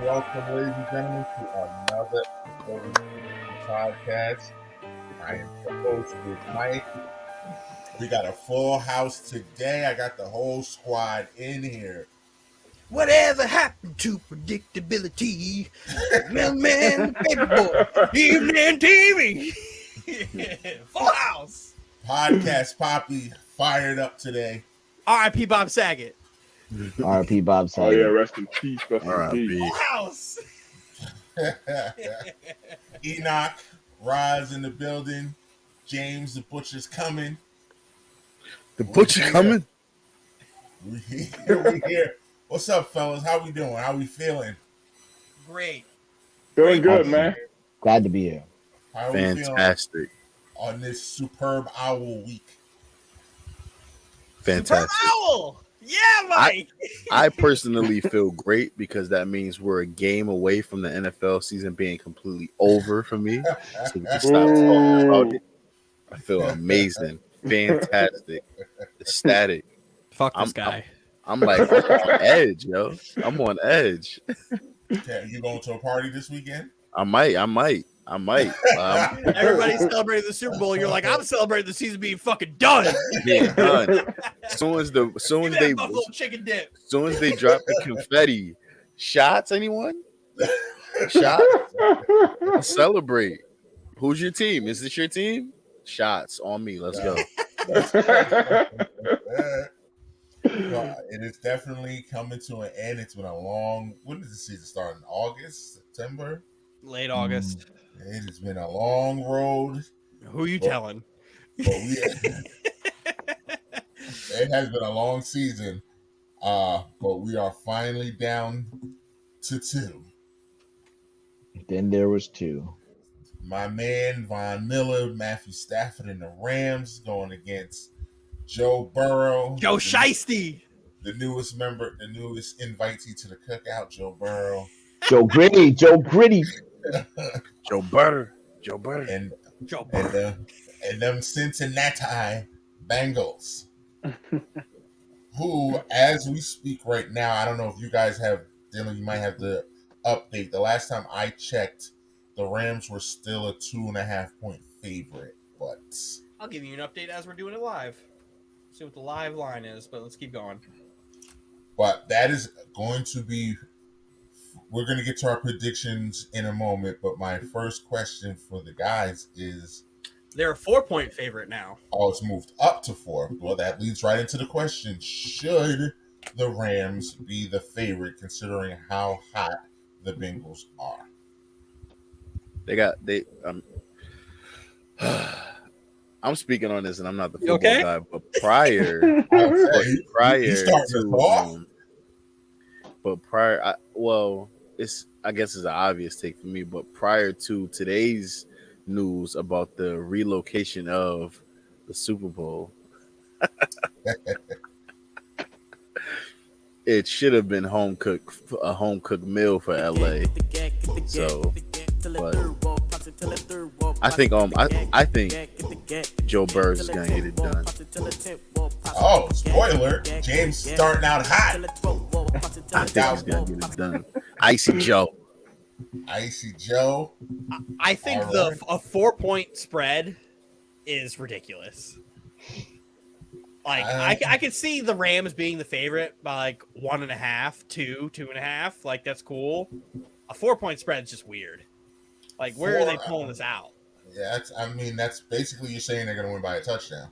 welcome, ladies and gentlemen, to another episode of the podcast. I am your host with Mike. We got a full house today. I got the whole squad in here. Whatever happened to predictability? Mailman, paperboy, evening TV. Full house. Podcast Poppy fired up today. R.I.P. Bob Saget. R.I.P. Bob Oh Saget. yeah, rest in peace. Rest in R.I.P. peace. Full house. Enoch, Roz in the building. James the Butcher's coming. The butcher coming? We here. What's up, fellas? How we doing? How we feeling? Great. Feeling good, man. Glad to be here. How are we feeling Fantastic. on this superb owl week? Fantastic. Superb Owl. Yeah, Mike. I personally feel great because that means we're a game away from the NFL season being completely over for me. So we can stop talking about it. I feel amazing. Fantastic. Ecstatic. Fuck this this guy. I'm like I'm on edge, yo. I'm on edge. Okay, you going to a party this weekend? I might. Everybody's celebrating the Super Bowl. You're like, I'm celebrating the season being fucking done. Being done. Soon as Give me that buffalo chicken dip. soon as they drop the confetti, shots, anyone? Shots? Celebrate. Who's your team? Is this your team? Shots on me. Let's go. Well, it is definitely coming to an end. It's been a long. When does the season start? In August, September? Late August. It has been a long road. Who you telling? But it has been a long season. But we are finally down to 2. Then there was 2. My man Von Miller, Matthew Stafford, and the Rams going against Joe Burrow. Joe Shiesty. The newest invitee to the cookout, Joe Burrow. Joe Gritty. Joe Butter. And Joe and them Cincinnati Bengals, who, as we speak right now, I don't know if you guys have, Dylan, you might have the update. The last time I checked, the Rams were still a 2.5 point favorite, but I'll give you an update as we're doing it live. See what the live line is, but let's keep going. But that is going to be. We're going to get to our predictions in a moment, but my first question for the guys is... They're a 4-point favorite now. Oh, it's moved up to 4. Well, that leads right into the question. Should the Rams be the favorite considering how hot the Bengals are? I'm speaking on this and I'm not the football okay? guy, but prior I guess it's an obvious take for me, but prior to today's news about the relocation of the Super Bowl, it should have been a home cooked meal for LA. So, but I think Joe Burrow is gonna get it done. Oh, spoiler! James starting out hot. I think he's gonna get it done. Icy Joe. I think All right. a 4-point spread is ridiculous. Like I could see the Rams being the favorite by like 1.5, 2.5. Like that's cool. A 4-point spread is just weird. Like where are they pulling this out? Yeah, that's basically you're saying they're going to win by a touchdown.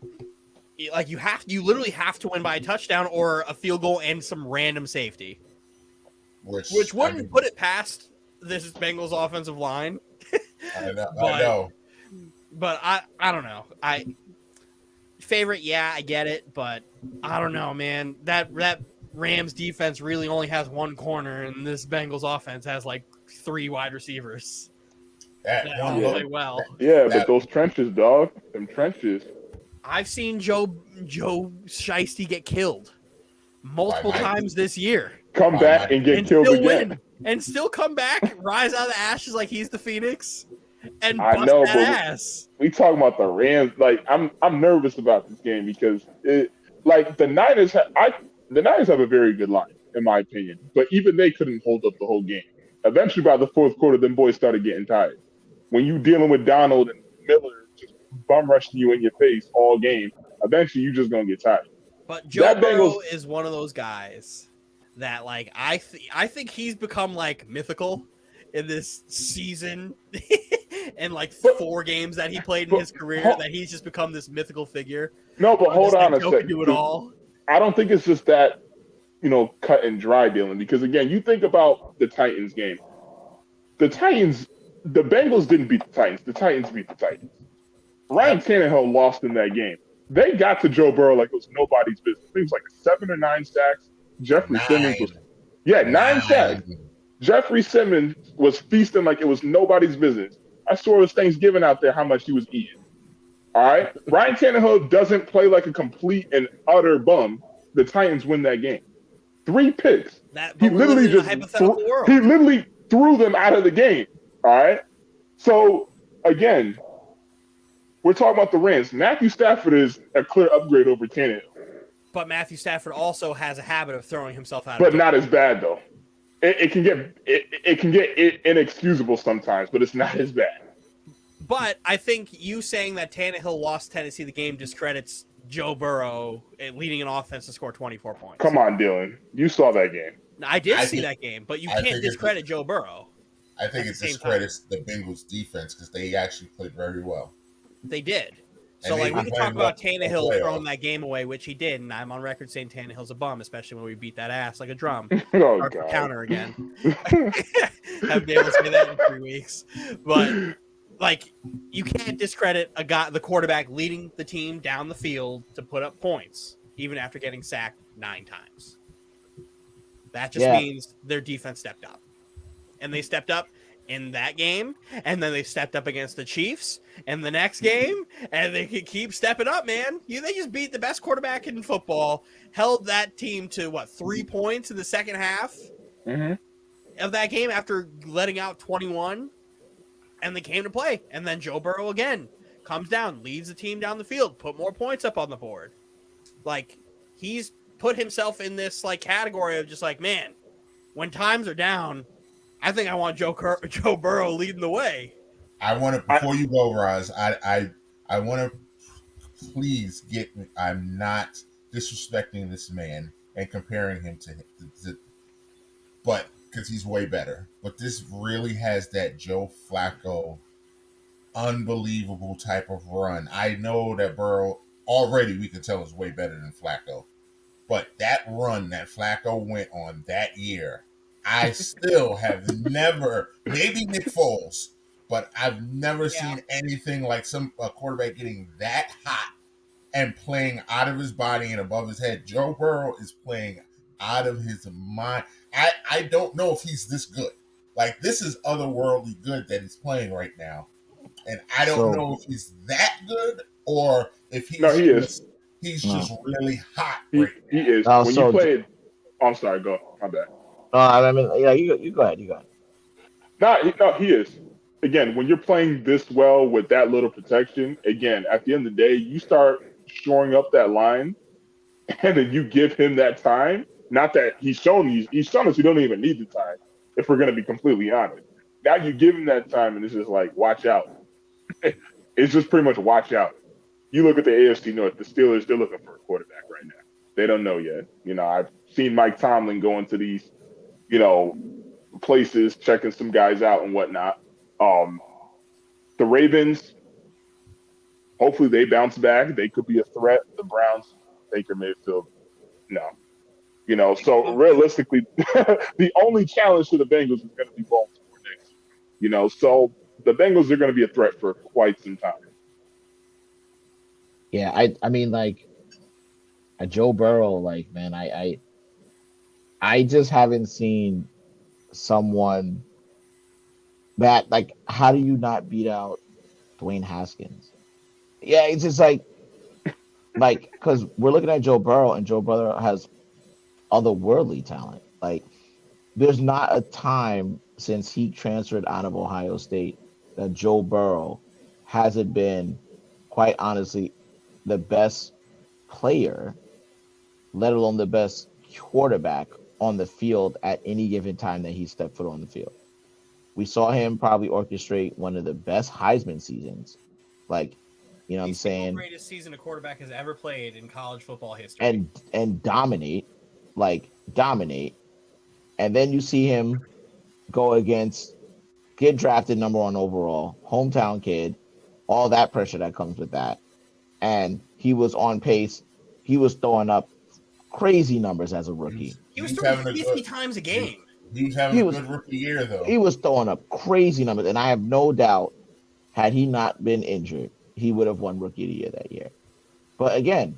Like you literally have to win by a touchdown or a field goal and some random safety, which wouldn't put it past this Bengals offensive line. I know. But I don't know. Favorite, yeah, I get it, but I don't know, man. That Rams defense really only has one corner, and this Bengals offense has like 3 wide receivers. That play well. But those trenches, dog. Them trenches. I've seen Joe Shiesty get killed multiple times this year. Come back and get killed again. Win, and still come back, rise out of the ashes like he's the Phoenix, and I bust know, that but ass. We talking about the Rams. Like I'm nervous about this game because the Niners have a very good line in my opinion, but even they couldn't hold up the whole game. Eventually, by the fourth quarter, them boys started getting tired. When you dealing with Donald and Miller just bum rushing you in your face all game, eventually you just gonna get tired. But Joe That Burrow Bengals, is one of those guys that, like, I think he's become like mythical in this season, and like but, 4 games that he played in but his career, that he's just become this mythical figure. no, but hold Just like on a Joe can second, do it because all. I don't think it's just that cut and dry dealing. Because again, you think about the Titans game. The Titans, the Bengals didn't beat the Titans. The Titans beat the Titans. Ryan Yep. Tannehill lost in that game. They got to Joe Burrow like it was nobody's business. I think it was like 7 or 9 sacks. Jeffrey Simmons was 9 sacks. 9. Jeffrey Simmons was feasting like it was nobody's business. I saw it was Thanksgiving out there how much he was eating. All right. Ryan Tannehill doesn't play like a complete and utter bum. The Titans win that game. 3 picks. That, He but we're living literally in a just hypothetical world. he literally threw them out of the game. All right. So again, we're talking about the Rams. Matthew Stafford is a clear upgrade over Tannehill, But Matthew Stafford also has a habit of throwing himself out. but of not as bad though. It can get inexcusable sometimes, but it's not as bad. But I think you saying that Tannehill lost Tennessee the game discredits Joe Burrow leading an offense to score 24 points. Come on, Dylan. You saw that game. Now, I did I see think- that game, but you I can't think it's- discredit Joe Burrow. I think At it the same discredits the Bengals defense because they actually played very well. They did. So, And like, they we can were talk playing about well Tannehill playoffs. throwing that game away, which he did, and I'm on record saying Tannehill's a bum, especially when we beat that ass like a drum. Oh Start the God. counter again. Haven't been able to say that in 3 weeks. But, like, you can't discredit the quarterback leading the team down the field to put up points, even after getting sacked 9 times. That just means their defense stepped up. And they stepped up in that game, and then they stepped up against the Chiefs and the next game, and they could keep stepping up, man. They just beat the best quarterback in football, held that team to 3 points in the second half of that game after letting out 21, and they came to play. And then Joe Burrow again comes down, leads the team down the field, put more points up on the board. Like, he's put himself in this category of just man, when times are down, I think I want Joe Burrow leading the way. I want to, before you go, Roz, I want to please get me. I'm not disrespecting this man and comparing him to but because he's way better. But this really has that Joe Flacco unbelievable type of run. I know that Burrow already we can tell is way better than Flacco. But that run that Flacco went on that year, I still have never, maybe Nick Foles, but I've never seen anything like a quarterback getting that hot and playing out of his body and above his head. Joe Burrow is playing out of his mind. I don't know if he's this good. Like, this is otherworldly good that he's playing right now. And I don't know if he's that good or if he's he is. He's just really hot. He is. When you played, I'm sorry. Go. My bad. I mean, yeah, you go ahead. You go ahead. No, he is. Again, when you're playing this well with that little protection, again, at the end of the day, you start shoring up that line, and then you give him that time. Not that he's shown us he don't even need the time. If we're going to be completely honest, now you give him that time, and it's just like, watch out. It's just pretty much watch out. You look at the AFC North, the Steelers, they're looking for a quarterback right now. They don't know yet. I've seen Mike Tomlin go into these, places, checking some guys out and whatnot. The Ravens, hopefully they bounce back. They could be a threat. The Browns, Baker Mayfield, no. So realistically, the only challenge to the Bengals is going to be Baltimore next year. So the Bengals are going to be a threat for quite some time. Yeah, I mean, like, a Joe Burrow, man, I just haven't seen someone that, how do you not beat out Dwayne Haskins? Yeah, it's just because we're looking at Joe Burrow, and Joe Burrow has otherworldly talent. There's not a time since he transferred out of Ohio State that Joe Burrow hasn't been, quite honestly, the best player, let alone the best quarterback on the field at any given time that he stepped foot on the field. We saw him probably orchestrate one of the best Heisman seasons. Like, you know what I'm The single saying? greatest season a quarterback has ever played in college football history. And dominate, like dominate. And then you see him go against get drafted number one overall, hometown kid, all that pressure that comes with that. And he was on pace. He was throwing up crazy numbers as a rookie. He was He's throwing having a 50 good. times a He, game. he was having He a was good rookie year though. he was throwing up crazy numbers, and I have no doubt had he not been injured, he would have won rookie of the year that year. But again,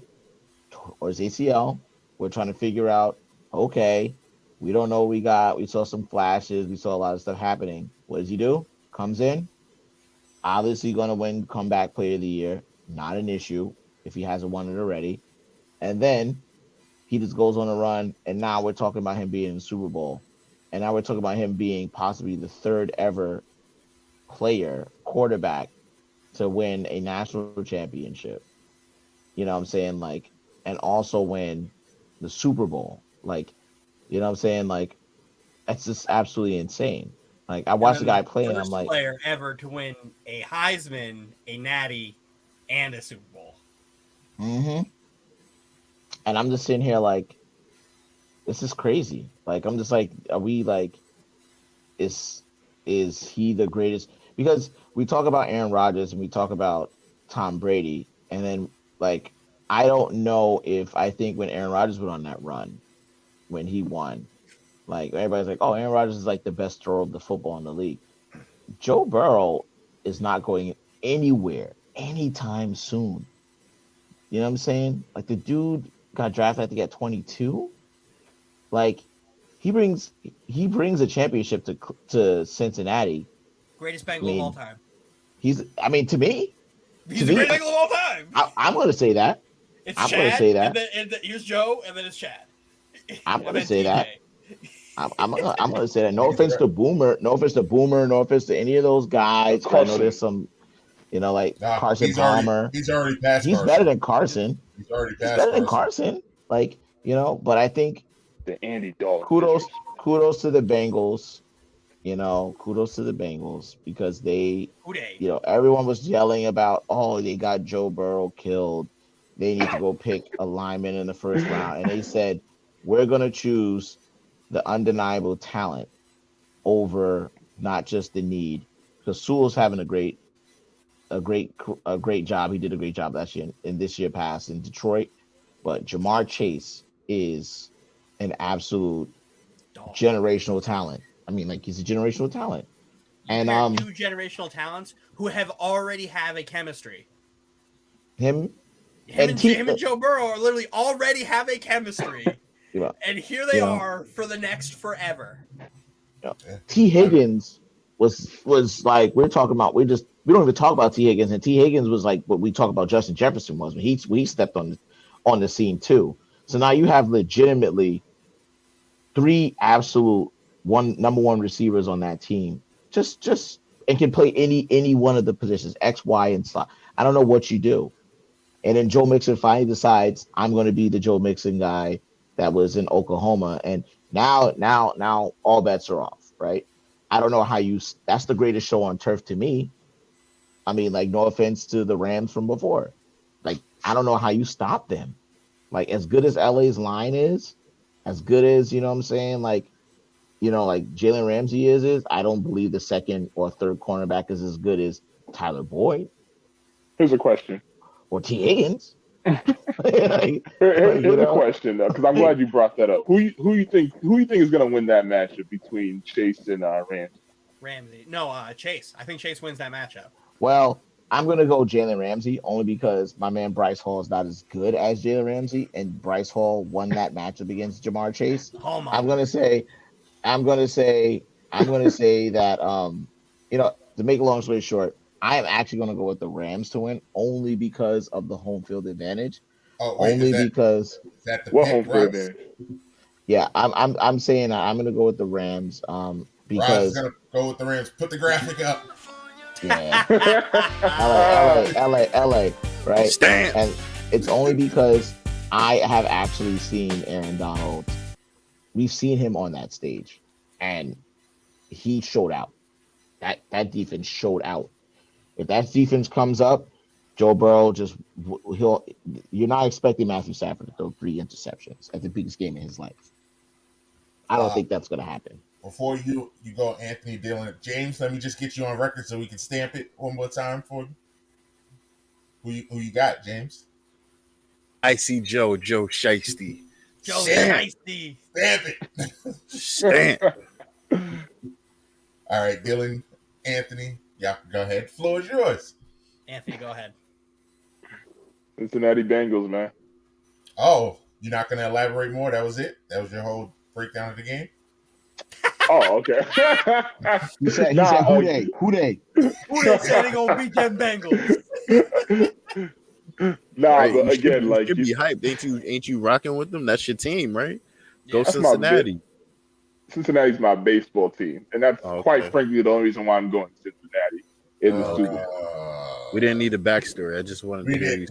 or his ACL, we're trying to figure out. Okay, we don't know what we got. We saw some flashes. We saw a lot of stuff happening. What does he do? Comes in, obviously going to win comeback player of the year. Not an issue if he hasn't won it already. And then he just goes on a run, and now we're talking about him being in the Super Bowl, and now we're talking about him being possibly the third ever player quarterback to win a national championship. You know what I'm saying? Like, and also win the Super Bowl. Like, you know what I'm saying? Like, that's just absolutely insane. Like, I And watched the then guy the play, and I'm first like, player ever to win a Heisman, a Natty, and a Super Bowl. mm-hmm. And I'm just sitting here like, this is crazy. Like, I'm just like, are we like, is is he the greatest? Because we talk about Aaron Rodgers and we talk about Tom Brady, and then like I don't know if I think when Aaron Rodgers went on that run when he won, like everybody's like, oh, Aaron Rodgers is like the best thrower of the football in the league. Joe Burrow is not going anywhere anytime soon. You know what I'm saying? Like the dude got drafted, I think, at 22. Like he brings a championship to Cincinnati. Greatest I Bengal of all mean, time. I mean, He's the greatest Bengal of all time. I'm going to say that. It's I'm Chad, going to say that. and then here's Joe, and then it's Chad. I'm And going to then say that. TJ. I'm going to say that. No offense to Boomer. No offense to Boomer. No offense to any of those guys. I know Carson. there's some, like Nah, Carson Palmer. he's already past He's Carson. better than Carson. He's already He's past better than Carson. Carson. Like, but I think The Andy Dalton. kudos to the Bengals. Kudos to the Bengals because they, Who dey? everyone was yelling about, oh, they got Joe Burrow killed. They need to go pick a lineman in the first round. And they said, we're going to choose the undeniable talent over not just the need. Because Sewell's having a great job. He did a great job last year in this year past in Detroit. But Jamar Chase is an absolute Dog. generational talent. I mean, like he's a generational talent. You And pair two generational talents who have already have a chemistry. him Him and and Joe Burrow are literally already have a chemistry. And here they are for the next forever. T. Higgins was like we're talking about. We don't even talk about T. Higgins, and T. Higgins was like what we talk about Justin Jefferson was when he stepped on the scene too. So now you have legitimately three absolute number one receivers on that team. Just and can play any one of the positions X, Y, and slot. I don't know what you do. And then Joe Mixon finally decides I'm going to be the Joe Mixon guy that was in Oklahoma, and now all bets are off, right? I don't know how that's the greatest show on turf to me. I mean, like, no offense to the Rams from before. Like, I don't know how you stop them. Like, as good as LA's line is, as good as, you know what I'm saying? Like Jalen Ramsey is, I don't believe the second or third cornerback is as good as Tyler Boyd. Here's a question. Or T. Higgins. Here's a question, because I'm glad you brought that up. Who you think is going to win that matchup between Chase and Ramsey? Ramsey. No, Chase. I think Chase wins that matchup. Well, I'm going to go Jalen Ramsey only because my man Bryce Hall is not as good as Jalen Ramsey, and Bryce Hall won that matchup against Jamar Chase. I'm going to say that to make a long story short, I am actually going to go with the Rams to win only because of the home field advantage. Oh, wait, only because is that the what pick, home field advantage? Yeah, I'm saying that I'm going to go with the Rams because Rams is going to go with the Rams. Put the graphic up. Yeah. LA, right? Stand. And it's only because I have actually seen Aaron Donald. We've seen him on that stage, and he showed out. that defense showed out. If that defense comes up, Joe Burrow you're not expecting Matthew Stafford to throw 3 interceptions at the biggest game of his life. I don't think that's going to happen. Before you go, Anthony, Dillon, James, let me just get you on record so we can stamp it one more time for you. Who you got, James? Icy Joe Shiesty. Joe Shiesty. Stamp it. Stamp. All right, Dillon, Anthony, y'all go ahead. Floor is yours. Anthony, go ahead. Cincinnati Bengals, man. Oh, you're not going to elaborate more? That was it? That was your whole breakdown of the game? Oh, okay. He said who they? Who they said they gonna beat them Bengals? Right, but again, you like should be hyped. Ain't you rocking with them? That's your team, right? Yeah. Go Cincinnati. Cincinnati's my baseball team, and that's quite frankly the only reason why I'm going to Cincinnati in the Super Bowl. We didn't need a backstory. I just wanted to hear you.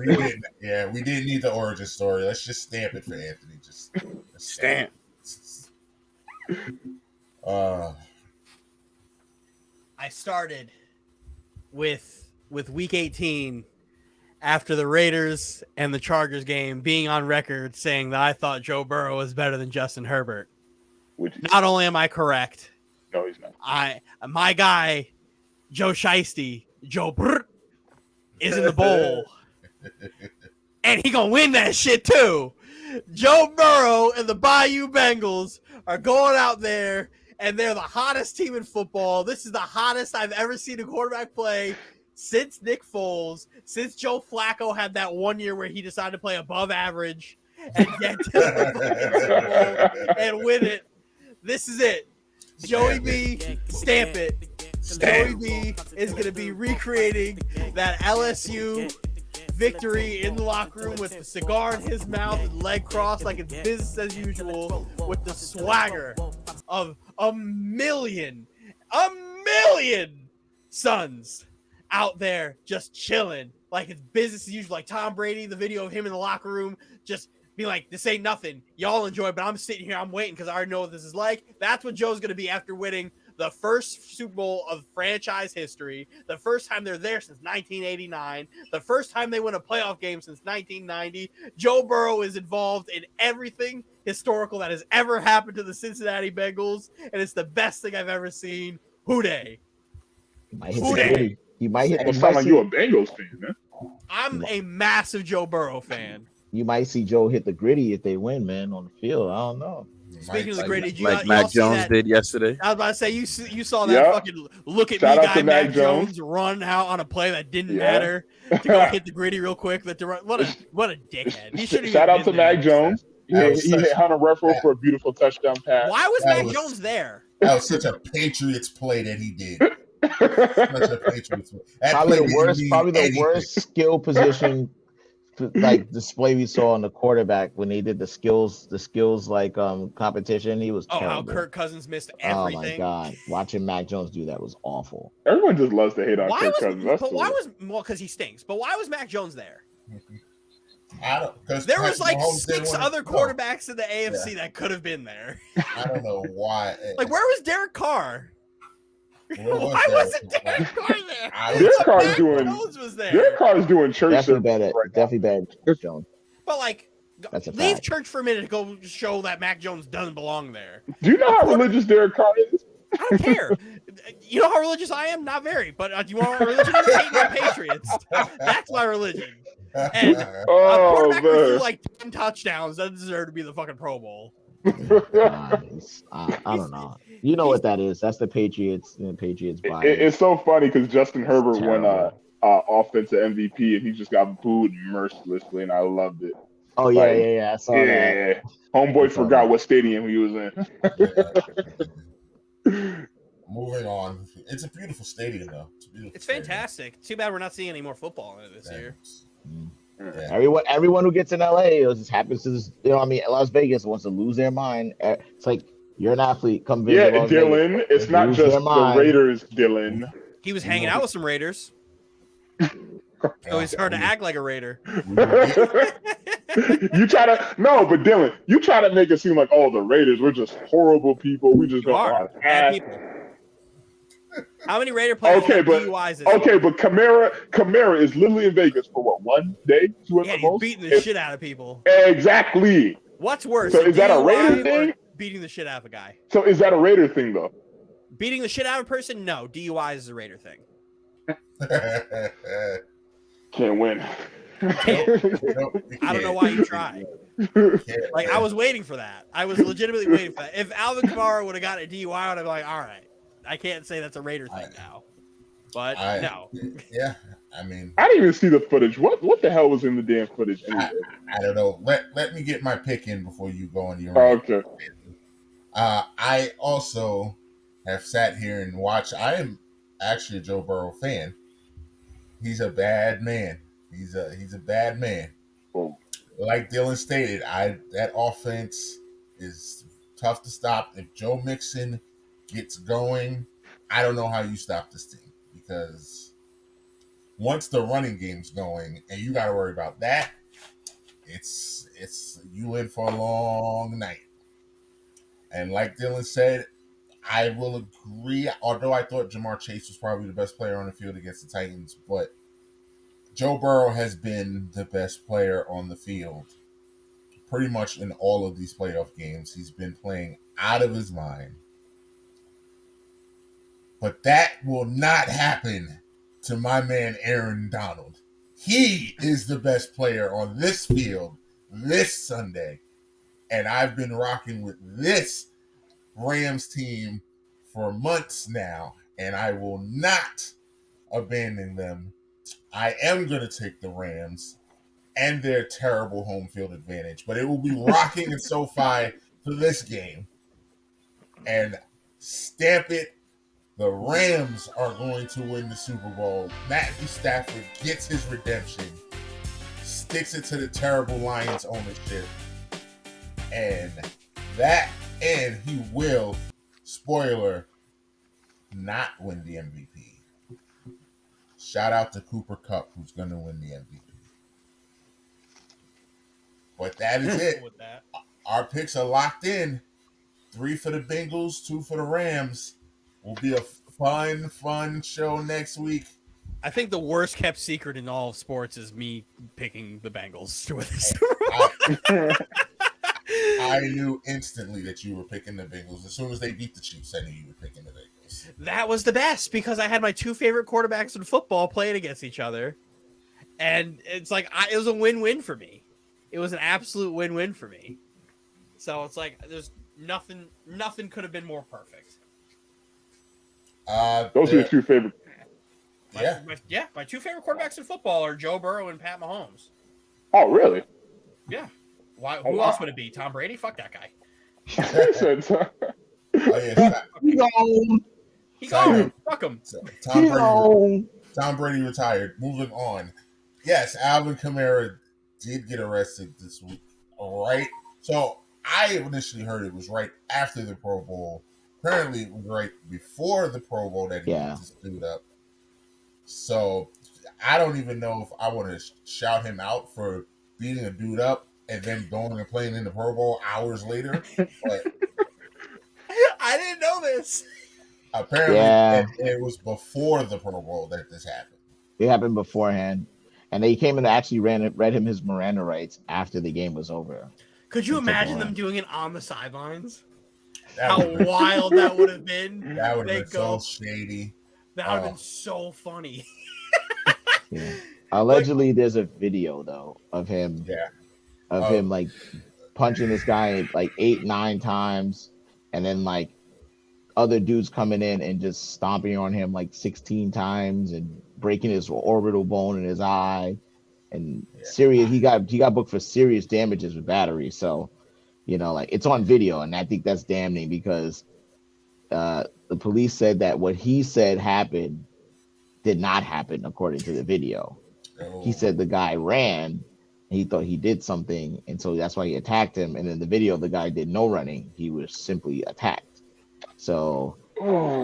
We didn't need the origin story. Let's just stamp it for Anthony. Just stamp. I started with week 18 after the Raiders and the Chargers game being on record saying that I thought Joe Burrow was better than Justin Herbert. Not only am I correct, no, he's not. My guy, Joe Shiesty, Joe Brr, is in the bowl. And he gonna win that shit too. Joe Burrow and the Bayou Bengals are going out there, and they're the hottest team in football. This is the hottest I've ever seen a quarterback play since Nick Foles, since Joe Flacco had that 1 year where he decided to play above average and get to the Super Bowl and win it. This is it. Joey B, stamp it. Joey B is going to be recreating that LSU victory in the locker room with the cigar in his mouth and leg crossed like it's business as usual, with the swagger of a million sons out there just chilling like it's business as usual. Like Tom Brady, the video of him in the locker room just being like, this ain't nothing. Y'all enjoy, but I'm sitting here, I'm waiting because I already know what this is like. That's what Joe's going to be after winning the first Super Bowl of franchise history, the first time they're there since 1989, the first time they win a playoff game since 1990. Joe Burrow is involved in everything historical that has ever happened to the Cincinnati Bengals, and it's the best thing I've ever seen. Hooday. He might hit the sound like you're a Bengals fan, man. I'm a massive Joe Burrow fan. You might see Joe hit the gritty if they win, man, on the field. I don't know. Speaking of the gritty, like Mac Jones did yesterday. I was about to say, you saw that fucking look at Shout me out guy, to Mac Jones, run out on a play that didn't matter to go hit the gritty real quick. What a dickhead! He should have. Shout out to Mac Jones. He hit Hunter Renfrow for a beautiful touchdown pass. Why was Mac Jones there? That was such a Patriots play that he did. Such a Patriots play. Probably the worst skill position like display we saw on the quarterback when they did the skills like competition. He was terrible. How Kirk Cousins missed everything. Oh my god, watching Mac Jones do that was awful. Everyone just loves to hate on Kirk Cousins. Because he stinks. But why was Mac Jones there? There was like 6 other quarterbacks in the AFC that could have been there. I don't know why. Like, where was Derek Carr? Why wasn't Derek Carr there? Derek Carr is doing church. Definitely bad. Church Jones. But like, leave church for a minute to go show that Mac Jones doesn't belong there. Do you know how religious Derek Carr is? I don't care. You know how religious I am? Not very. But do you want my religion? Hate my Patriots. That's my religion. And a quarterback who threw like 10 touchdowns doesn't deserve to be the fucking Pro Bowl. I don't know. You know what that is? That's the Patriots. Patriots bias. It's so funny because Justin Herbert won offensive MVP and he just got booed mercilessly, and I loved it. Oh yeah. I saw that. Homeboy forgot what stadium he was in. Moving on. It's a beautiful stadium, though. It's fantastic. Too bad we're not seeing any more football in it this year. Yeah. Everyone who gets in LA, it just happens to just, Las Vegas wants to lose their mind. It's like, you're an athlete, come visit Las Dylan, Vegas. It's not just the Raiders, Dylan. He was hanging out with some Raiders. So he's hard to act like a Raider. but Dylan, you try to make it seem like, the Raiders, we're just horrible people. We just don't know how to act. People. How many Raider players have DUIs this okay, year? but Kamara is literally in Vegas for what, 1 day, 2 at Yeah, the he's most. beating the shit out of people. Exactly. What's worse? So is that a Raider DUI or thing? beating the shit out of a guy? So is that a Raider thing though? Beating the shit out of a person? No, DUI is a Raider thing. Can't win. I don't know why you tried. Like, I was waiting for that. I was legitimately waiting for that. If Alvin Kamara would have gotten a DUI, I would have been like, all right, I can't say that's a Raider thing now. But no. Yeah, I mean, I didn't even see the footage. What the hell was in the damn footage? Anyway? I don't know. Let me get my pick in before you go on your. Okay. I also have sat here and watched. I am actually a Joe Burrow fan. He's a bad man. He's a bad man. Oh. Like Dylan stated, that offense is tough to stop. If Joe Mixon gets going, I don't know how you stop this team, because once the running game's going and you got to worry about that, it's you in for a long night. And like Dylan said, I will agree. Although I thought Jamar Chase was probably the best player on the field against the Titans, but Joe Burrow has been the best player on the field pretty much in all of these playoff games. He's been playing out of his mind. But that will not happen to my man Aaron Donald. He is the best player on this field this Sunday. And I've been rocking with this Rams team for months now, and I will not abandon them. I am going to take the Rams and their terrible home field advantage, but it will be rocking in SoFi for this game. And stamp it, the Rams are going to win the Super Bowl. Matthew Stafford gets his redemption, sticks it to the terrible Lions ownership, and he will, spoiler, not win the MVP. Shout out to Cooper Kupp, who's going to win the MVP. But that is it. With that. Our picks are locked in. 3 for the Bengals, 2 for the Rams. Will be a fun show next week. I think the worst kept secret in all of sports is me picking the Bengals to win the I knew instantly that you were picking the Bengals. As soon as they beat the Chiefs, I knew you were picking the Bengals. That was the best, because I had my 2 favorite quarterbacks in football playing against each other. And it's like, it was a win-win for me. It was an absolute win-win for me. So it's like, there's nothing could have been more perfect. Those are your 2 favorite. My 2 favorite quarterbacks in football are Joe Burrow and Pat Mahomes. Oh, really? Yeah. Why? Who else would it be? Tom Brady? Fuck that guy. He gone. Fuck him. So, Tom Brady retired. Moving on. Yes, Alvin Kamara did get arrested this week. All right. So I initially heard it was right after the Pro Bowl. Apparently, it was right before the Pro Bowl that he just stood up. So I don't even know if I want to shout him out for beating a dude up and then going and playing in the Pro Bowl hours later. But I didn't know this. Apparently, it was before the Pro Bowl that this happened. It happened beforehand. And they came and actually read him his Miranda rights after the game was over. Could you imagine them doing it on the sidelines? How wild that would have been. That would have been so shady. That would have been so funny. Yeah. Allegedly, there's a video though of him. Yeah. Him like punching this guy like 8-9 times, and then like other dudes coming in and just stomping on him like 16 times and breaking his orbital bone in his eye. And serious, he got booked for serious damages with battery. So, like it's on video, and I think that's damning because the police said that what he said happened did not happen according to the video. Oh. He said the guy ran, and he thought he did something, and so that's why he attacked him. And in the video, the guy did no running; he was simply attacked. So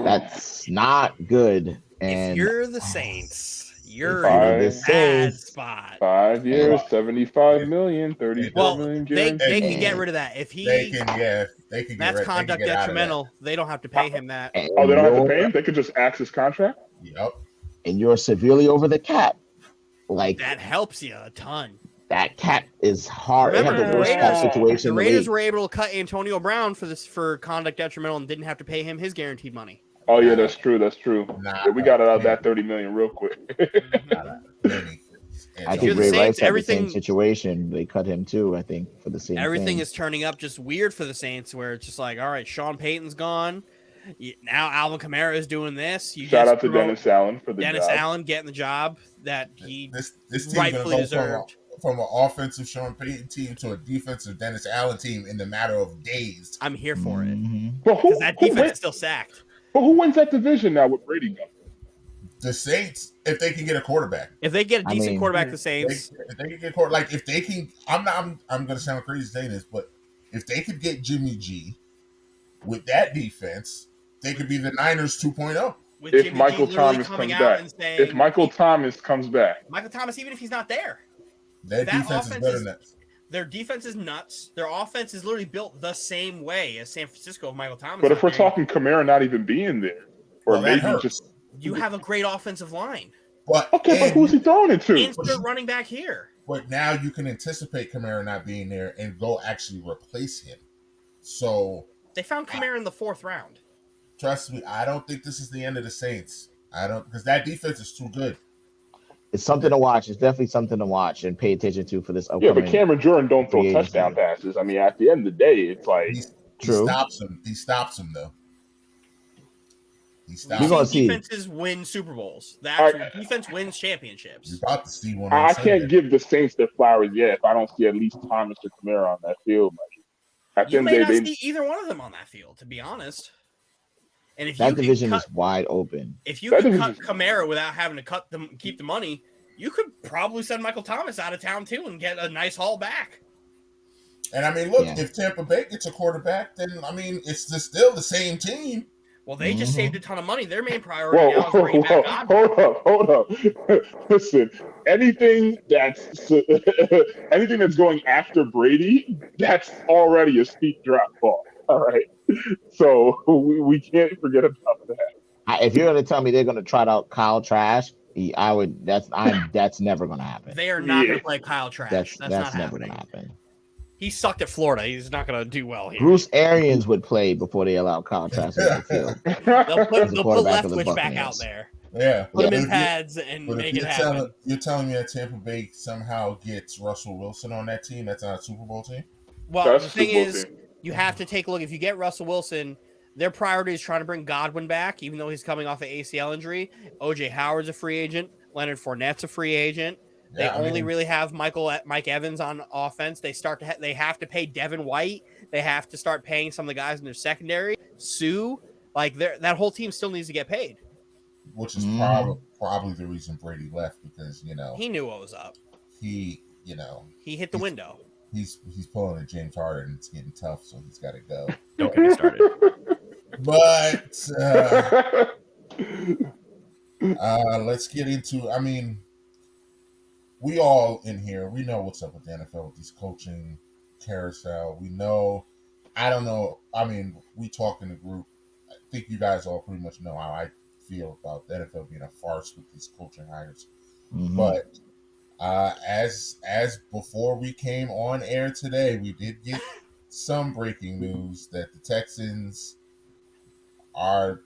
that's not good. And if you're the Saints, You're Five. in a This bad is- spot. 5 years, Well, 75 million, 34 Well, million they guaranteed. can get rid of that if they he. can, yeah, they can get That's rid, they can conduct get out of that. detrimental. They don't have to pay him that. And Oh, they don't have to you're- pay him? They could just axe his contract? Yep. And you're severely over the cap. Like That helps you a ton. that cap is hard. They have Remember, the worst cap situation The in the Raiders league. were able to cut Antonio Brown for conduct detrimental and didn't have to pay him his guaranteed money. Oh, yeah, that's true. That's true. Nah, Yeah, we got it out of that 30 million real quick. Many. I And think the Ray Saints, Rice had the everything- same situation. They cut him too. I think for the same. Everything thing. is turning up just weird for the Saints, where it's just like, all right, Sean Payton's gone. Now Alvin Kamara is doing this. You Shout just out to throw Dennis Allen for the Dennis job. Allen getting the job that he this team rightfully gonna go deserved. from an offensive Sean Payton team to a defensive Dennis Allen team in the matter of days. I'm here for it Mhm. But who, because that who, defense wins, is still sacked. but who wins that division now with Brady gone? The Saints, if they can get a quarterback, If they get a I decent mean- quarterback, the if Saints. they can get like if they can, I'm gonna sound crazy saying this, but if they could get Jimmy G with that defense, they could be the Niners 2.0. With If Jimmy Michael G literally Thomas coming comes out back. and saying, If Michael Thomas comes back, Michael Thomas, even if he's not there, That That defense is offense better is- than that. their defense is nuts. Their offense is literally built the same way as San Francisco of Michael Thomas. but out if we're there. talking Kamara not even being there, or Well, that maybe hurts. just You have a great offensive line. But okay, but and- who's he throwing it to? Insert running back here. But now you can anticipate Kamara not being there and go actually replace him. So They found Kamara in the 4th round. trust me, I don't think this is the end of the Saints. I don't, because that defense is too good. It's something to watch. It's definitely something to watch and pay attention to for this Yeah, upcoming. but Cameron Jordan don't throw free agency. touchdown passes. I mean, at the end of the day, it's like He True. stops him. He stops him though. He stops We're him. gonna see. Defenses win Super Bowls. The All actual defense wins championships. You're about to see one. I on can't Sunday. give the Saints their flowers yet if I don't see at least Thomas or Kamara on that field. Like, at the You end may of not the day, see either one of them on that field, to be honest. And if That you division can is cut, wide open. if you that can division cut is- Kamara without having to cut them, keep the money, you could probably send Michael Thomas out of town too and get a nice haul back. And I mean, look, Yeah. if Tampa Bay gets a quarterback, then I mean, still the same team. Well, they just Mhm. saved a ton of money. Their main priority whoa, now is bringing back Godwin. hold up. Listen, anything that's anything that's going after Brady, that's already a steep drop ball. All right, so we can't forget about that. If you're going to tell me they're going to trot out Kyle Trash, I would. That's never going to happen. They are not Yeah. going to play Kyle Trash. That's That's never not happening. going to happen. He sucked at Florida. He's not going to do well here. Bruce Arians would play before they allow Kyle Trash on the field. They'll put, As the they'll put quarterback of the Leftwich back out Buccaneers. there. Yeah, Put him But in if pads and But make if it happen. you're telling me that Tampa Bay somehow gets Russell Wilson on that team, that's not a Super Bowl team. Well, That's the thing Super Bowl is, team. you have to take a look. If you get Russell Wilson, their priority is trying to bring Godwin back, even though he's coming off an ACL injury. OJ Howard's a free agent. Leonard Fournette's a free agent. They Yeah, I only mean- really have Mike Evans on offense. They have to pay Devin White. They have to start paying some of the guys in their secondary. Sue, like that whole team still needs to get paid. Which is Mhm. probably the reason Brady left, because He knew what was up. he He hit the window. he's pulling a James Harden and it's getting tough, so he's got to go. Don't get me started. But let's get into. I mean, we all in here, we know what's up with the NFL with these coaching carousel. We know. I don't know. I mean, we talk in the group. I think you guys all pretty much know how I feel about the NFL being a farce with these coaching hires. Mhm. But as before we came on air today, we did get some breaking news that the Texans are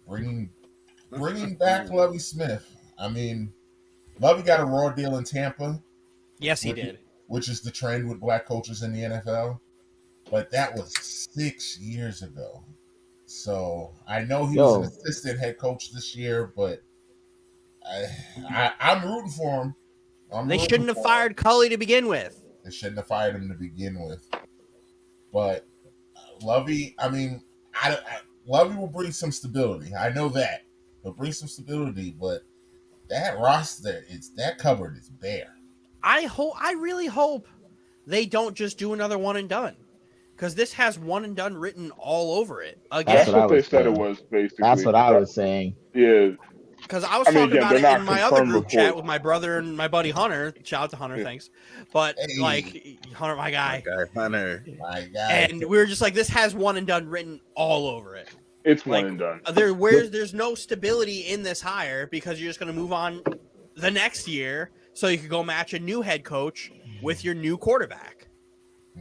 bringing back Lovie Smith. I mean, Lovie got a raw deal in Tampa, Yes, he did. which is the trend with black coaches in the NFL. But that was 6 years ago. So I know he was an assistant head coach this year, but I'm rooting for him. They shouldn't have fired Cully to begin with. They shouldn't have fired him to begin with. But Lovey, I mean, Lovey will bring some stability. I know that. He'll bring some stability, but that roster, that cupboard is bare. I really hope they don't just do another one and done, because this has one and done written all over it. Again, That's what I what they was said saying. it was, basically. That's what I was saying. Yeah. because I was I mean, talking again, about they're it not in my other confirmed group chat reports. with my brother and my buddy Hunter. Shout out to Hunter, Yeah. thanks. But Hey. like Hunter, my My guy, guy Hunter. My guy. and we were just like, this has one and done written all over it. It's Like one and done. there's no stability in this hire because you're just going to move on the next year so you could go match a new head coach with your new quarterback.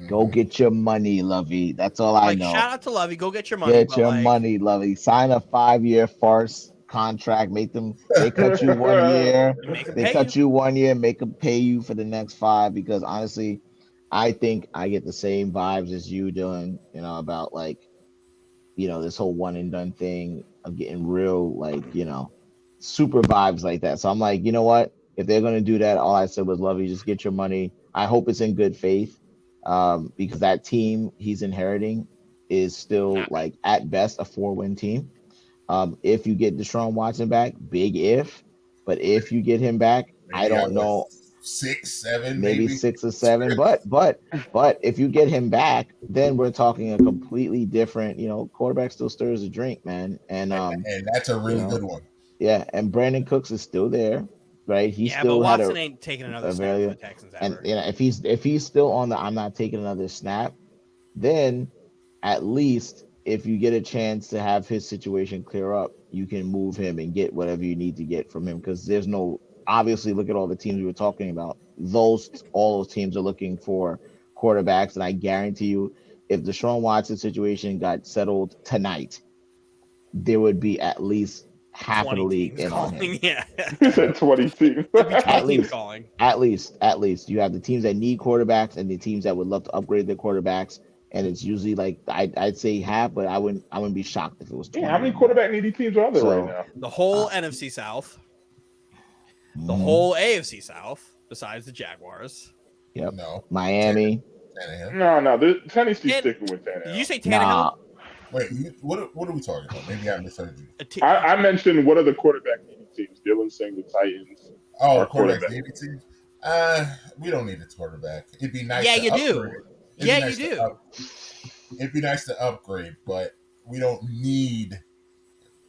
Go get your money, Lovey. That's all I Like know. shout out to Lovey, go get your money. Get but your like, money, Lovey. Sign a 5-year farce contract. They cut you 1 year. Make them They pay cut you. you 1 year, make them pay you for the next 5. Because honestly, I think I get the same vibes as you doing, about like, this whole one and done thing. I'm getting real, like, super vibes like that. So I'm like, you know what? If they're gonna do that, all I said was, Lovey, just get your money. I hope it's in good faith, because that team he's inheriting is still like at best a 4-win team. If you get Deshaun Watson back, big if, but if you get him back, I don't know, 6, 7, maybe 6 or 7. But if you get him back, then we're talking a completely different. Quarterback still stirs a drink, man, and that's a really good one. yeah, and Brandon Cooks is still there, right? He Yeah, still but had Watson ain't taking another snap for the Texans ever. and if he's still on the I'm not taking another snap, then at least if you get a chance to have his situation clear up, you can move him and get whatever you need to get from him, because there's no obviously look at all the teams we were talking about. All those teams are looking for quarterbacks, and I guarantee you, if the Deshaun Watson situation got settled tonight, there would be at least half of the league in on him. Yeah. He said 20 teams. At least, calling. at least you have the teams that need quarterbacks and the teams that would love to upgrade their quarterbacks, and it's usually like I'd say half, but I wouldn't be shocked if it was 20. Yeah, how many quarterback needy teams are there So, right now? The whole NFC South, the Mhm. whole AFC South, besides the Jaguars. Yep. No. Miami. Tannehill. No, Tennessee's And- sticking with Tannehill. Did you say Tannehill? Nah, Wait, what are we talking about? Maybe I misheard you. I mentioned what are the quarterback needy teams? Dylan saying the Titans. Oh, Our quarterback quarterback. maybe team. We don't need a quarterback. It'd be nice. Yeah, to you do. upgrade. It'd Yeah, be nice you to do. It'd be nice to upgrade, but we don't need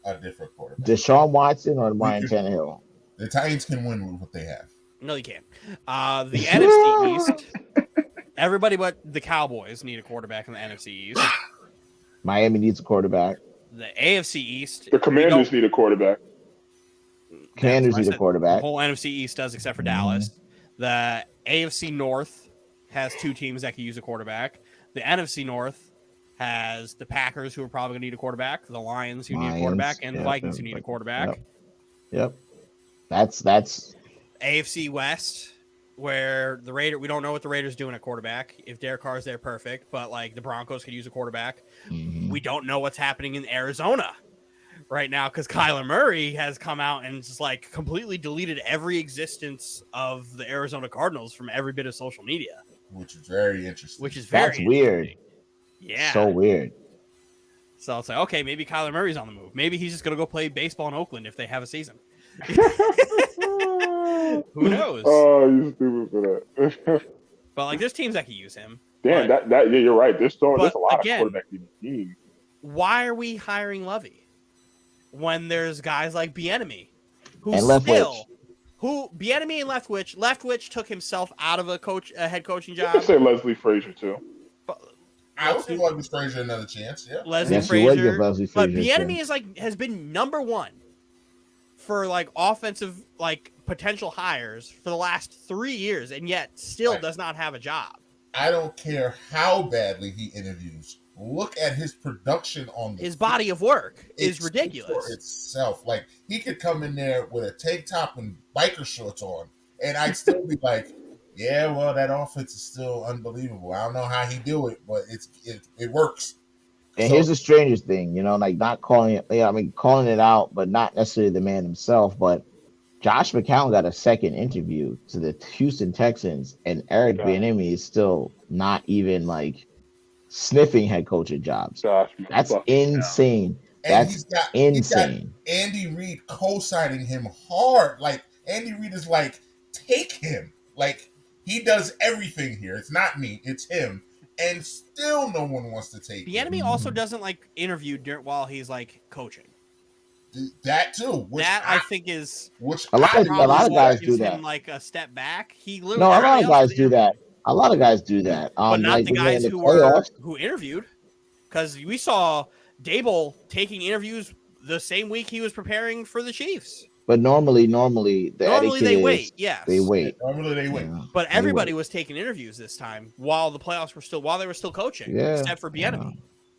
a different quarterback. Deshaun Watson or Ryan could- Tannehill? The Titans can win with what they have. No, you can't. The NFC East, everybody but the Cowboys need a quarterback in the NFC East. Miami needs a quarterback. The AFC East, The Commanders need a quarterback. Commanders need a the quarterback. whole NFC East does, except for Dallas. The AFC North has 2 teams that can use a quarterback. The NFC North has the Packers, who are probably going to need a quarterback, the Lions, who need a quarterback, and the Vikings, who need a quarterback. Yep. That's AFC West, where we don't know what the Raiders doing at quarterback. If Derek Carr's there, perfect. But like the Broncos could use a quarterback. mhm. We don't know what's happening in Arizona right now because Kyler Murray has come out and just like completely deleted every existence of the Arizona Cardinals from every bit of social media, Which is very interesting. which is very That's weird. interesting. Yeah. So weird. So it's like, okay, maybe Kyler Murray's on the move. Maybe he's just going to go play baseball in Oakland if they have a season. Who knows? Oh, you stupid for that. But like, there's teams that can use him. Damn, But yeah, you're right. There's a lot again, of quarterback needy teams. why are we hiring Lovey when there's guys like Bieniemy who And Bieniemy and Leftwich took himself out of a head coaching You job. can say Leslie Frazier too. I would give Leslie Frazier another chance. Yeah. Leslie Yes, you would give Frazier, Leslie but Frazier a Bieniemy has been number 1 for like offensive like potential hires for the last 3 years, and yet still Right. does not have a job. I don't care how badly he interviews. Look at his production on the His body of work It is ridiculous. For itself. Like he could come in there with a tank top and biker shorts on, and I'd still be like, "Yeah, well, that offense is still unbelievable. I don't know how he do it, but it works." And So- here's the strangest thing, like not calling it, calling it out, but not necessarily the man himself. But Josh McCown got a second interview to the Houston Texans, and Eric Bieniemy is still not even like sniffing head coaching jobs. Josh, That's fuck insane. And That's he's got insane. Andy Reid co-signing him hard. Like Andy Reid is like, take him. Like he does everything here. It's not me. It's him. And still, no one wants to take him. Bieniemy also doesn't like interview while he's like coaching. That too, I think is which A lot I of didn't a probably lot of understand. what guys do gives that. him like a step back. He No, literally a lot everybody of else guys was do that. interviewed, A lot of guys do that. but not Like the when you're in guys the who playoffs. interviewed. Because we saw Dable taking interviews the same week he was preparing for the Chiefs. But normally the Normally etiquette they is wait, yes, they wait. Normally they wait. Yeah, but they everybody wait. was taking interviews this time while the playoffs were still while they were still coaching, Yeah, except for yeah, Bieniemy.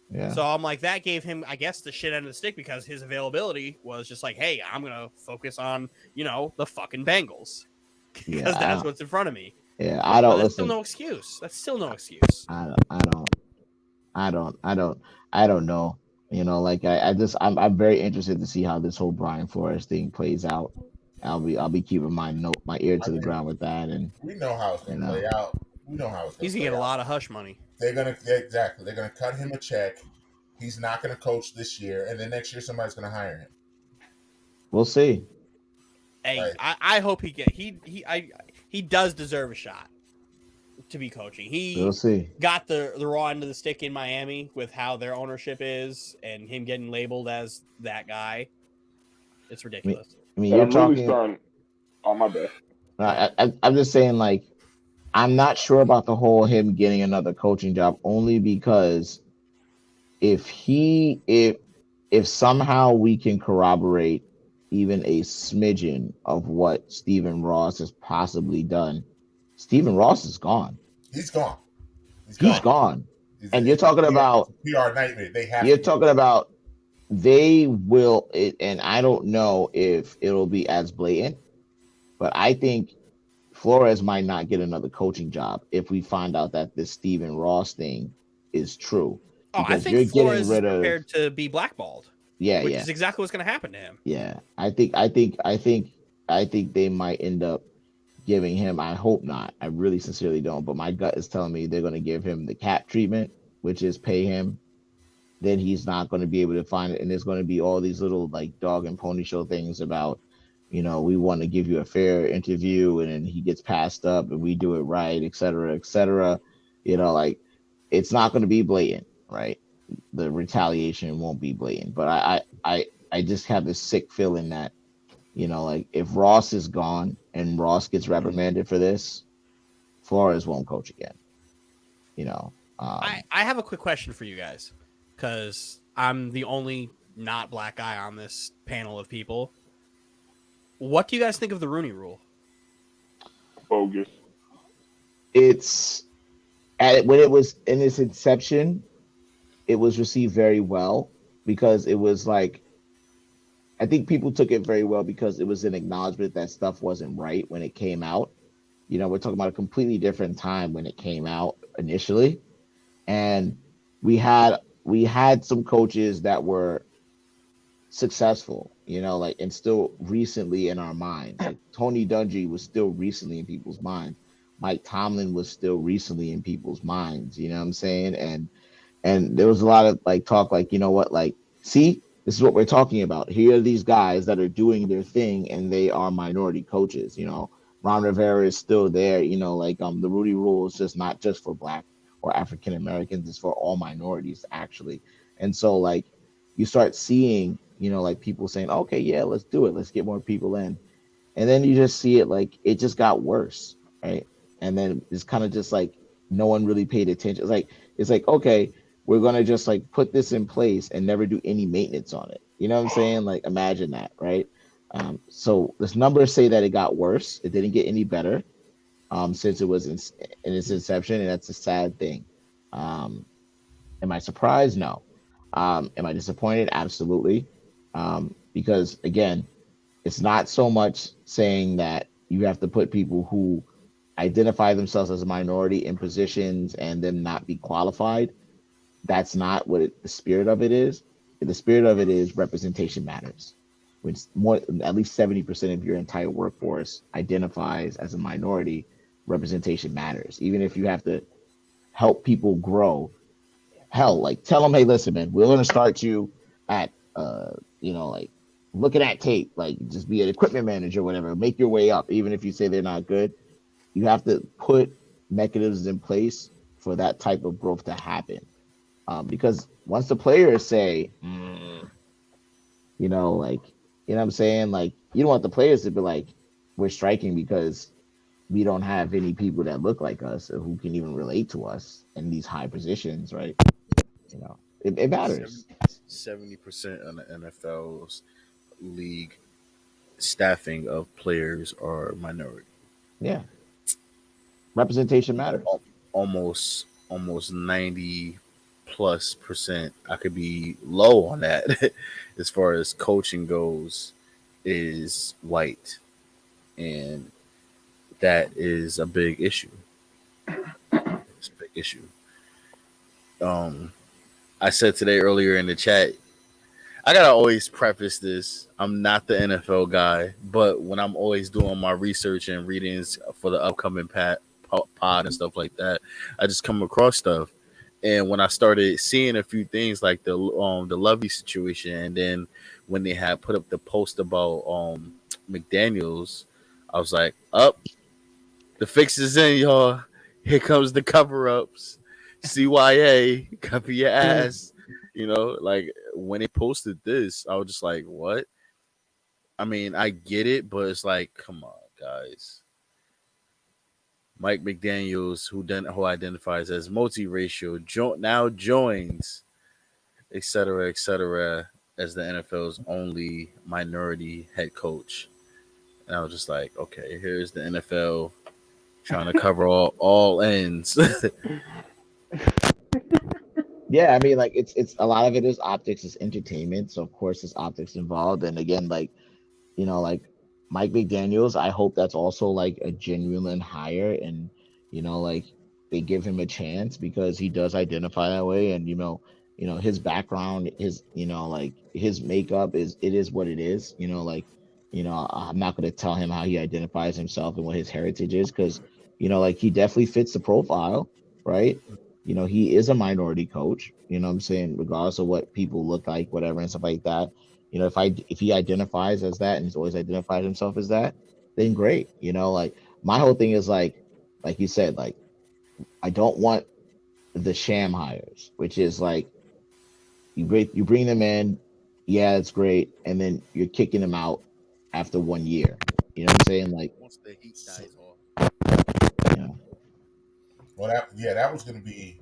yeah. So I'm like, that gave him, I guess, the shit end of the stick because his availability was just like, hey, I'm gonna focus on the fucking Bengals because that's Yeah, what's in front of me. yeah. I But don't that's still listen. no excuse. That's still no excuse. I don't know. Like I'm very interested to see how this whole Brian Flores thing plays out. I'll be keeping my ear I to the mean, ground with that, and we know how it's you gonna know play out. We know how it's gonna He's gonna play get a out. lot of hush money. They're gonna exactly. They're gonna cut him a check. He's not gonna coach this year, and then next year somebody's gonna hire him. we'll see. Hey, Right. I hope he does deserve a shot to be coaching. We'll He see. got the raw end of the stick in Miami with how their ownership is and him getting labeled as that guy. It's I mean, ridiculous. I mean And you're I'm really talking. starting. Oh my bad. I'm just saying, like, I'm not sure about the whole him getting another coaching job only because if he if somehow we can corroborate even a smidgen of what Stephen Ross has possibly done, Stephen Ross is gone. He's gone. He's He's gone. gone. And It's a PR nightmare. They have you're to. talking about they will and I don't know if it'll be as blatant, but I think Flores might not get another coaching job if we find out that this Stephen Ross thing is true. Oh, I Because think you're getting Flores is rid of prepared to be blackballed, yeah, which yeah, is exactly what's going to happen to him. yeah. I think they might end up giving him. I hope not. I really sincerely don't. But my gut is telling me they're going to give him the cap treatment, which is pay him. Then he's not going to be able to find it, and there's going to be all these little like dog and pony show things about, we want to give you a fair interview, and then he gets passed up, and we do it right, et cetera, et cetera. Like it's not going to be blatant, right? The retaliation won't be blatant, but I just have this sick feeling that like if Ross is gone and Ross gets reprimanded for this, Flores won't coach again. You know, I have a quick question for you guys because I'm the only not black guy on this panel of people. What do you guys think of the Rooney Rule? Bogus. it's when it was in its inception, it was received very well because it was like I think people took it very well because it was an acknowledgement that stuff wasn't right when it came out. We're talking about a completely different time when it came out initially, and we had some coaches that were successful, like and still recently in our minds. Like Tony Dungy was still recently in people's minds. Mike Tomlin was still recently in people's minds. You know what I'm saying? And there was a lot of like talk, like what, like see, this is what we're talking about. Here are these guys that are doing their thing, and they are minority coaches. Ron Rivera is still there. Like the Rudy Rule is just not just for Black or African Americans; it's for all minorities actually. And so like you start seeing like people saying, okay, yeah, let's do it, let's get more people in, and then you just see it like it just got worse, right? And then it's kind of just like no one really paid attention. It's like okay, we're gonna just like put this in place and never do any maintenance on it. You know what I'm saying? Like imagine that, right? So this numbers say that it got worse. It didn't get any better since it was in its inception, and that's a sad thing. Um, am I surprised? No. Am I disappointed? Absolutely. Because again, it's not so much saying that you have to put people who identify themselves as a minority in positions and them not be qualified. That's not what the spirit of it is. The spirit of it is representation matters. When more, at least 70% of your entire workforce identifies as a minority, representation matters. Even if you have to help people grow, hell, like tell them, hey, listen, man, we're going to start you at, like looking at tape, like just be an equipment manager, or whatever, make your way up. Even if you say they're not good, you have to put mechanisms in place for that type of growth to happen. Because once the players say, Like, what I'm saying? Like, you don't want the players to be like, we're striking because we don't have any people that look like us or who can even relate to us in these high positions, right? It matters. 70% of the NFL's league staffing of players are minority. Yeah, representation matters. Almost 90 plus percent. I could be low on that as far as coaching goes is white, and that is a big issue. It's a big issue. Um, I said today earlier in the chat, I gotta always preface this. I'm not the NFL guy, but when I'm always doing my research and readings for the upcoming pod and stuff like that, I just come across stuff. And when I started seeing a few things like the Lovey situation, and then when they had put up the post about McDaniel's, I was like, "Up, the fix is in, y'all. Here comes the cover ups. CYA, cover your ass." Like when they posted this, I was just like, what? I mean, I get it, but it's like, come on, guys. Mike McDaniels, who identifies as multiracial, now joins, et cetera, as the NFL's only minority head coach. And I was just like, okay, here's the NFL trying to cover all ends. Yeah, I mean, like it's a lot of it is optics, it's entertainment, so of course there's optics involved. And again, like like Mike McDaniels, I hope that's also like a genuine hire, and like they give him a chance because he does identify that way. And his background, his like his makeup it is what it is. Like I'm not going to tell him how he identifies himself and what his heritage is, because like he definitely fits the profile, right? He is a minority coach. What I'm saying, regardless of what people look like, whatever, and stuff like that. If he identifies as that and he's always identified himself as that, then great. Like my whole thing is like you said, like I don't want the sham hires, which is like you bring them in, yeah, it's great, and then you're kicking them out after 1 year. What I'm saying? Like, Once the heat So, dies off. you know, well, that was going to be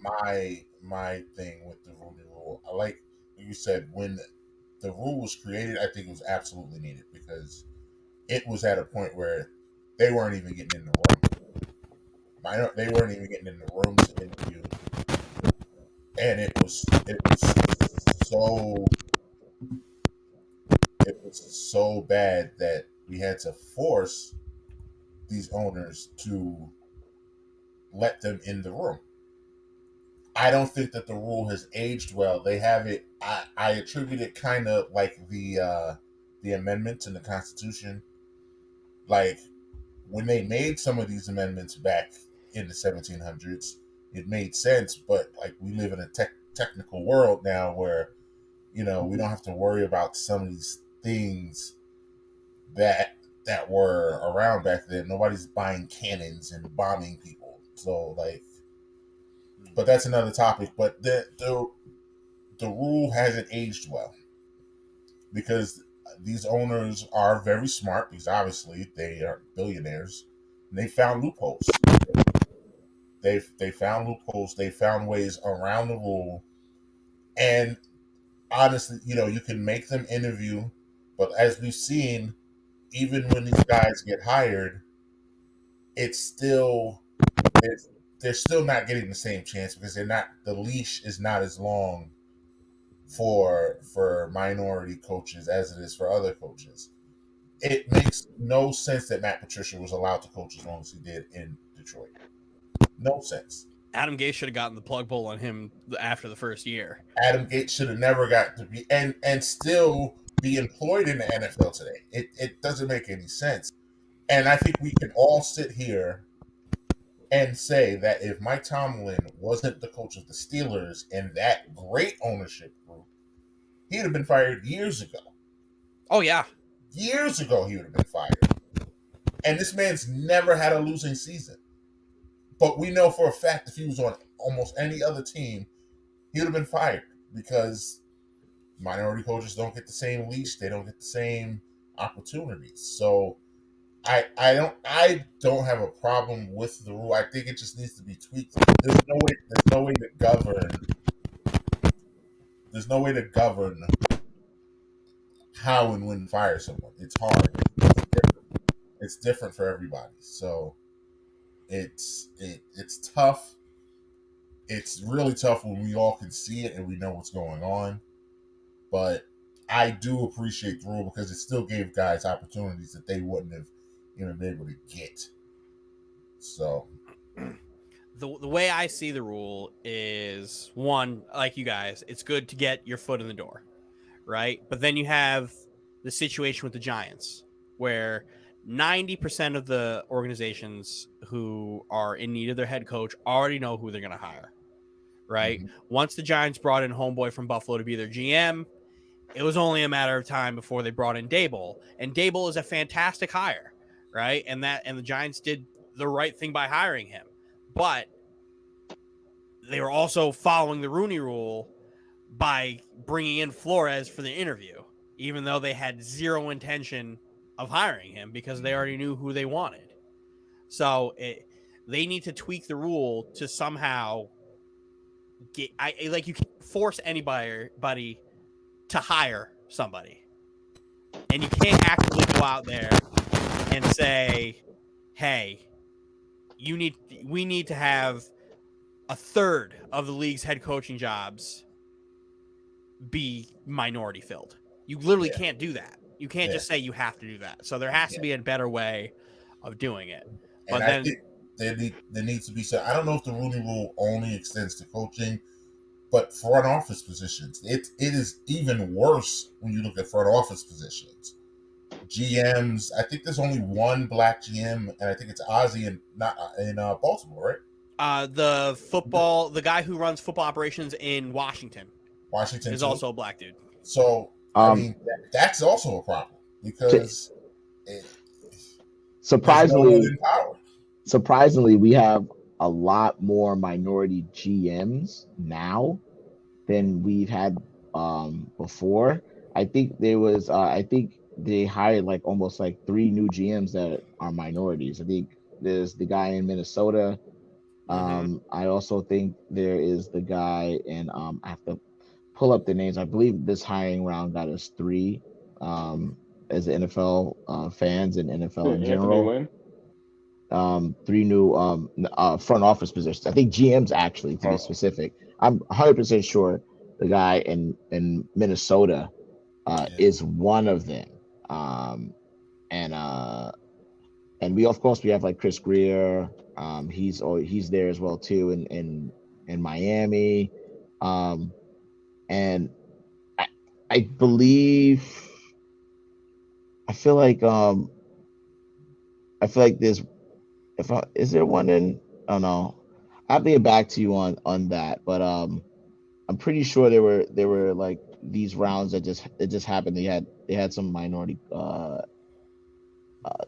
my thing with the Rooney Rule. I like you said when the rule was created. I think it was absolutely needed because it was at a point where they weren't even getting in the room. They weren't even getting in the room to interview, and so it was so bad that we had to force these owners to let them in the room. I don't think that the rule has aged well. They have it. I attribute it kind of like the amendments in the Constitution. Like when they made some of these amendments back in the 1700s, it made sense. But like we live in a technical world now where we don't have to worry about some of these things that were around back then. Nobody's buying cannons and bombing people. So like, but that's another topic. But the rule hasn't aged well because these owners are very smart because obviously they are billionaires. And they found loopholes. They found loopholes. They found ways around the rule. And honestly, you can make them interview, but as we've seen, even when these guys get hired, it's still they're still not getting the same chance because they're not the leash is not as long for minority coaches as it is for other coaches. It makes no sense that Matt Patricia was allowed to coach as long as he did in Detroit. No sense. Adam Gase should have gotten the plug pull on him after the first year. Adam Gates should have never got to be and still be employed in the NFL today. It doesn't make any sense. And I think we can all sit here and say that if Mike Tomlin wasn't the coach of the Steelers and that great ownership group, he'd have been fired years ago. Oh yeah, Years ago, he would have been fired. And this man's never had a losing season. But we know for a fact if he was on almost any other team, he would have been fired because minority coaches don't get the same leash. They don't get the same opportunities. So I don't have a problem with the rule. I think it just needs to be tweaked. There's no way to govern. There's no way to govern how and when to fire someone. It's hard. It's different for everybody. So it's tough. It's really tough when we all can see it and we know what's going on. But I do appreciate the rule because it still gave guys opportunities that they wouldn't have been able to get. So the way I see the rule is, one, like you guys, it's good to get your foot in the door, right? But then you have the situation with the Giants where 90% of the organizations who are in need of their head coach already know who they're going to hire, right? Mhm. Once the Giants brought in Homeboy from Buffalo to be their GM, it was only a matter of time before they brought in Dable, and Dable is a fantastic hire, right? And the Giants did the right thing by hiring him, but they were also following the Rooney Rule by bringing in Flores for the interview, even though they had zero intention of hiring him because they already knew who they wanted. So they need to tweak the rule to somehow get. You can't force anybody to hire somebody, and you can't actively go out there and say, "Hey, we need to have a third of the league's head coaching jobs be minority filled." You literally can't do that. You can't just say you have to do that. So there has to be a better way of doing it. But and then I think there needs to be some. I don't know if the Rooney Rule only extends to coaching, but front office positions, it is even worse when you look at front office positions. GMs, I think there's only one black GM, and I think it's Ozzy in Baltimore, right? the guy who runs football operations in Washington is Too. also a black dude. So I mean, that's also a problem because surprisingly, there's no power. Surprisingly, we have a lot more minority GMs now than we've had before. I think they hired like almost like 3 new GMs that are minorities. I think there's the guy in Minnesota. I also think there is the guy in I have to pull up the names. I believe this hiring round got us 3 as NFL fans and NFL in Anthony general. Lynn. 3 new front office positions. I think GMs actually, to be specific. I'm 100% sure the guy in Minnesota is one of them. And we of course we have like Chris Greer. He's there as well too in Miami. And I believe I feel like there's is there one in? I don't know. I'll get back to you on that, but I'm pretty sure there were like these rounds that just happened. They had some minority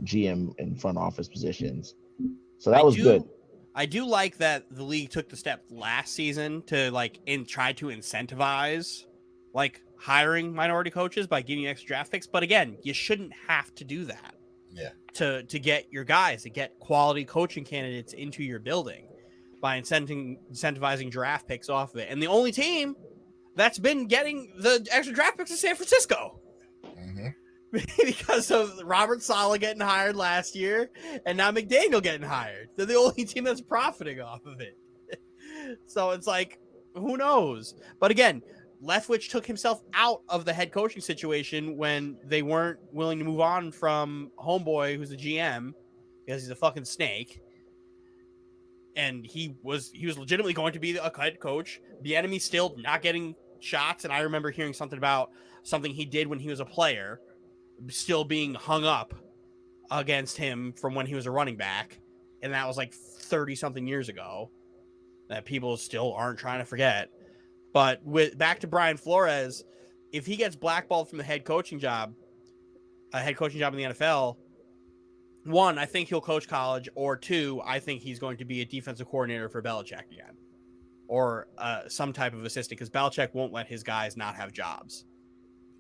GM and front office positions, so that was good. I do like that the league took the step last season to try to incentivize hiring minority coaches by giving you extra draft picks. But again, you shouldn't have to do that. Yeah. To get your guys, to get quality coaching candidates into your building by incentivizing draft picks off of it. And the only team that's been getting the extra draft picks is San Francisco. Mm-hmm. Because of Robert Saleh getting hired last year and now McDaniel getting hired. They're the only team that's profiting off of it. So it's like, who knows? But again, Leftwich took himself out of the head coaching situation when they weren't willing to move on from Homeboy, who's the GM, because he's a fucking snake. And he was legitimately going to be a head coach. The enemy still not getting shots. And I remember hearing something about something he did when he was a player still being hung up against him from when he was a running back. And that was like 30 something years ago that people still aren't trying to forget. But back to Brian Flores, if he gets blackballed from the head coaching job in the NFL, 1, I think he'll coach college, or 2, I think he's going to be a defensive coordinator for Belichick again, or some type of assistant, because Belichick won't let his guys not have jobs.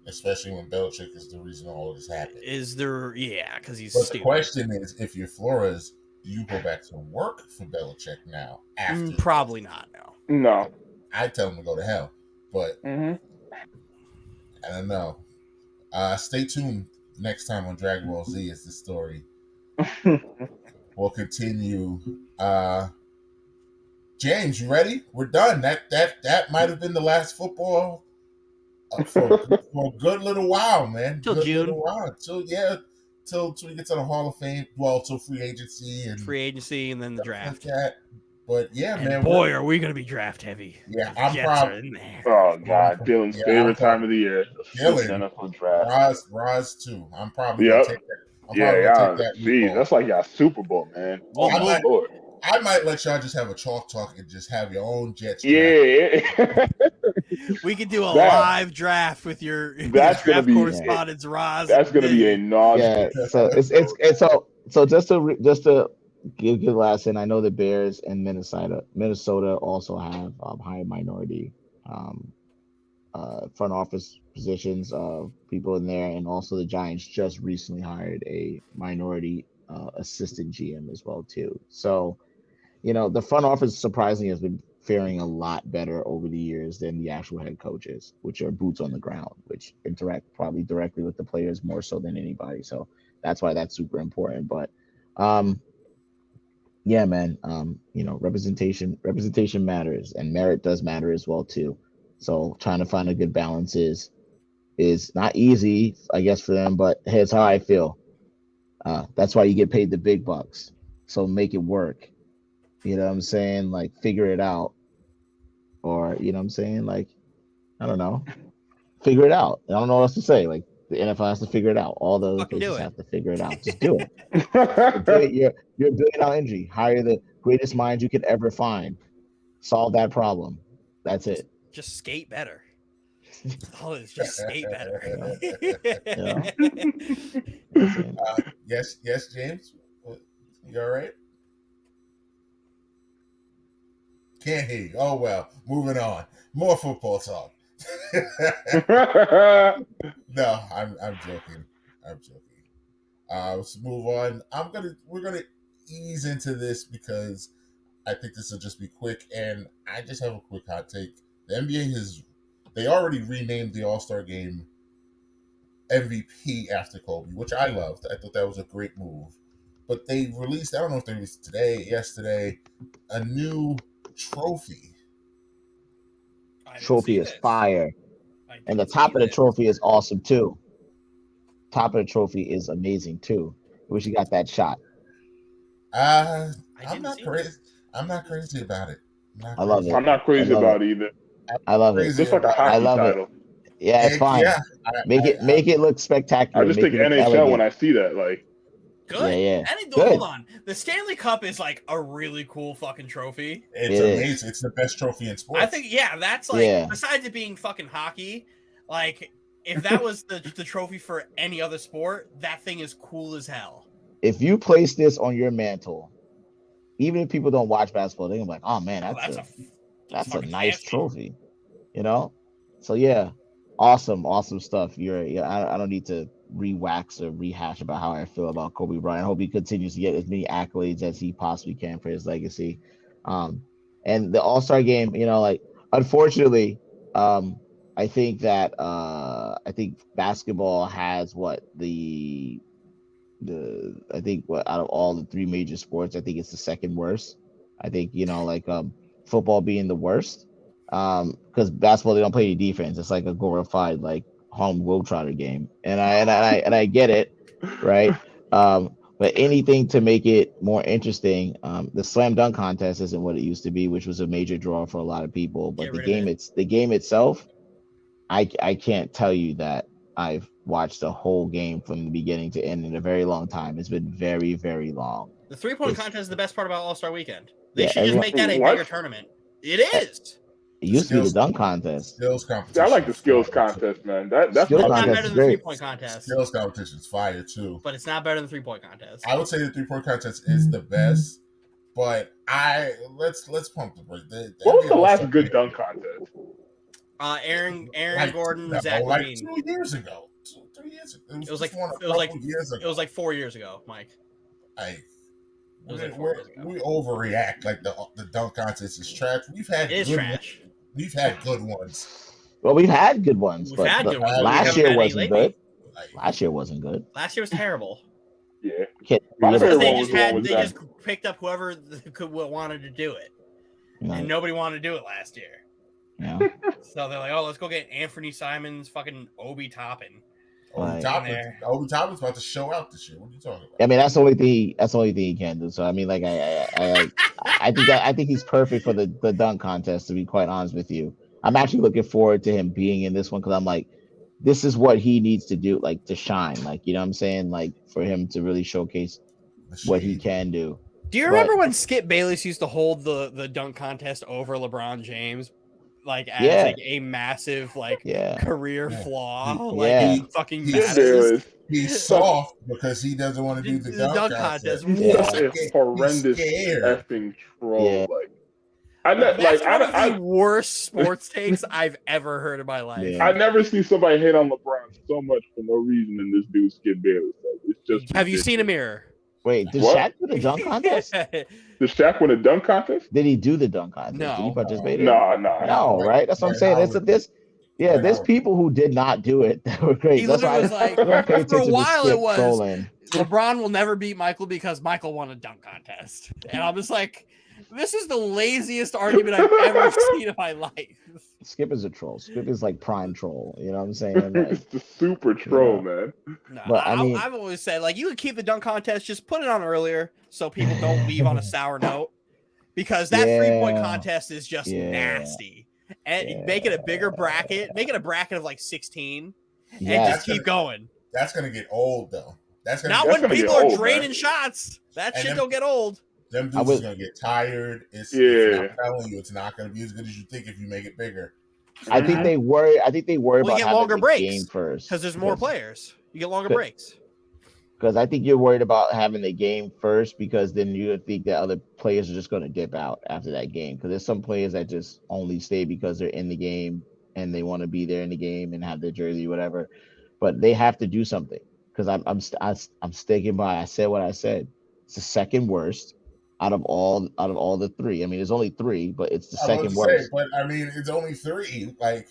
especially when Belichick is the reason all this happened. Is there? Yeah, because he's But the stupid. question is, if you're Flores, do you go back to work for Belichick now? After Probably not. No. No. I tell him to go to hell, but Mm-hmm. I don't know. Stay tuned next time on Dragon Ball Z is the story. We'll continue. James, you ready? We're done. That might have been the last football for a good little while, man. Till Good June. little while. Till we get to the Hall of Fame. Well, till free agency and then the draft. like that. But yeah, And man. boy, are we going to be draft heavy. Yeah, The I'm Jets proud. are in there. Oh God, Dylan's Yeah, favorite time of the year. Dylan, NFL draft. Roz too. I'm probably Yep. gonna take that. Yeah. Take that See, week off. that's like y'all Super Bowl, man. Oh Well, my Lord. I might let y'all just have a talk and just have your own Jets draft. Yeah. We could do a live draft with your That's gonna draft be correspondence, Roz. That's gonna be a non. Yeah, so it's so just to give last in. I know the Bears and Minnesota also have high minority front office positions of people in there, and also the Giants just recently hired a minority assistant GM as well too. So the front office surprisingly has been faring a lot better over the years than the actual head coaches, which are boots on the ground, which interact probably directly with the players more so than anybody. So that's why that's super important. But yeah, man, representation matters, and merit does matter as well too. So trying to find a good balance is not easy, I guess, for them, but here's how I feel. That's why you get paid the big bucks. So make it work. You know what I'm saying? Like, figure it out. Or, you know what I'm saying? Like, I don't know. Figure it out. I don't know what else to say. Like, the NFL has to figure it out. All the other places have to figure it out. Just do it. You're a billion-dollar injury. Hire the greatest minds you could ever find. Solve that problem. That's it. Just skate better. All is just skate better. Yes, James. You all right? Can't hear you. Oh well. Moving on. More football talk. No, I'm joking. Let's move on. We're gonna ease into this because I think this will just be quick, and I just have a quick hot take. The NBA they already renamed the All-Star Game MVP after Kobe, which I loved. I thought that was a great move. But they released, I don't know if they released yesterday, a new trophy. Trophy is fire. And the top of the trophy is awesome too. Top of the trophy is amazing too. I wish you got that shot. I'm not crazy. I'm not crazy about it. I love it. I'm not crazy about it either. I love it. It's just like a hockey title. Yeah, it's fine. Yeah, make it look spectacular. I just think NHL when I see that, like. Good. Yeah. Hold on. The Stanley Cup is like a really cool fucking trophy. It's amazing. It's the best trophy in sports. I think, that's like, besides it being fucking hockey, like, if that was the trophy for any other sport, that thing is cool as hell. If you place this on your mantle, even if people don't watch basketball, they're gonna be like, oh man, that's a nice trophy. So yeah, awesome stuff. I don't need to re-wax or rehash about how I feel about Kobe Bryant. I hope he continues to get as many accolades as he possibly can for his legacy. And the All-Star game, unfortunately, I think that I think basketball has out of all the three major sports, I think it's the second worst. I think football being the worst, because basketball, they don't play any defense. It's like a glorified Harlem Globetrotter game, and I get it, right? But anything to make it more interesting. The slam dunk contest isn't what it used to be, which was a major draw for a lot of people. But the game itself, I can't tell you that I've watched the whole game from the beginning to end in a very long time. It's been very, very long. The 3-point contest is the best part about All-Star Weekend. They should just make that a bigger tournament. It is. It used to be the dunk contest. Skills competition. I like the skills contest, man. That's not better than the 3-point contest. Skills competition is fire too. But it's not better than the 3-point contest. I would say the 3-point contest is the best, but let's pump the brake. What was the last good dunk contest? Aaron like, Gordon, no, Zach like Levine. 2 years ago. 3 years ago. It was like years ago. it was like 4 years ago, Mike. Like, It was like 4 years ago. we overreact. Like the dunk contest is trash. It is trash. We've had good ones. Well, we've had good ones, We've but had good ones, but we last haven't year had any wasn't lately. good. Last year wasn't good. Last year was terrible. Yeah. My Because they one was just the one with they Zach. just picked up whoever wanted to do it, No, and nobody wanted to do it last year. no. So they're like, "Oh, let's go get Anthony Simons, fucking Obi Toppin." Like- Obi Toppin's about to show out this year. What are you talking about? I mean, that's the only thing. That's the only thing he can do. So I mean, like, I think he's perfect for the dunk contest. To be quite honest with you, I'm actually looking forward to him being in this one because I'm like, this is what he needs to do, like to shine, like you know what I'm saying, like for him to really showcase what he can do. Do you remember when Skip Bayless used to hold the dunk contest over LeBron James, like as like a massive career flaw? Like it fucking matters. He's soft because he doesn't want to do the dunk contest. It's horrendous effing troll. Yeah. That's one of the worst sports takes I've ever heard in my life. Yeah. I never see somebody hate on LeBron so much for no reason in this dude Skip Bayless. Like, it's just Have you seen a mirror? Wait, did What? Shaq do the dunk contest? Did Shaq win a dunk contest? Did he do the dunk contest? No. Did he participate in it? No. No, right? That's what I'm saying. There's people who did not do it that were great. He That's why literally was I don't pay like, for a attention to while Skip it was, trolling. LeBron will never beat Michael because Michael won a dunk contest. And I'm just like, this is the laziest argument I've ever seen in my life. Skip is a troll. Skip is like prime troll. You know what I'm saying? Like, It's the super troll, man. No, But, I mean- I've always said, like, you could keep the dunk contest, just put it on earlier so people don't leave on a sour note. Because that 3-point contest is just nasty. And make it a bigger bracket. Make it a bracket of like 16. And just keep going. That's gonna get old though. Not when people are draining shots. That shit don't get old. Them dudes are gonna get tired. I'm telling you, it's not gonna be as good as you think if you make it bigger. I think they worry about you get longer having the breaks game first because there's more players. You get longer breaks. Because I think you're worried about having the game first because then you think that other players are just going to dip out after that game. Because there's some players that just only stay because they're in the game and they want to be there in the game and have their jersey, whatever. But they have to do something because I'm sticking by. I said what I said. It's the second worst out of all the three. I mean, there's only three, but it's the second worst. But I mean, it's only three. Like,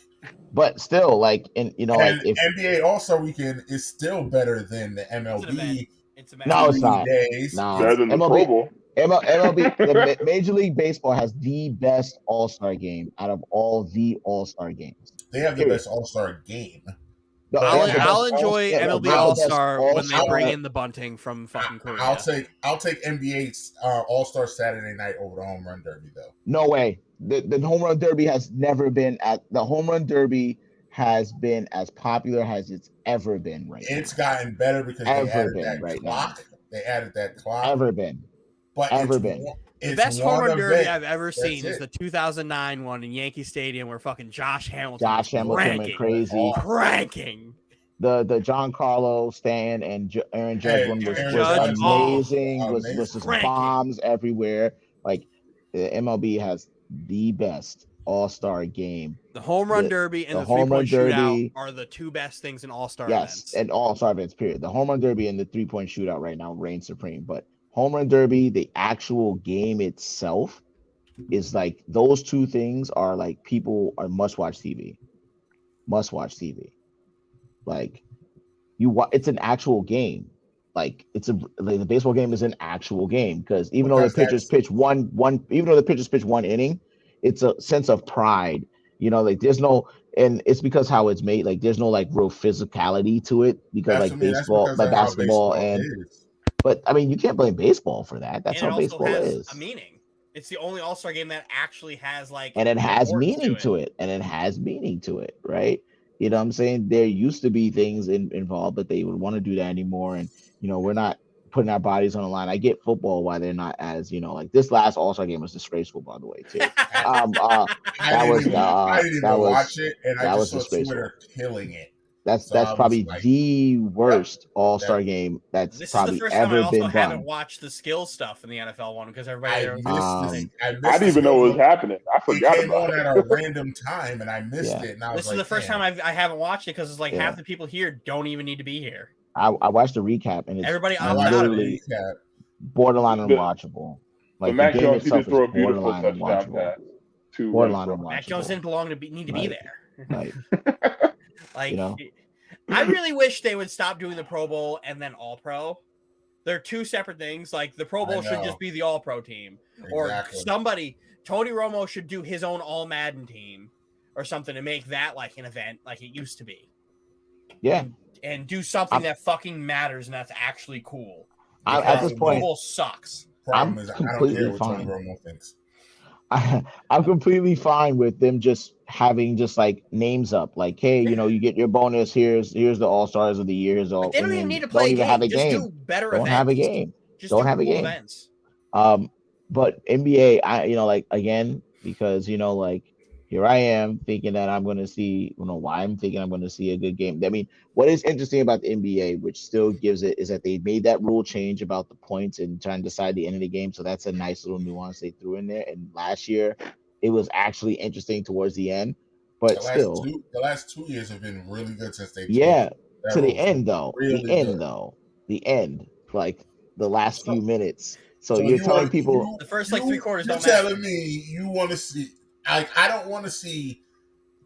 but still, like, and you know, like if NBA All-Star Weekend is still better than the MLB. It's no, it's not. Days. No, better than the Pro Bowl. MLB, the Major League Baseball has the best All-Star game out of all the All-Star games. They have the best All-Star game. No, I'll enjoy MLB All-Star when they bring All-Star. in the bunting from fucking Korea. I'll take NBA's All-Star Saturday night over the Home Run Derby though. No way. The Home Run Derby has never been the Home Run Derby has been as popular as it's ever been right now. It's gotten better because they added that clock. They added that clock. Ever been. But the best home run derby I've ever seen is the 2009 one in Yankee Stadium where fucking Josh Hamilton went crazy. Cranking. The Giancarlo Stan and Aaron Judge one was amazing. Was just bombs everywhere. Like the MLB has the best All-Star game. The home run derby and the home run 3-point derby shootout are the two best things in All-Star events. Yes, and All-Star events, period. The home run derby and the 3-point shootout right now reign supreme. But home run derby, the actual game itself is like those two things are like people are must-watch TV. Must-watch TV. Like it's an actual game. Like the baseball game is an actual game because even though the pitchers pitch one inning, it's a sense of pride. You know, like there's no, and it's because how it's made. Like there's no like real physicality to it because basketball But I mean, you can't blame baseball for that. That's how baseball is. A meaning. It's the only All-Star game that actually has like, and it has meaning to it. And it has meaning to it, right? You know what I'm saying? There used to be things involved, but they would want to do that anymore. And, you know, we're not putting our bodies on the line. I get football why they're not as, you know, like this last All-Star game was disgraceful, by the way, too. I didn't even watch it, and I just saw Twitter killing it. So That's I was probably like, the worst All-Star that- game that's This is the probably first time I ever also been haven't done. watched the skill stuff in the NFL one because everybody I there was missed Um, this. I missed I didn't even know what was skills. happening. I It forgot came about on it. at a random time, and I missed Yeah. it. And I This was is the like, first time I haven't watched it because it's like Yeah. half the people here don't even need to be here. I watched the recap and it's Everybody I opted watched out the of it. literally recap. borderline The- unwatchable. But Like the Mac game Jones, he itself did is throw a beautiful borderline touchdown unwatchable. pass to Borderline Renfro. Mac Jones didn't need to be Right. there. Like, Like, you know? I really wish they would stop doing the Pro Bowl and then All Pro. They're two separate things. Like the Pro I Bowl should know. just be the All Pro team, or Exactly. Tony Romo should do his own All Madden team or something to make that like an event like it used to be. Yeah. And do something that fucking matters and that's actually cool. At this The Pro point, Bowl sucks. Problem I'm is, I don't completely care what Tony fine. Romo thinks. I'm completely fine with them just having just like names up, like, hey, you know, you get your bonus. Here's the All Stars of the year. Here's all. Like, they don't and even then need to play don't even have a just game. do better Don't events. have a game. Just Don't do have a cool game. events. But NBA, you know, like again, because you know, like here I am thinking that I'm going to see, you know, why I'm thinking I'm going to see a good game. I mean, what is interesting about the NBA, which still gives it, is that they made that rule change about the points and trying to decide the end of the game. So that's a nice little nuance they threw in there. And last year, it was actually interesting towards the end, but still, The last 2 years have been really good since they changed. yeah, that to the rule. end though, Really the end good. though, the end, like the last few minutes. So So you're you telling want people The first like 3 quarters You're don't matter. telling me you want to see? I don't want to see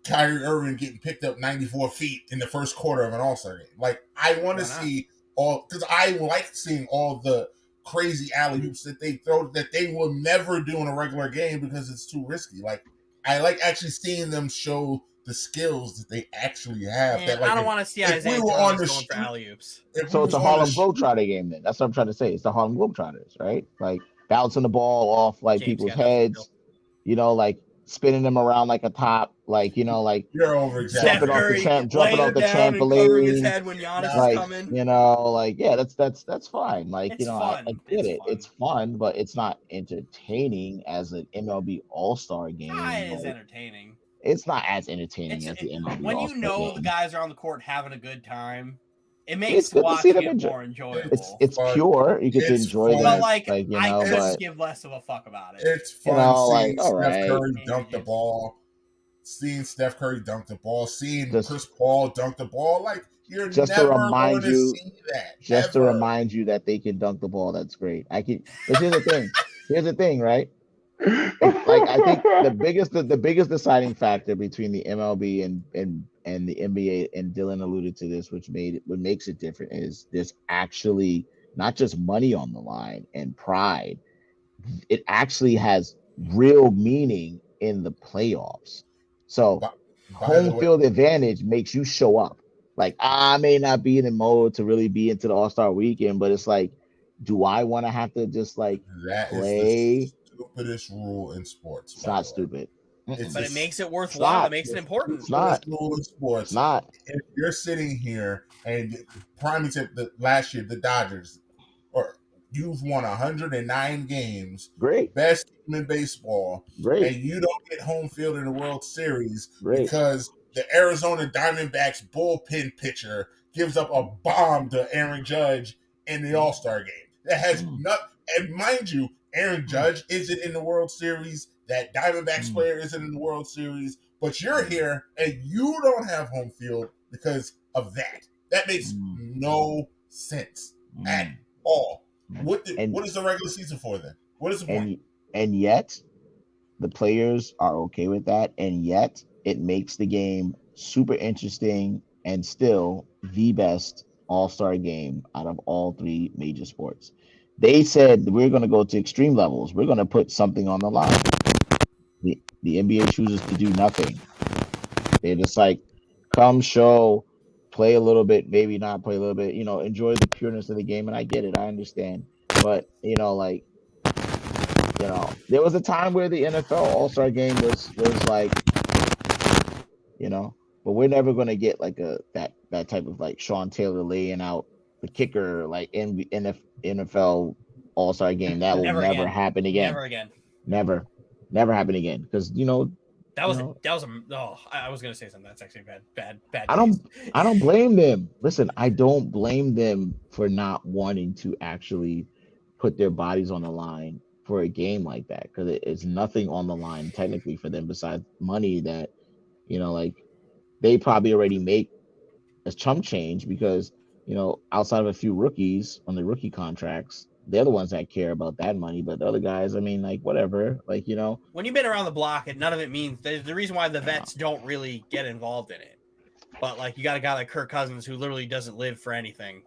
Kyrie Irving getting picked up 94 feet in the first quarter of an All-Star game. Like I want to Why not? see all, because I like seeing all the crazy alley hoops that they throw that they will never do in a regular game because it's too risky. Like I like actually seeing them show the skills that they actually have. Man, that like I don't want to see if Isaiah we were on Thomas the going for street, alley oops. if so we it's a was on the Harlem street, Globetrotter game then. That's what I'm trying to say. It's the Harlem Globetrotters, right? Like bouncing the ball off like James people's got nothing to heads, you know, like spinning them around like a top, like, you know, like you're over Steph jumping off the Curry jumping laying off the down and covering his trampoline. head when Giannis Like, is coming. you know, like, yeah, that's fine. Like, It's you know, fun. I get It's it. fun. It's fun, but it's not entertaining as an MLB All-Star game. It is Like, entertaining. it's not as entertaining as the MLB When All-Star you know game. the guys are on the court having a good time, it It's makes good to see watching them it more enjoyable. It's fun. pure. You get to It's enjoy fun. that, but like you know, I but could give less of a fuck about it. It's you fun know, seeing like, all Steph right. Curry dunk the ball, seeing Steph Curry dunk the ball, seeing Just- Chris Paul dunk the ball. Like you're Just to never remind going to you- see that. just to ever. remind you that they can dunk the ball. That's great. But here's the thing. Here's the thing, right? Like I think the biggest deciding factor between the MLB and the NBA, and Dylan alluded to this, what makes it different is there's actually not just money on the line and pride. It actually has real meaning in the playoffs. So By the home way, field advantage makes you show up. Like I may not be in the mode to really be into the All-Star weekend, but it's like, do I want to have to just like that play? is the stupidest rule in sports. It's not stupid. It's But a it makes it not. worthwhile. It makes it important. It's not. stupidest rule in sports. It's not. If you're sitting here and prime example, last year the Dodgers, or you've won 109 games, Great. best team in baseball, Great. and you don't get home field in the World Series Great. because the Arizona Diamondbacks bullpen pitcher gives up a bomb to Aaron Judge in the All-Star game. That has and mind you, Aaron Judge isn't in the World Series. That Diamondbacks player isn't in the World Series. But you're here and you don't have home field because of that. That makes no sense at all. What is the regular season for then? What is the point? And yet, the players are okay with that, and yet it makes the game super interesting and still the best All-Star game out of all three major sports. They said we're going to go to extreme levels. We're going to put something on the line. The NBA chooses to do nothing. They're just like, come show, play a little bit, maybe not play a little bit, you know, enjoy the pureness of the game. And I get it, I understand. But, you know, like, you know, there was a time where the NFL All-Star game was like, you know, but we're never going to get like that type of like Sean Taylor laying out the kicker like in NFL All-Star game. That will never happen again. Never again. Never happen again. Because, you know, That was You know, I was gonna say something. That's actually bad. I don't taste. I don't blame them. Listen, I don't blame them for not wanting to actually put their bodies on the line for a game like that because it's nothing on the line technically for them besides money that like they probably already make a chump change because outside of a few rookies on the rookie contracts, they're the ones that care about that money. But the other guys, I mean, like whatever, like When you've been around the block, and none of it means there's the reason why the uh, vets don't really get involved in it. But like you got a guy like Kirk Cousins who literally doesn't live for anything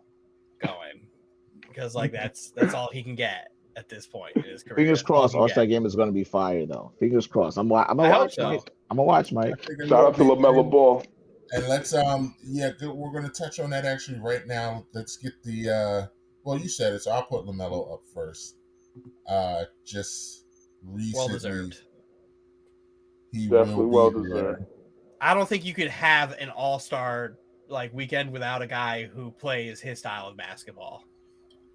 going because like that's all he can get at this point in his career. fingers That's all crossed, he All can Star get. game is going to be fire though. Fingers crossed. I'm I gonna hope watch, so. Mike. I'm gonna watch, Mike. I think it Shout will out to be. LaMelo Ball. And let's we're gonna touch on that actually right now. Let's get the well, you said it, so I'll put LaMelo up first. Just recently, Well deserved. he Definitely will well be deserved. I don't think you could have an all-star like weekend without a guy who plays his style of basketball.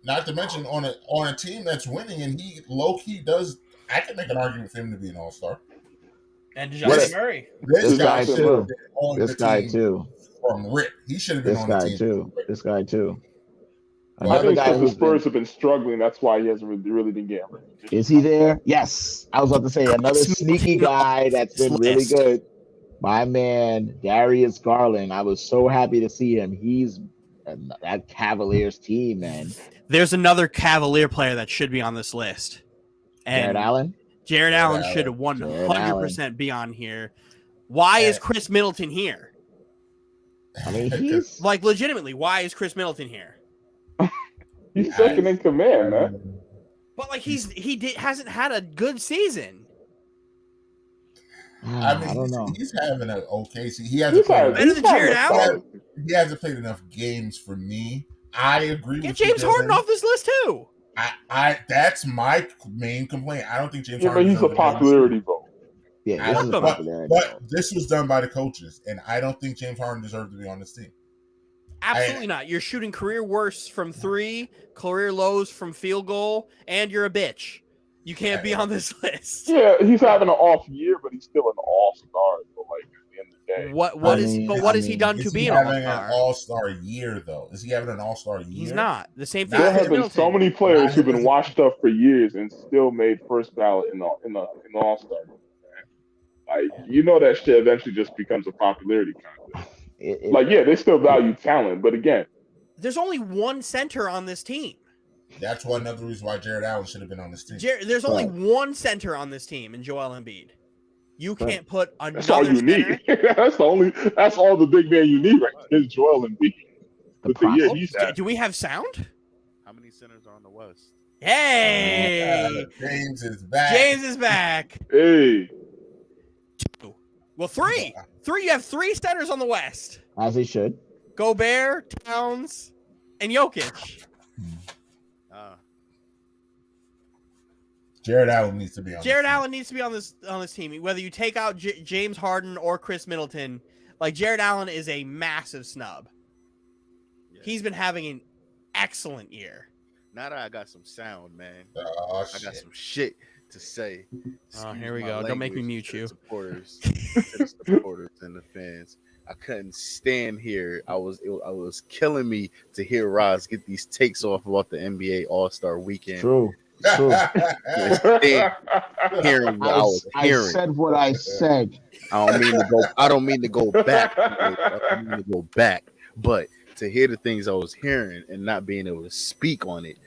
Not to mention on a team that's winning, and he low key does. I can make an argument for him to be an all-star. And What DeJounte a- Murray. This guy This should guy have been on This the guy team too. from rip. He should have been This on the guy team. too. This guy too. I Another think guy because the who's been, Spurs have been struggling, that's why he hasn't really been getting recognition. is he there? Yes. I was about to say another sneaky guy that's been really List. good. My man, Darius Garland. I was so happy to see him. He's that Cavaliers team, man. There's another Cavalier player that should be on this list. And Jared Allen. Jared Allen Allen. should 100% be on here. Why is Chris Middleton here? I mean, he's Like, legitimately, why is Chris Middleton here? He's second in command, man. But like hasn't had a good season. I mean, I don't know. he's having an okay season. He hasn't Better than Jared Allen. He hasn't played enough games for me. I agree Get with you, James Harden Devin. off this list too. I that's my main complaint. I don't think James Yeah, but Harden he's a deserves to be on this popularity team. vote. Yeah, I this is don't- popularity. But this was done by the coaches, and I don't think James Harden deserved to be on this team. Absolutely not. You're shooting career worst from three, career lows from field goal, and you're a bitch. You can't be on this list. Yeah, he's having an off year, but he's still an all-star. So, like, at the end of the day. What has he done Is to he be an having all-star? an all-star year though? Is he having an all-star year? He's not. The same thing There with Chris have been Middleton. so many players who've been washed up for years and still made first ballot in the All-Star. Like, you know that shit eventually just becomes a popularity contest. Like, yeah, they still value talent, but again, There's only one center on this team. That's one another reason why Jared Allen should have been on this team. There's only one center on this team, in Joel Embiid. You can't put another that's all you center. need. That's all the big man you need right there is Joel Embiid. With the year he's had. Do we have sound? How many centers are on the West? Hey, James is back. James is back. Hey, Well, three. You have three centers on the West. As he should. Gobert, Towns, and Jokic. Jared Allen needs to be on. Jared Allen needs to be on this team. Whether you take out James Harden or Chris Middleton, like Jared Allen is a massive snub. Yeah. He's been having an excellent year. Now that I got some sound, man. Oh, I got some shit to say. Oh, here we Excuse my go. Don't make me language mute to the you. Supporters, to the supporters and the fans. I couldn't stand here. I was killing me to hear Roz get these takes off about the NBA All-Star Weekend. True. True. Hearing what I was I hearing. said what I said. I don't mean to go back. I don't mean to go back. But to hear the things I was hearing and not being able to speak on it,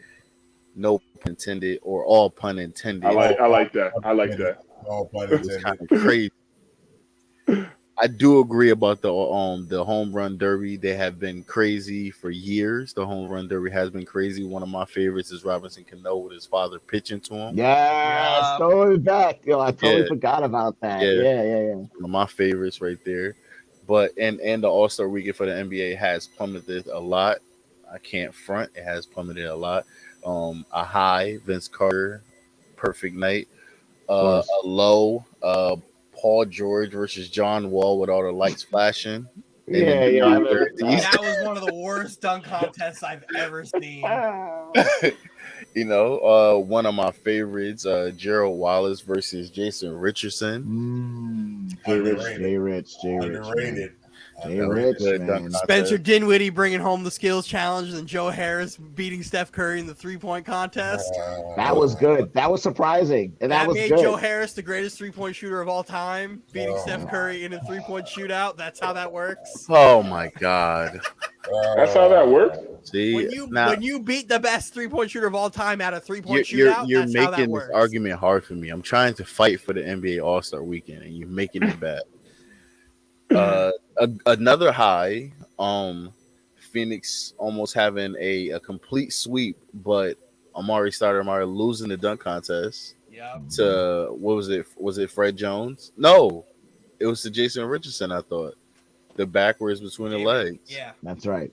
no pun intended or all pun intended. I like that. I like that. Oh, but It was kind of crazy. I do agree about the home run derby. They have been crazy for years. The home run derby has been crazy. One of my favorites is Robinson Cano with his father pitching to him. Yeah, totally back. Yo, I totally forgot about that. Yeah. One of my favorites right there. But and the All-Star weekend for the NBA has plummeted a lot. I can't front. It has plummeted a lot. A high, Vince Carter, perfect night. A low, Paul George versus John Wall with all the lights flashing. Yeah. That was one of the worst dunk contests I've ever seen. One of my favorites, Gerald Wallace versus Jason Richardson. Underrated. Jay Rich, man. Underrated. Jay That was a Rich, good dunk man. Spencer contest. Dinwiddie bringing home the skills challenge, and Joe Harris beating Steph Curry in the 3-point contest. That was good. That was surprising, and that was made good. Joe Harris the greatest 3-point shooter of all time, beating Steph Curry in a 3-point shootout. That's how that works. Oh my God! That's how that works. See, When you beat the best 3-point shooter of all time at a 3-point you're shootout, you're that's how that making works. this argument hard for me. I'm trying to fight for the NBA All Star Weekend, and you're making it bad. Another high. Phoenix almost having a complete sweep, but Amari Stoudemire losing the dunk contest Yep. to what was it? Was it Fred Jones? No, it was to Jason Richardson. I thought the backwards between the legs. Yeah. That's right.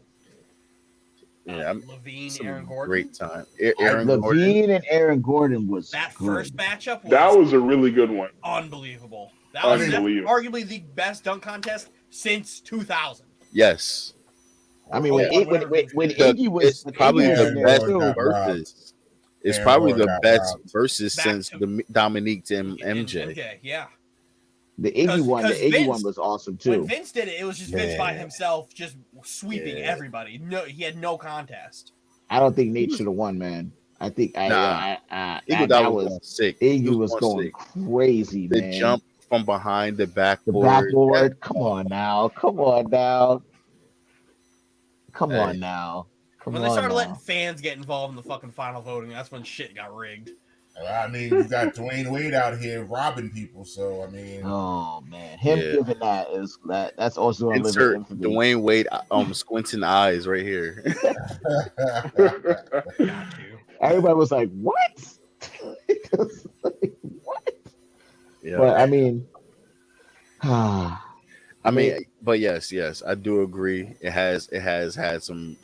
Yeah, Levine, some Aaron Gordon. great time. Aaron Gordon. Levine and Aaron Gordon was That good. first matchup was, That was a really good one. unbelievable. That was Unbelievable. arguably the best dunk contest since 2000. Yes, I mean, when The- Iggy was it's probably Iggy was the in there best too. got robbed. versus. It's Aaron probably Gordon the got best robbed. versus Back since to- Dominique and MJ. MJ, yeah. The Iggy one, because the Iggy Vince- one was awesome When too. Vince did it, it was just Vince by Yeah. himself, just sweeping Yeah. everybody. No, he had no contest. I don't think Nate should have won, man. I think Nah. that Iguodala was going sick. He Iggy was going sick. crazy, The man. jump from behind the The backboard. backboard. Come on now. Come on now. Come Hey. on now. Come When on they started now. letting fans get involved in the fucking final voting, that's when shit got rigged. I mean, you got Dwayne Wade out here robbing people, so I mean, Oh man, him Yeah. giving that's also a living Insert infamy. Dwayne Wade squinting eyes right here. Got to. Everybody was like, "What?" Like, what? Yeah. But I mean, I mean, but yes, I do agree. It has had some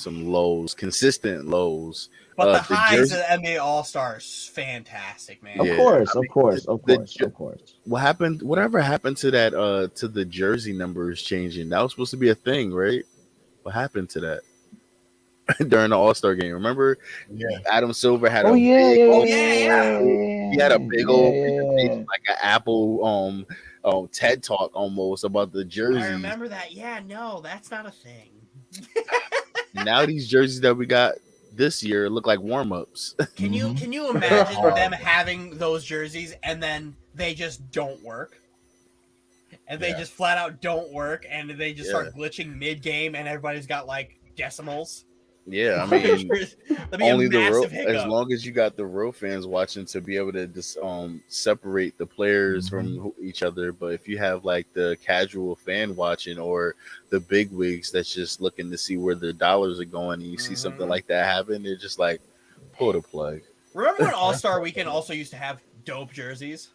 lows, consistent lows. But the the highs jersey- of the NBA All Stars, fantastic, man. of Yeah, course, I of mean, course, of the course, ju- of course. What happened? Whatever happened to that? To the jersey numbers changing? That was supposed to be a thing, right? What happened to that during the All Star game? Remember, yeah. Adam Silver had Oh a yeah, big yeah, old- yeah. he had a big old Yeah. presentation, like an Apple TED talk almost about the jerseys. I remember that. Yeah, no, that's not a thing. Now these jerseys that we got this year look like warm ups. Can Mhm. you imagine them having those jerseys and then they just don't work? And they Yeah. just flat out don't work, and they just Yeah. start glitching mid game, and everybody's got like decimals. Yeah, I mean, That'd be only a the real, massive hiccup. as long as you got the real fans watching to be able to just separate the players from each other. But if you have like the casual fan watching or the big wigs that's just looking to see where their dollars are going, and you see something like that happen, they're just like, pull the plug. Remember when All Star Weekend also used to have dope jerseys?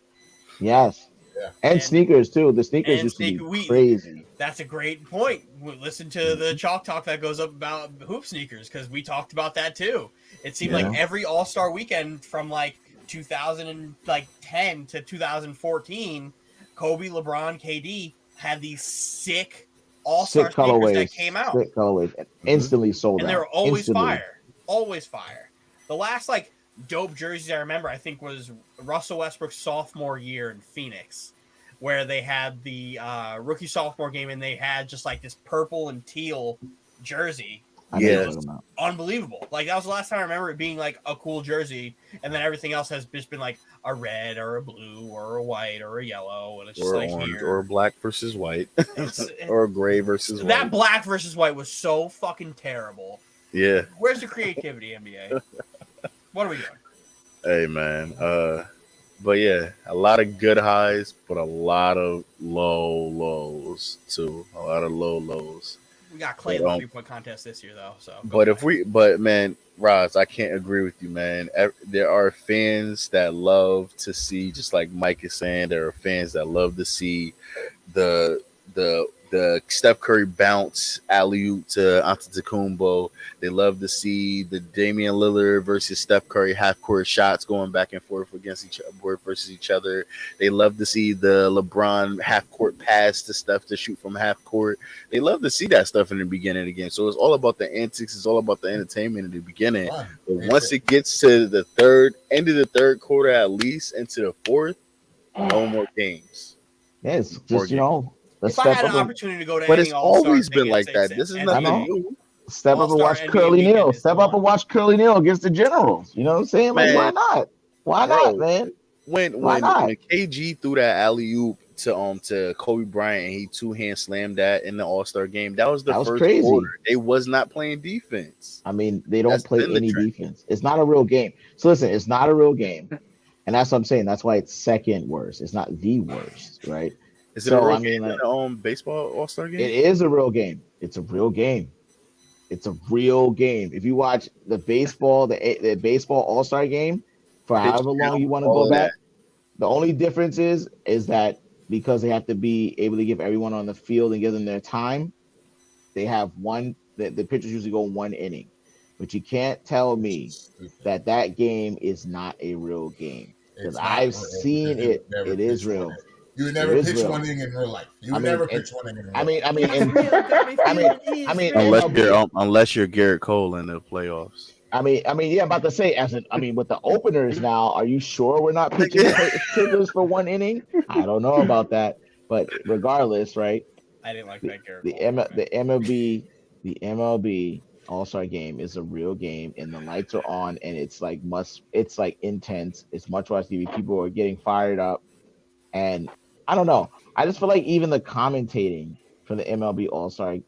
Yes. Yeah. And sneakers too. The sneakers and used to sneaker- be we- crazy. That's a great point. Listen to the chalk talk that goes up about hoop sneakers, because we talked about that too. It seemed like Yeah. every All Star Weekend from like 2010 to 2014, Kobe, LeBron, KD had these sick All Star Sick sneakers colorways. that came out, Sick colorways. Instantly sold and out. they were always Instantly. fire, always fire. The last like dope jerseys I remember, I think, was Russell Westbrook's sophomore year in Phoenix, where they had the rookie sophomore game, and they had just like this purple and teal jersey. I know what Yeah. you're talking about. Unbelievable. Like that was the last time I remember it being like a cool jersey, and then everything else has just been like a red or a blue or a white or a yellow, and it's just Or like orange, here. or black versus white, It's- or gray versus that white. black versus white was so fucking terrible. Yeah. Where's the creativity, NBA? What are we doing? Hey man. But yeah, a lot of good highs, but a lot of low lows too. A lot of low lows. We got Clay in But, the 3-point contest this year, though. So, But man, Roz, I can't agree with you, man. There are fans that love to see, just like Mike is saying, there are fans that love to see the the Steph Curry bounce alley-oop to Antetokounmpo. They love to see the Damian Lillard versus Steph Curry half-court shots going back and forth against each other versus each other. They love to see the LeBron half-court pass to Steph to shoot from half-court. They love to see that stuff in the beginning of the game. So it's all about the antics. It's all about the entertainment in the beginning. Fun. But once it gets to the end of the third quarter, at least into the fourth, no more games. Yeah, it's just let's If I step had an up. opportunity to go to But any it's All-Star always thing, been I'd like say that. it's This is NBA. nothing new. Step up and All-Star watch NBA Curly weekend Neal. is Step the up and one. watch Curly Neal against the Generals. You know what I'm saying? Like, Man, why not? Why bro, not, man? When Why not? KG threw that alley oop to Kobe Bryant and he 2-hand slammed that in the All-Star game, that was the first crazy. quarter. They was not playing defense. I mean, they don't That's play been the any trend. defense. It's not a real game. So listen, it's not a real game. And that's what I'm saying. That's why it's second worst. It's not the worst, right? Is it a real I mean, game in the baseball All-Star game? it is a real game. It's a real game. It's a real game. If you watch the baseball, the baseball All-Star game, for Pitch however long count, you want to all go of back, the only difference is that because they have to be able to give everyone on the field and give them their time, they have the pitchers usually go 1 inning. But you can't tell me that game is not a real game. Because It's not I've real, seen because it. It is real. You would It never is pitch real. one inning in real life. You I would mean, never and- pitch one inning in real I mean, life. I mean, unless you're Garrett Cole in the playoffs. I mean, yeah, I'm about to say, with the openers now, are you sure we're not pitching pitchers for 1 inning? I don't know about that, but regardless, right? I didn't like that Garrett The MLB All-Star game is a real game, and the lights are on, and it's like intense. It's much watch TV. People are getting fired up, and I don't know. I just feel like even the commentating for the MLB All-Star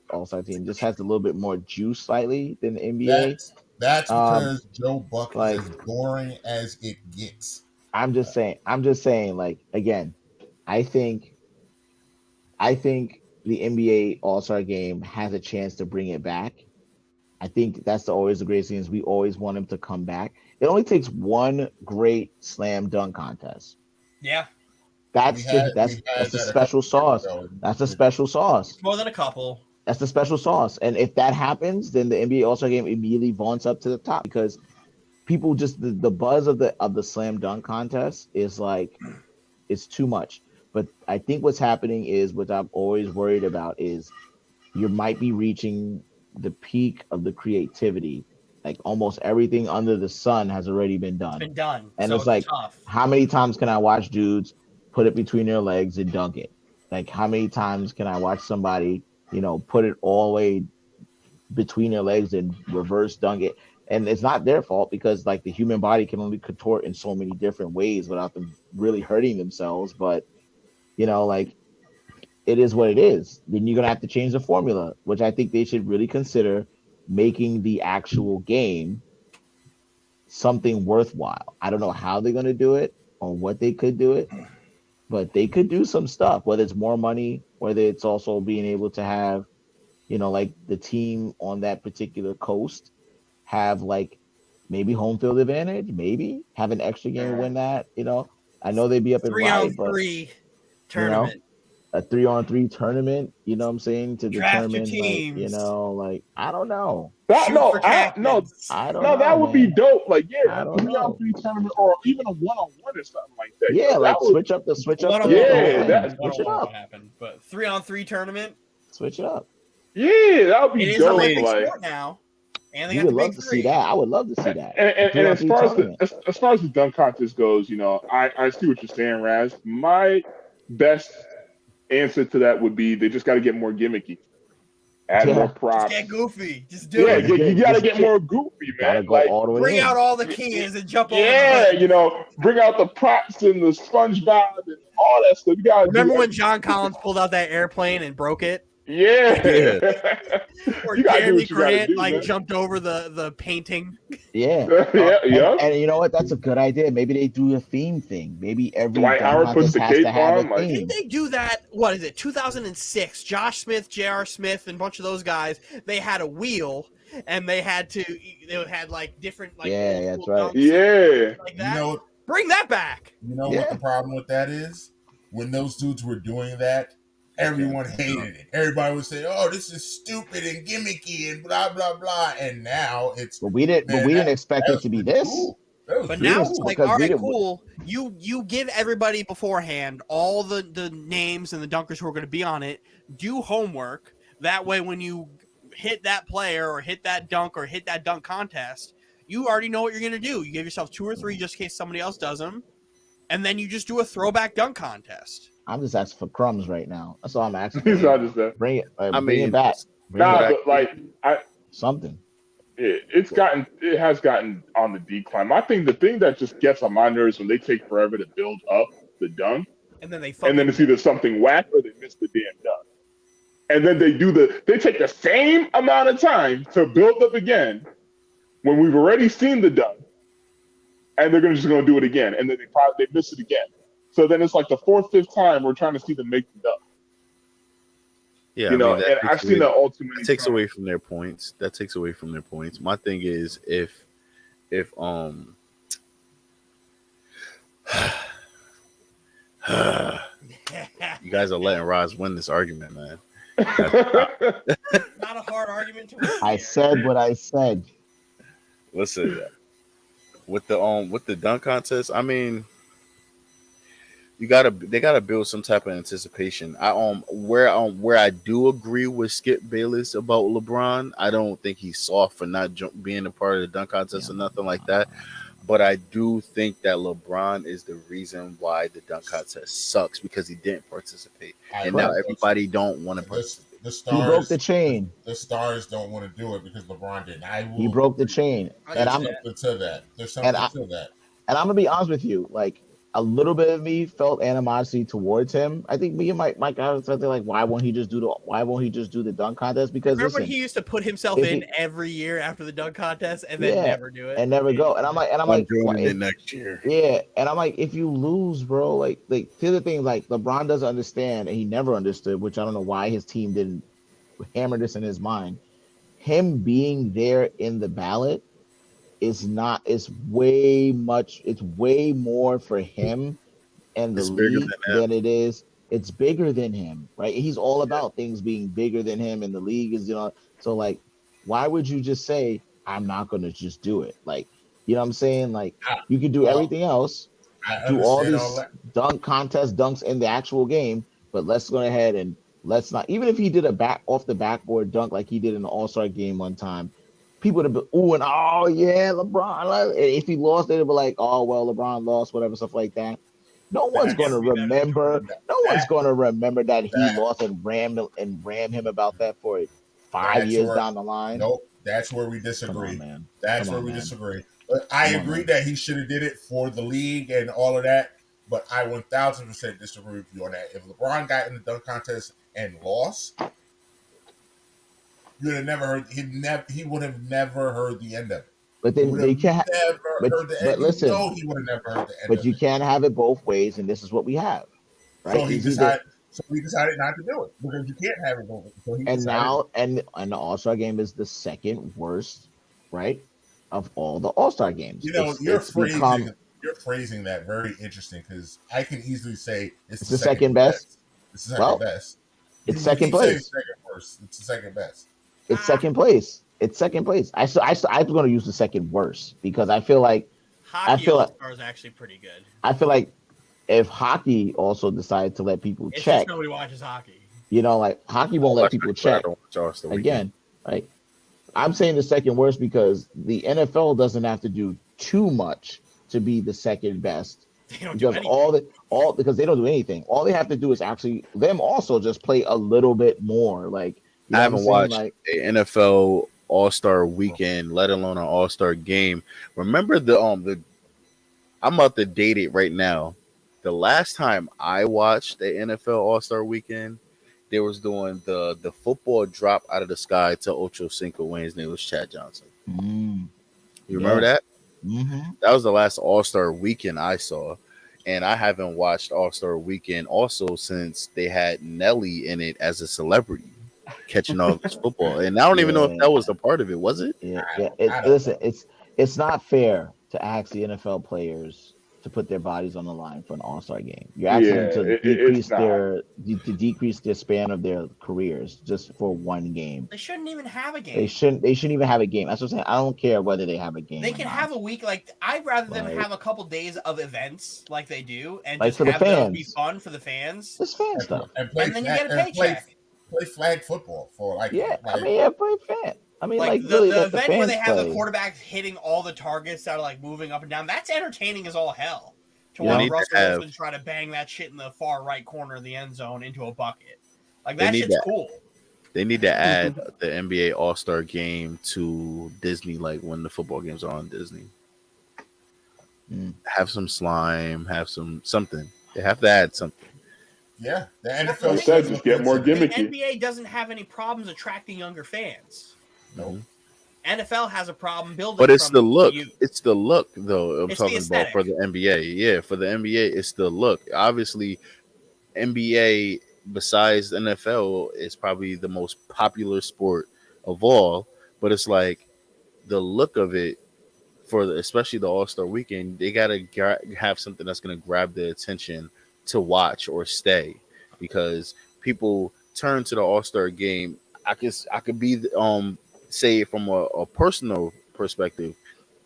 team just has a little bit more juice slightly than the NBA. That's because Joe Buck like- is as boring as it gets. I'm just saying, like, again, I think the NBA All-Star game has a chance to bring it back. I think that's always the greatest thing is we always want him to come back. It only takes one great slam dunk contest. Yeah. That's the special sauce. That's a special sauce. More than a couple. That's the special sauce. And if that happens, then the NBA All-Star game immediately vaunts up to the top because people just the buzz of the slam dunk contest is like it's too much. But I think what's happening is what I'm always worried about is you might be reaching the peak of the creativity. Like almost everything under the sun has already been done. And so it's like, tough. How many times can I watch dudes put it between their legs and dunk it? Like how many times can I watch somebody, put it all the way between their legs and reverse dunk it? And it's not their fault because like the human body can only contort in so many different ways without them really hurting themselves. But like it is what it is. Then you're gonna have to change the formula, which I think they should really consider making the actual game something worthwhile. I don't know how they're gonna do it or what they could do it, but they could do some stuff, whether it's more money, whether it's also being able to have, like the team on that particular coast have like maybe home field advantage, maybe have an extra game to win that. I know they'd be up in 3-on-3 tournament. A 3-on-3 tournament, you know what I'm saying? To Draft your determine, teams. I don't know. I don't know, I don't know. that would be dope. Like, I a don't 3-on-3 tournament or even a 1-on-1 or something like that. Yeah, like switch up. Switch it up. Happen, but 3-on-3 tournament. Switch it up. Yeah, that would be it is dope. Olympic sport now. And they you got would the love big to three. see that. I would love to see that. And as far as the dunk contest goes, I see what you're saying, Raz. My best answer to that would be they just got to get more gimmicky, add more props. Just get goofy. Just do it. You got to get more goofy, man. Like, all the way bring in. out all the cans and jump over. Bring out the props and the SpongeBob and all that stuff. Remember when John Collins pulled out that airplane and broke it? Yeah. Or Jeremy Grant jumped over the painting. Yeah. And you know what? That's a good idea. Maybe they do a theme thing. Maybe every Dwight Howard puts the cape on. Didn't they do that? What is it? 2006. Josh Smith, J.R. Smith, and a bunch of those guys. They had a wheel, and they had like different like. Yeah, that's right. Yeah. Like that. Bring that back. What the problem with that is? When those dudes were doing that, everyone hated it. Everybody would say, "Oh, this is stupid and gimmicky and blah blah blah." And now it's But we didn't. But man, we didn't that expect it was to be pretty this. cool. That was But pretty now didn't- it's cool. like, because all we right, didn't- cool. You give everybody beforehand all the names and the dunkers who are going to be on it. Do homework. That way, when you hit that player or hit that dunk or hit that dunk contest, you already know what you're going to do. You give yourself 2 or 3 just in case somebody else does them, and then you just do a throwback dunk contest. I'm just asking for crumbs right now. That's all I'm asking. He's For. not just that. Bring it. I Bring mean, it back. Bring Nah, it back. but like Something. it has gotten on the decline. I think the thing that just gets on my nerves when they take forever to build up the dunk, And then they and then it's either something whack or they miss the damn dunk. And then they take the same amount of time to build up again when we've already seen the dunk, and they're just going to do it again, and then they miss it again. So then it's like the 4th, 5th time we're trying to see them make the dunk. Yeah, You know, I mean, and I've seen that all too many That takes times. away from their points. That takes away from their points. My thing is if you guys are letting Roz win this argument, man. Not a hard argument to win. I said what I said. Listen, with the dunk contest, I mean, they gotta build some type of anticipation. Where I do agree with Skip Bayless about LeBron, I don't think he's soft for not being a part of the dunk contest or nothing like that. But I do think that LeBron is the reason why the dunk contest sucks because he didn't participate, and now everybody don't want to participate. The stars, He broke the chain. The stars don't want to do it because LeBron didn't. He broke the chain, There's something to that. There's something to that. And I'm gonna be honest with you, like a little bit of me felt animosity towards him. I think me and Mike got something like, why won't he just do the dunk contest? Because Remember listen, when he used to put himself in every year after the dunk contest and then never do it and never go. And I'm like, next year. Yeah, and I'm like, if you lose, bro, like the other thing, like LeBron doesn't understand, and he never understood, which I don't know why his team didn't hammer this in his mind. Him being there in the ballot is not. It's way more for him and the league than it is. It's bigger than him, right? He's all about things being bigger than him, and the league is, so like, why would you just say I'm not going to just do it? Like, you know what I'm saying? Like, you can do everything else, do all these dunk contest dunks in the actual game, but let's go ahead and let's not. Even if he did a off the backboard dunk like he did in the All-Star game one time, people would have been ooh and oh yeah, LeBron. And if he lost, they'd be like, oh well, LeBron lost, whatever, stuff like that. No one's going to remember. No one's going to remember that he lost and ram him about that for 5 years down the line. Nope, that's where we disagree. On, man. That's where we disagree. But I agree that he should have did it for the league and all of that. But I 1000% disagree with you on that. If LeBron got in the dunk contest and lost, you would have never heard. He would have never heard the end of it. But then they can't. But listen, he would have never heard the end. But you can't have it both ways, and this is what we have, right? So he decided not to do it because you can't have it both ways. So and the All-Star game is the second worst, right, of all the All-Star games. You know, you're phrasing that very interesting because I can easily say it's the second best. It's the second best. It's second place. Second worst. It's the second best. It's second place. It's second place. I'm going to use the second worst because I feel like All-Star is actually pretty good. I feel like if hockey also decided to let people it's check, just nobody watches hockey. You know, like hockey won't let people check again. Right? I'm saying the second worst because the NFL doesn't have to do too much to be the second best. They don't do because they don't do anything. All they have to do is actually them also just play a little bit more. Like I haven't watched an NFL All-Star weekend, let alone an All-Star game. Remember the I'm about to date it right now. The last time I watched the NFL All-Star weekend, they was doing the football drop out of the sky to Ocho Cinco when his name was Chad Johnson. You remember that? Mm-hmm. That was the last All-Star weekend I saw. And I haven't watched All-Star weekend also since they had Nelly in it as a celebrity catching all this football. And I don't even know if that was a part of it. Was it? Yeah. Listen, it's not fair to ask the NFL players to put their bodies on the line for an All-Star game. You're asking them to it's not. decrease their span of their careers just for one game. They shouldn't even have a game. They shouldn't even have a game. That's what I'm saying. I don't care whether they have a game. They or can not. have a week. Like, I'd rather them Like- have a couple days of events like they do, and Like just for the have those fans. be fun for the fans. It's fan stuff. And, play And then you flag- get a and play- paycheck. Play flag football for like Yeah, like, I mean, yeah, play fan. I mean, like, the really, let the event where fans they have play. the quarterbacks hitting all the targets that are like moving up and down. That's entertaining as all hell. To Yeah. They watch need to Russell have- Wilson try to bang that shit in the far right corner of the end zone into a bucket. Like, They that need shit's that. cool. They need to add the NBA All-Star game to Disney, like when the football games are on Disney. Have some slime, have something. They have to add something. yeah, the Like NFL I said, just get more The gimmicky. NBA doesn't have any problems attracting younger fans. No, NFL has a problem building. But it's from the look. youth. It's the look, though. I'm It's the talking about for aesthetic. the NBA. Yeah, for the NBA, it's the look. Obviously, NBA besides NFL is probably the most popular sport of all. But it's like the look of it for especially the All-Star weekend. They gotta have something that's gonna grab their attention to watch or stay, because people turn to the All-Star game. I could be say it from a personal perspective.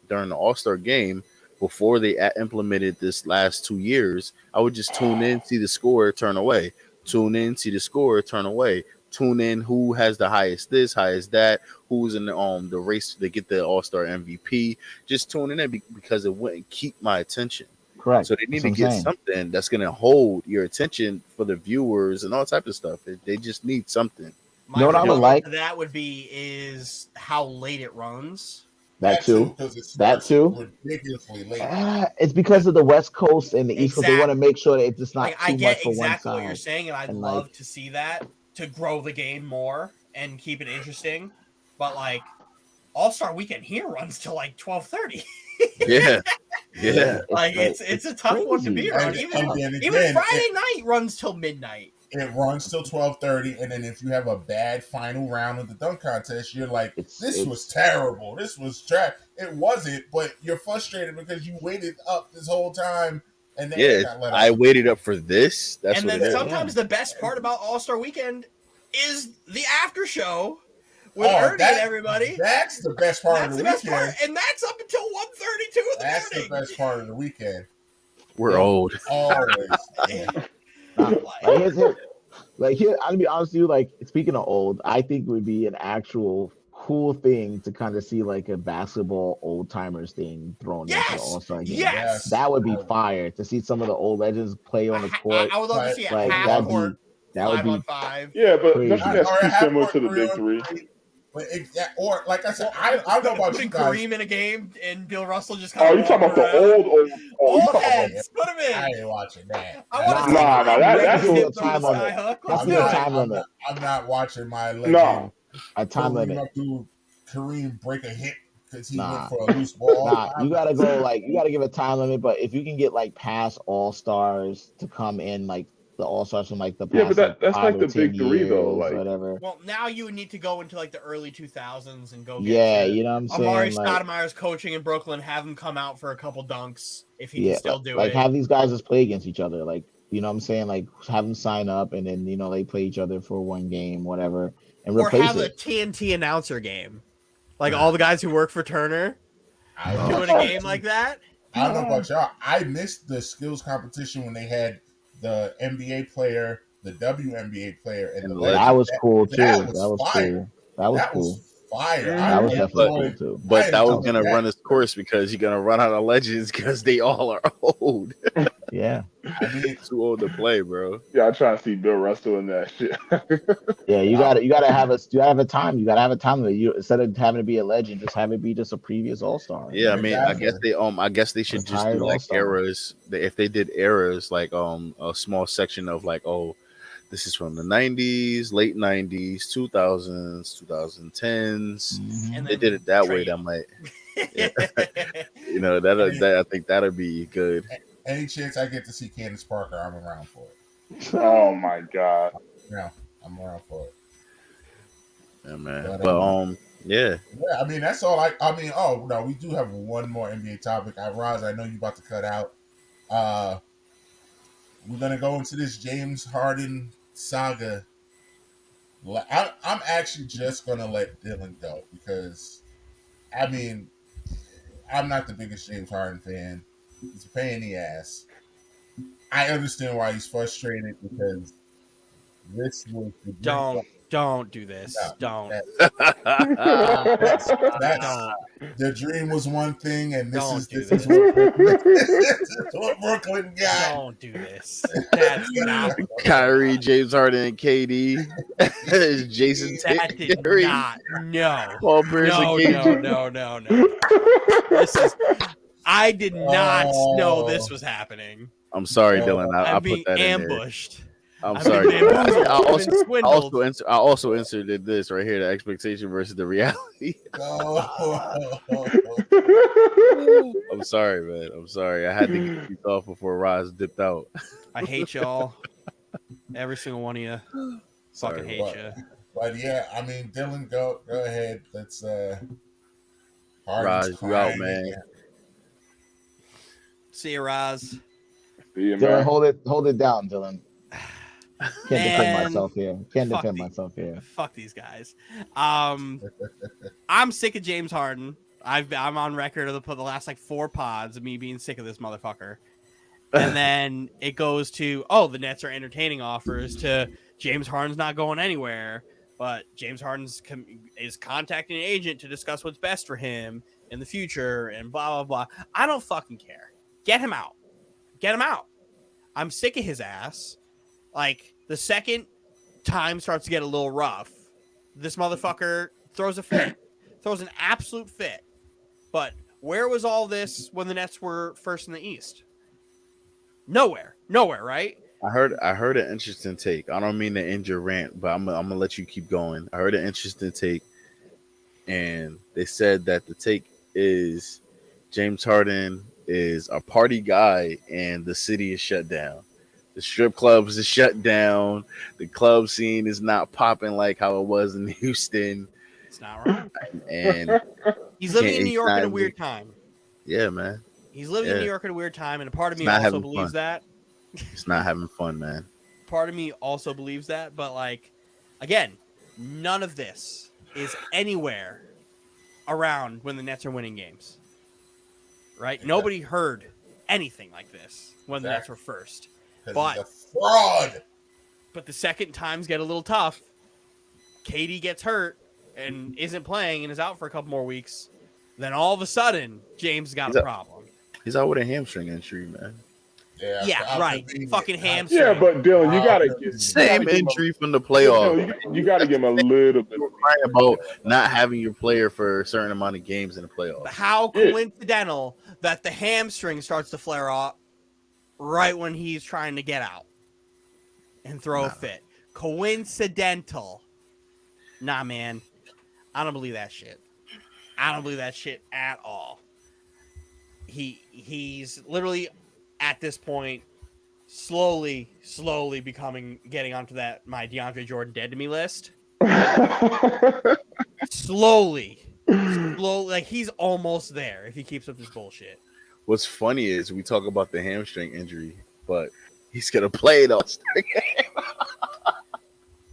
During the All-Star game, before they implemented this last 2 years, I would just tune in, see the score, turn away. Tune in, see the score, turn away. Tune in who has the highest this, highest that, who's in the race to get the All-Star MVP. Just tune in because it wouldn't keep my attention. Correct. So they need That's to what I'm get saying. something that's going to hold your attention for the viewers and all type of stuff. They just need something. My know what I would rebuttal like? to that would be is how late it runs. That too. 'cause it That starts too. ridiculously late. It's because of the West Coast and the East Coast. They want to Exactly. make sure that it's just not Like, too I much get for one exactly what you're side. saying, and I'd And, love like- to see that to grow the game more and keep it interesting. But like, All-Star Weekend here runs till like 12:30. Yeah. Yeah. Like it's a tough one to be crazy. around. And then Even again, Friday night runs till midnight. it runs till 12:30, and then if you have a bad final round of the dunk contest, you're like, this was terrible. This was trash. It wasn't, but you're frustrated because you waited up this whole time, and then it got let I out. waited up for this. That's And what then it is. sometimes the best part about All-Star Weekend is the after show with Oh, Ernie and everybody. That's the best part That's of the the best weekend. part, and that's up until 1:32 in the That's the morning. best part of the weekend. We're old. Always. Yeah. Here, I'm gonna be honest with you. Like, speaking of old, I think it would be an actual cool thing to kind of see like a basketball old timers thing thrown into the Yes! All-Star game. Yes! That would be fire to see some of the old legends play on the court. I would love to see a Like, half court that would be 5-on-5. Yeah, but Crazy. that's Or too half similar court to the big 3-on-3. three. But or like I said, I don't know about you Putting guys. Kareem in a game and Bill Russell just Oh, kind you of talking about the old? Oh, you old talking about heads. Put him I in. ain't watching that. I want to see Nah, Kareem that's break a hip time through the limit. skyhook. That's Let's a do good it. time limit. I'm not watching my legend. No. A time limit. Kareem break a hip because he Nah. went for a loose ball. Nah, you gotta go like you gotta give a time limit. But if you can get like past All Stars to come in, like the All Stars from like the past, Yeah, but that's 5 like or the 10 big three, though, years, like- whatever. Well, now you would need to go into like the early 2000s and go get Yeah, your you know what I'm saying. Amari Like, Stoudemire's coaching in Brooklyn, have him come out for a couple dunks if he yeah, can still do like it. have these guys just play against each other. Like, you know what I'm saying. Like, have them sign up and then they play each other for one game, whatever, and Or replace have a it. TNT announcer game. Like all the guys who work for Turner doing a game like that. I don't know about y'all. I missed the skills competition when they had the NBA player, the WNBA player, and the And legend. That was cool too. That That was was fire. cool. That was That cool. was fire. That was definitely cool enjoyed- too. But that was enjoyed gonna that. run its course because you're gonna run out of legends because they all are old. Yeah, I mean, Too old to play, bro. Yeah, I'm trying to see Bill Russell in that shit. yeah. You gotta have a time. You gotta have a time limit. You instead of having to be a legend, just have it be just a previous All Star. Yeah, I mean, Exactly. I guess they should just do Retired like All-Star. eras. If they did eras, like a small section of like, oh, this is from the '90s, late '90s, 2000s, 2010s. And They then did it that way. trade. That might, that I think that'll be good. any chance I get to see Candace Parker, I'm around for it. Oh my god. Yeah, I'm around for it. Yeah, man. But, But yeah. Yeah, I mean that's all. Oh no, we do have one more NBA topic. Roz, I know you about to cut out. Uh, we're gonna go into this James Harden saga. I'm actually just gonna let Dylan go because, I mean, I'm not the biggest James Harden fan. He's a pain in the ass. I understand why he's frustrated because this was the dream. Don't do this. Don't. That's Don't. the dream was one thing, and this Don't is do this is this. what Brooklyn got. Don't do this. That's not. Kyrie, James Harden, and KD. Jason That did Terry, not. No. Paul Pierce, No. and KG. No. This is. I did not know this was happening. I'm sorry, Dylan. I I'm put being that in there. ambushed. I'm I've sorry. been bamboozled. I I've been swindled. also inserted this right here: the expectation versus the reality. I'm sorry, man. I'm sorry. I had to get these off before Roz dipped out. I hate y'all. Every single one of you. Sorry, Fucking hate you. But yeah, I mean, Dylan, go ahead. Let's Roz, you out, man. See you, Roz. See you, Dylan, man. hold it down, Dylan. Can't defend myself here. Can't fuck defend these- myself here. Fuck these guys. I'm sick of James Harden. I'm on record of the last like 4 pods of me being sick of this motherfucker. And then it goes to, the Nets are entertaining offers to James Harden's not going anywhere, but James Harden's is contacting an agent to discuss what's best for him in the future and blah, blah, blah. I don't fucking care. Get him out. Get him out. I'm sick of his ass. Like, the second time starts to get a little rough, this motherfucker throws a fit. Throws an absolute fit. But where was all this when the Nets were first in the East? Nowhere, right? I heard an interesting take. I don't mean to end your rant, but I'm gonna let you keep going. I heard an interesting take, and they said that the take is James Harden is a party guy, and the city is shut down. The strip clubs is shut down. The club scene is not popping like how it was in Houston. It's not wrong. And He's living in New York at a weird time. Yeah, man. He's living in New York at a weird time, and a part of me not also having believes fun. that. It's not having fun, man. Part of me also believes that, but like, again, none of this is anywhere around when the Nets are winning games. Right? Nobody heard anything like this when the Nets were first. But he's a fraud. But the second times get a little tough. KD gets hurt and isn't playing and is out for a couple more weeks. Then all of a sudden, James got a problem. He's out with a hamstring injury, man. Yeah, right. Fucking hamstring. Yeah, but Dylan, you gotta get same injury from the playoffs. You gotta give him a little bit. About not having your player for a certain amount of games in the playoffs. How coincidental that the hamstring starts to flare up right when he's trying to get out and throw a fit. Coincidental. Nah, man. I don't believe that shit. I don't believe that shit at all. He's literally at this point slowly getting onto that my DeAndre Jordan dead to me list. slowly, like he's almost there if he keeps up this bullshit. What's funny is we talk about the hamstring injury, but he's gonna play it all.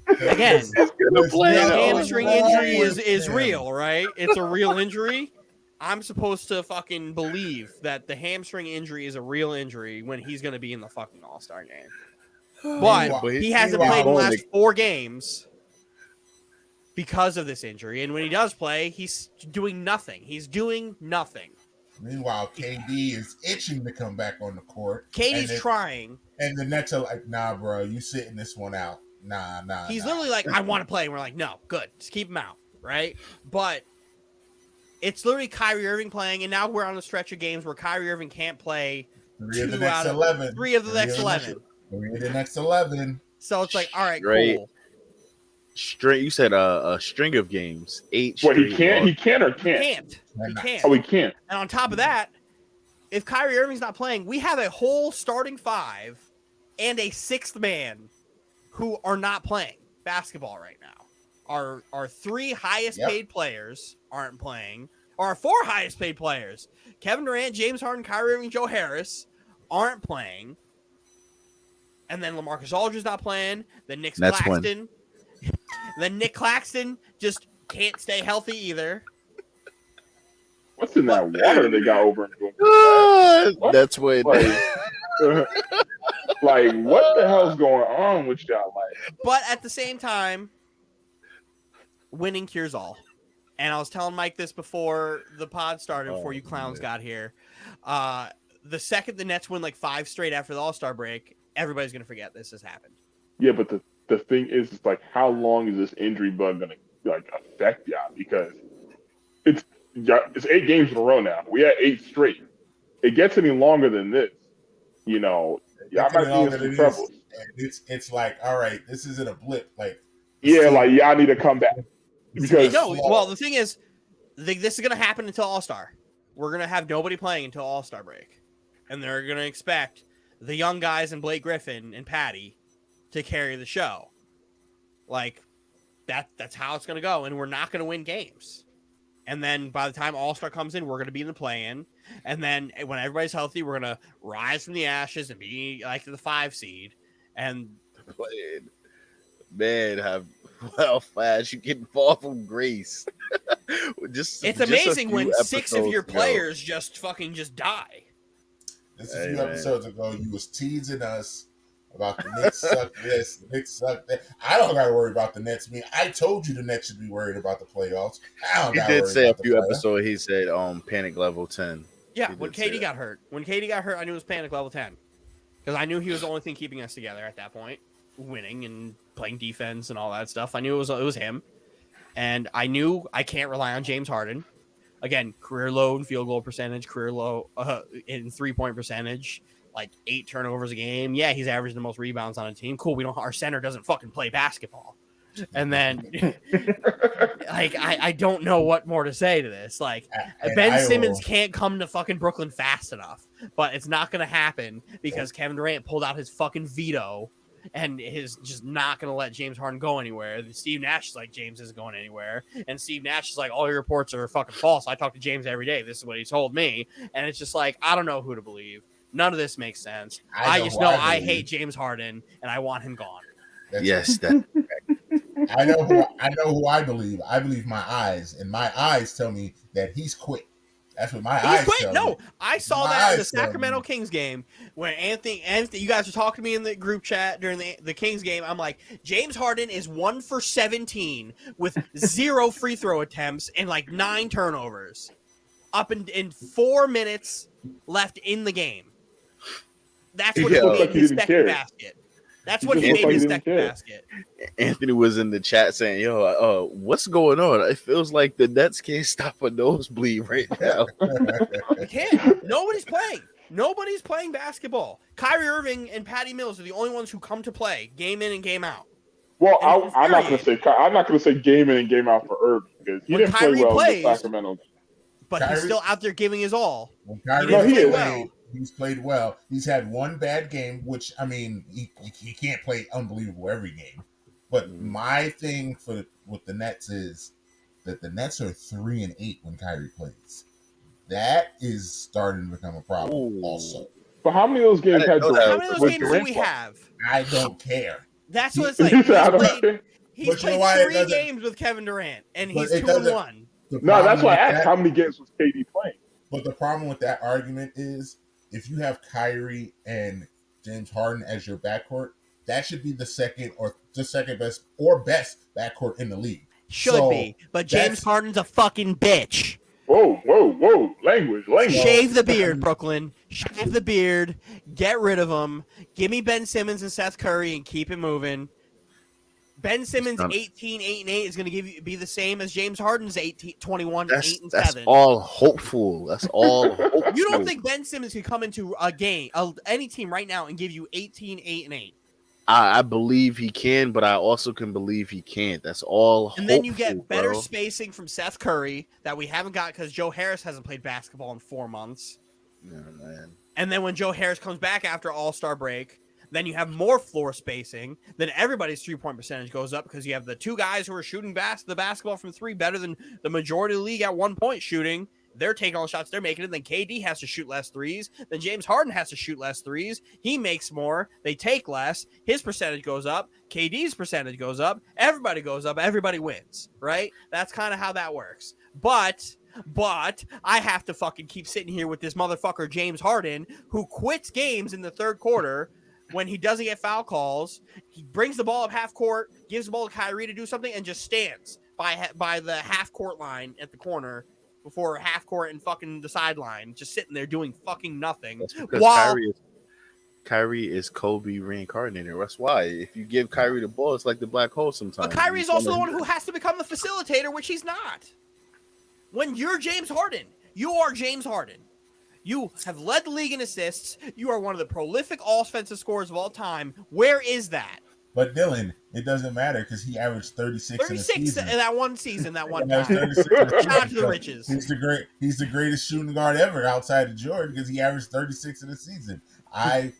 Again, the hamstring injury is real, right? It's a real injury. I'm supposed to fucking believe that the hamstring injury is a real injury when he's going to be in the fucking All-Star game. But he hasn't played in the last 4 games because of this injury. And when he does play, he's doing nothing. Meanwhile, KD is itching to come back on the court. KD's trying. And the Nets are like, nah, bro, you sitting this one out. Nah. He's literally like, I want to play. And we're like, no, good. Just keep him out, right? But it's literally Kyrie Irving playing, and now we're on a stretch of games where Kyrie Irving can't play 3 of the next 11. 3 of the next 11. 3 of the next 11. So it's like, all right, cool. Straight, you said a string of games. 8 What, he can't? He can or can't? He can't. Oh, he can't. And on top of that, if Kyrie Irving's not playing, we have a whole starting 5 and a 6th man who are not playing basketball right now. Our 3 highest paid players aren't playing. Our 4 highest paid players, Kevin Durant, James Harden, Kyrie Irving, Joe Harris, aren't playing, and then LaMarcus Aldridge's not playing. Then Nick Nets Claxton. Then Nick Claxton just can't stay healthy either. What's in that water they got over in What? That's what. Like, what the hell's going on with y'all? Like, But at the same time, winning cures all. And I was telling Mike this before the pod started, before you clowns got here. The second the Nets win like 5 straight after the All-Star break, everybody's going to forget this has happened. yeah, but the thing is, it's like, how long is this injury bug gonna like affect y'all? Because it's 8 games in a row now. We had 8 straight. It gets any longer than this, you know, y'all might be in some trouble. It's like, all right, this isn't a blip. Like, Yeah, like y'all need to come back. Because No, well, the thing is, this is going to happen until All-Star. We're going to have nobody playing until All-Star break. And they're going to expect the young guys and Blake Griffin and Patty to carry the show. Like, that's how it's going to go. And we're not going to win games. And then by the time All-Star comes in, we're going to be in the play-in. And then when everybody's healthy, we're going to rise from the ashes and be like the 5 seed. And Man, how fast you can fall from grace. It's amazing when 6 of your players just die. This is a few episodes ago. You was teasing us about the Knicks suck this, the Knicks suck that. I don't got to worry about the Nets. I told you the Nets should be worried about the playoffs. He did say a few episodes. He said, "Panic level 10." Yeah, when KD got hurt. When KD got hurt, I knew it was panic level 10 because I knew he was the only thing keeping us together at that point, winning and playing defense and all that stuff. I knew it was him, and I knew I can't rely on James Harden. Again, career low in field goal percentage, career low in 3-point percentage, like 8 turnovers a game. Yeah, he's averaging the most rebounds on a team. Cool, our center doesn't fucking play basketball. And then, like, I don't know what more to say to this. Like, Ben Simmons can't come to fucking Brooklyn fast enough, but it's not going to happen because Kevin Durant pulled out his fucking veto and is just not going to let James Harden go anywhere. Steve Nash is like, James isn't going anywhere. And Steve Nash is like, all your reports are fucking false. I talk to James every day. This is what he told me. And it's just like, I don't know who to believe. None of this makes sense. I just know I hate James Harden and I want him gone. Yes, I know who I believe. I believe my eyes, and my eyes tell me that he's quit. That's what my eyes tell me. No, I saw that in the Sacramento Kings game when Anthony, you guys were talking to me in the group chat during the Kings game. I'm like, James Harden is 1 for 17 with 0 free throw attempts and like 9 turnovers up in 4 minutes left in the game. That's what he made his second basket. That's what he made his second basket. Anthony was in the chat saying, "Yo, what's going on? It feels like the Nets can't stop a nosebleed right now." They can't. Nobody's playing. Nobody's playing basketball. Kyrie Irving and Patty Mills are the only ones who come to play game in and game out. Well, I'm not going to say game in and game out for Irving because he didn't play well in the Sacramento. But Kyrie, he's still out there giving his all. He's played well. He's had one bad game, which, I mean, he can't play unbelievable every game. But my thing with the Nets is that the Nets are 3-8 when Kyrie plays. That is starting to become a problem also. But how many of those games how many of those games do we have? I don't care. That's what it's like. He's played 3 games with Kevin Durant, and he's 2-1. No, that's why I asked how many games was KD playing. But the problem with that argument is if you have Kyrie and James Harden as your backcourt, that should be the second best or best backcourt in the league. Should be. But James Harden's a fucking bitch. Whoa. Language. Shave the beard, Brooklyn. Shave the beard. Get rid of him. Give me Ben Simmons and Seth Curry and keep it moving. Ben Simmons 18, 8, and 8 is going to be the same as James Harden's 18, 21, 8, and 7. That's all hopeful. That's all hopeful. You don't think Ben Simmons can come into a game, any team right now, and give you 18, 8, and 8? I believe he can, but I also can believe he can't. That's all hopeful. And then you get better spacing from Seth Curry that we haven't got because Joe Harris hasn't played basketball in 4 months. Yeah, man. And then when Joe Harris comes back after All-Star break, then you have more floor spacing. Then everybody's 3-point percentage goes up because you have the 2 guys who are shooting the basketball from 3 better than the majority of the league at 1 point shooting they're taking all the shots, they're making it. Then KD has to shoot less threes. Then James Harden has to shoot less threes. He makes more. They take less. His percentage goes up. KD's percentage goes up. Everybody goes up. Everybody wins, right? That's kind of how that works. But I have to fucking keep sitting here with this motherfucker James Harden, who quits games in the third quarter when he doesn't get foul calls. He brings the ball up half court, gives the ball to Kyrie to do something, and just stands by the half court line at the corner before half court and fucking the sideline, just sitting there doing fucking nothing. That's because Kyrie is Kobe reincarnated. That's why. If you give Kyrie the ball, it's like the black hole sometimes. But Kyrie is also the one who has to become the facilitator, which he's not. When you're James Harden, you are James Harden. You have led the league in assists. You are one of the prolific offensive scorers of all time. Where is that? But Dylan, it doesn't matter because he averaged 36 in the season. In that one season, that one time. Shout out to the riches. He's the greatest shooting guard ever outside of Jordan because he averaged 36 in the season. I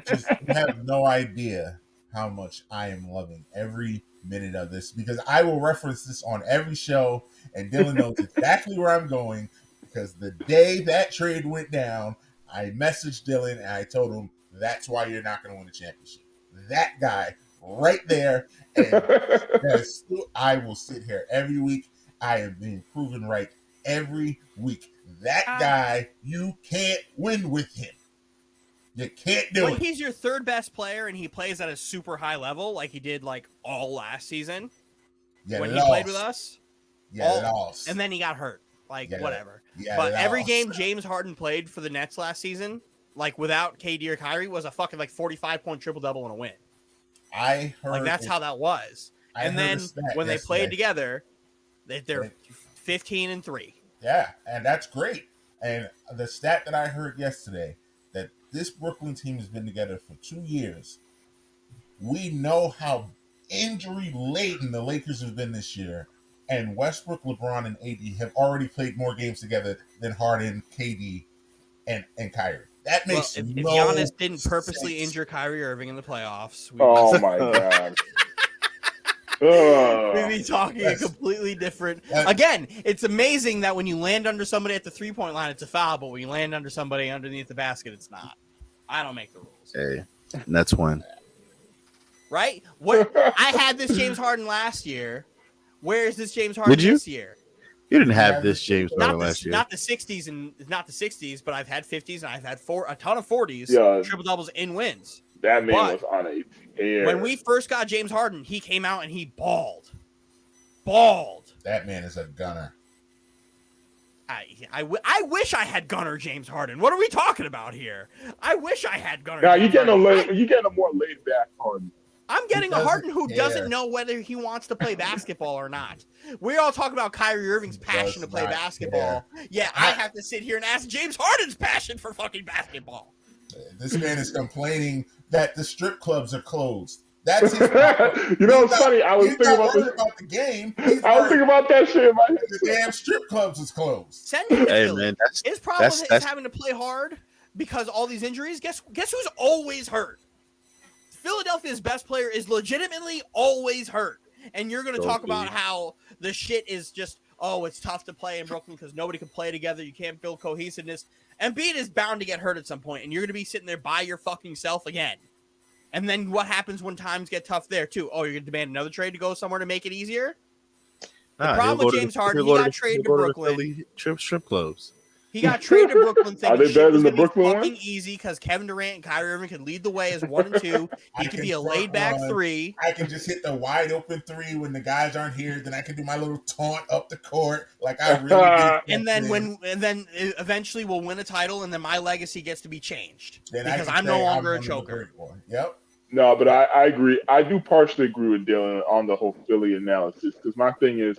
just have no idea how much I am loving every minute of this because I will reference this on every show, and Dylan knows exactly where I'm going because the day that trade went down, I messaged Dylan and I told him that's why you're not going to win a championship. That guy right there, and I will sit here every week. I am being proven right every week. That guy, you can't win with him. You can't do it. When he's your third best player and he plays at a super high level, like he did like all last season, when he played with us, and then he got hurt, whatever. But every game James Harden played for the Nets last season, like without KD or Kyrie, was a fucking like 45-point triple-double and a win. I heard like that's how that was. And then when they played together, they're 15-3. Yeah, and that's great. And the stat that I heard yesterday that this Brooklyn team has been together for 2 years. We know how injury laden the Lakers have been this year, and Westbrook, LeBron, and AD have already played more games together than Harden, KD, and Kyrie. That makes if no Giannis didn't purposely sense. injure Kyrie Irving in the playoffs, Oh my god. we'd be talking a completely different. Again, it's amazing that when you land under somebody at the 3-point line, it's a foul, but when you land under somebody underneath the basket, it's not. I don't make the rules. Hey, that's one. Right? What I had this James Harden last year. Where is this James Harden this year? You didn't have this James Harden last year. Not the 60s and not the 60s, but I've had 50s and I've had a ton of 40s, triple doubles in wins. That man was on a tear. When we first got James Harden, he came out and he balled. That man is a gunner. I wish I had Gunner James Harden. What are we talking about here? I wish I had Gunner. Now you getting a more laid back Harden. I'm getting a Harden who doesn't know whether he wants to play basketball or not. We all talk about Kyrie Irving's passion to play basketball. Yeah, I have to sit here and ask James Harden's passion for fucking basketball. This man is complaining that the strip clubs are closed. That's his problem. You know, it's funny. I was thinking about the game. I was thinking about that shit in my head. The damn strip clubs is closed. Send him to Philly. His problem is having to play hard because all these injuries. Guess who's always hurt? Philadelphia's best player is legitimately always hurt. And you're going to talk about how the shit is just, it's tough to play in Brooklyn because nobody can play together. You can't build cohesiveness. Embiid is bound to get hurt at some point, and you're going to be sitting there by your fucking self again. And then what happens when times get tough there, too? Oh, you're going to demand another trade to go somewhere to make it easier? The problem with James Harden, he got traded to Brooklyn. Strip clubs. He got traded to Brooklyn thinking Are they better than the Brooklyn fucking one? Easy because Kevin Durant and Kyrie Irving could lead the way as 1 and 2. He could be a laid back 3. I can just hit the wide open 3 when the guys aren't here. Then I can do my little taunt up the court like I really did. And then eventually we'll win a title, and then my legacy gets to be changed because I'm no longer a choker. Yep. No, but I agree. I do partially agree with Dylan on the whole Philly analysis because my thing is,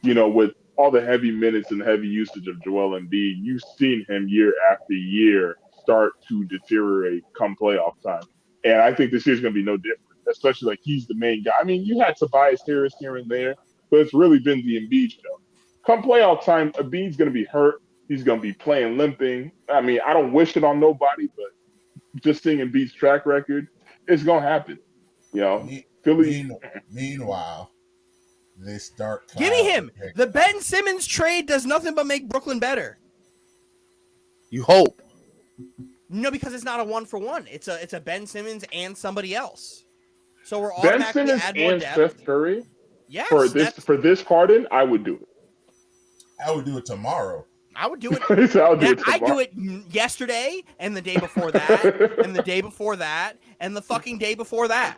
with all the heavy minutes and heavy usage of Joel Embiid, you've seen him year after year start to deteriorate come playoff time. And I think this year's going to be no different, especially like he's the main guy. I mean, you had Tobias Harris here and there, but it's really been the Embiid show. Come playoff time, Embiid's going to be hurt. He's going to be playing limping. I mean, I don't wish it on nobody, but just seeing Embiid's track record, it's going to happen. Philly. Meanwhile, this dark cloud. Give me him. The Ben Simmons trade does nothing but make Brooklyn better. You hope. No, because it's not a 1-for-1. It's a Ben Simmons and somebody else. So we're Ben automatically Simmons add more and depth. Steph Curry Yes, for this Harden, I would do it. I would do it tomorrow. I would do it. I'll do it I'd tomorrow. do it yesterday and the day before that and the day before that and the fucking day before that.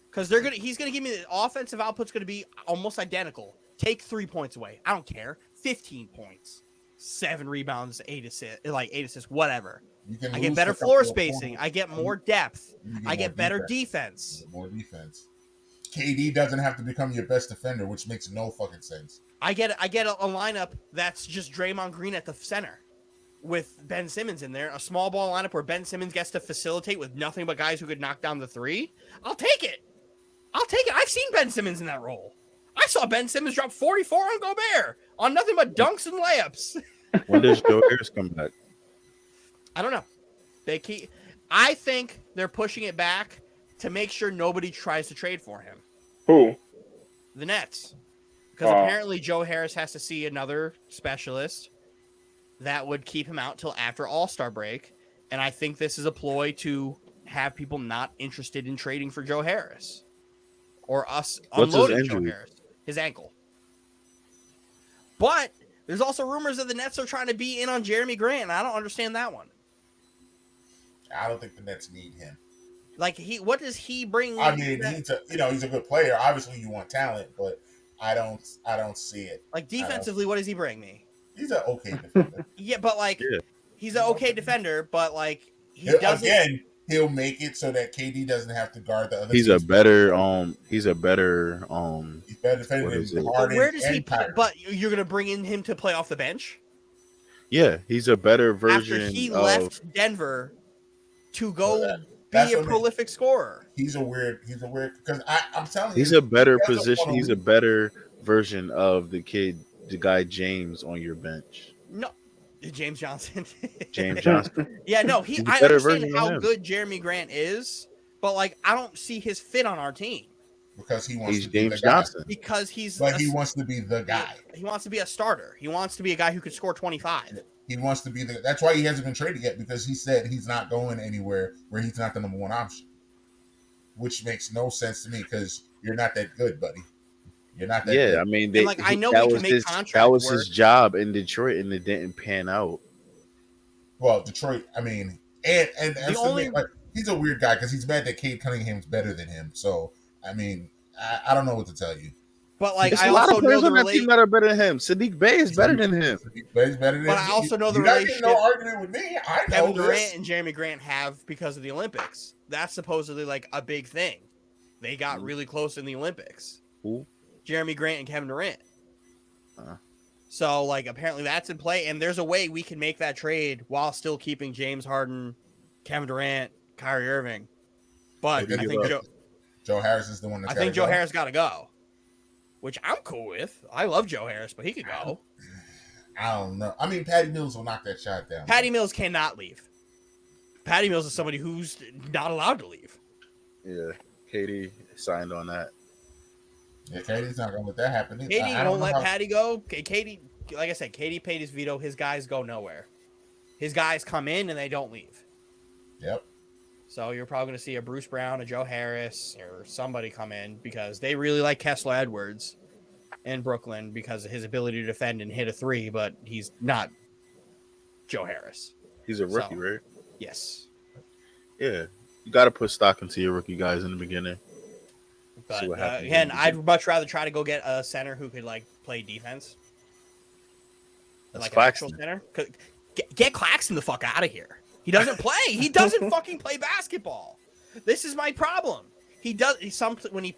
Because he's gonna give me the offensive output's gonna be almost identical. Take 3 points away. I don't care. 15 points, 7 rebounds, 8 assists, whatever. I get better floor spacing. I get more depth. I get better defense. More defense. KD doesn't have to become your best defender, which makes no fucking sense. I get a lineup that's just Draymond Green at the center with Ben Simmons in there. A small ball lineup where Ben Simmons gets to facilitate with nothing but guys who could knock down the three. I'll take it. I've seen Ben Simmons in that role. I saw Ben Simmons drop 44 on Gobert on nothing but dunks and layups. When does Joe Harris come back? I don't know. I think they're pushing it back to make sure nobody tries to trade for him. Who? The Nets. Because apparently Joe Harris has to see another specialist that would keep him out till after All-Star break. And I think this is a ploy to have people not interested in trading for Joe Harris. Or us unloading Joe Harris. His ankle. But there's also rumors that the Nets are trying to be in on Jeremy Grant, and I don't understand that one. I don't think the Nets need him. Like what does he bring? I mean, he's a good player. Obviously, you want talent, but I don't see it. Like defensively, what does he bring me? He's an okay defender. Yeah, but he's an okay defender, but he doesn't. Again, he'll make it so that KD doesn't have to guard the other. He's a better defender than Harden. Where does he play? But you're gonna bring in him to play off the bench? Yeah, he's a better version. After he left Denver to go be a prolific scorer. He's a weird because I'm telling you, he's a better position. He's a better version of the guy James on your bench. No, James Johnson. James Johnson. Yeah, no, I understand how good Jeremy Grant is, but I don't see his fit on our team. Because he wants he's to be James the guy. Johnson. Because he wants to be the guy. He wants to be a starter. He wants to be a guy who could score 25. He wants to be that's why he hasn't been traded yet, because he said he's not going anywhere where he's not the number one option. Which makes no sense to me because you're not that good, buddy. You're not that good. I mean, I know we can make contract that was work. his job in Detroit, and it didn't pan out. Well, Detroit, I mean, and he's a weird guy because he's mad that Cade Cunningham's better than him. So, I mean, I don't know what to tell you. But I also know the relationship that are better than him. Sadiq Bey is better than him. Sadiq Bey is better than him. But I also know the relationship. relationship. No argument with me. I know Kevin Durant and Jeremy Grant have because of the Olympics. That's supposedly a big thing. They got really close in the Olympics. Who? Jeremy Grant and Kevin Durant. So apparently that's in play, and there's a way we can make that trade while still keeping James Harden, Kevin Durant, Kyrie Irving. But I think Joe Harris is the one. I think Joe Harris got to go. Which I'm cool with. I love Joe Harris, but he could go. I don't know. I mean, Patty Mills will knock that shot down. Patty Mills cannot leave. Patty Mills is somebody who's not allowed to leave. Yeah, Katie signed on that. Yeah, Katie's not going to let that happen. Katie won't let Patty go. Katie, like I said, Katie paid his veto. His guys go nowhere. His guys come in and they don't leave. Yep. So you're probably going to see a Bruce Brown, a Joe Harris, or somebody come in because they really like Kessler Edwards in Brooklyn because of his ability to defend and hit a three, but he's not Joe Harris. He's a rookie, right? Yes. Yeah. You got to put stock into your rookie guys in the beginning. But again, I'd much rather try to go get a center who could play defense. That's an actual center. Get Claxton the fuck out of here. He doesn't play. He doesn't fucking play basketball. This is my problem. He does. Sometimes when he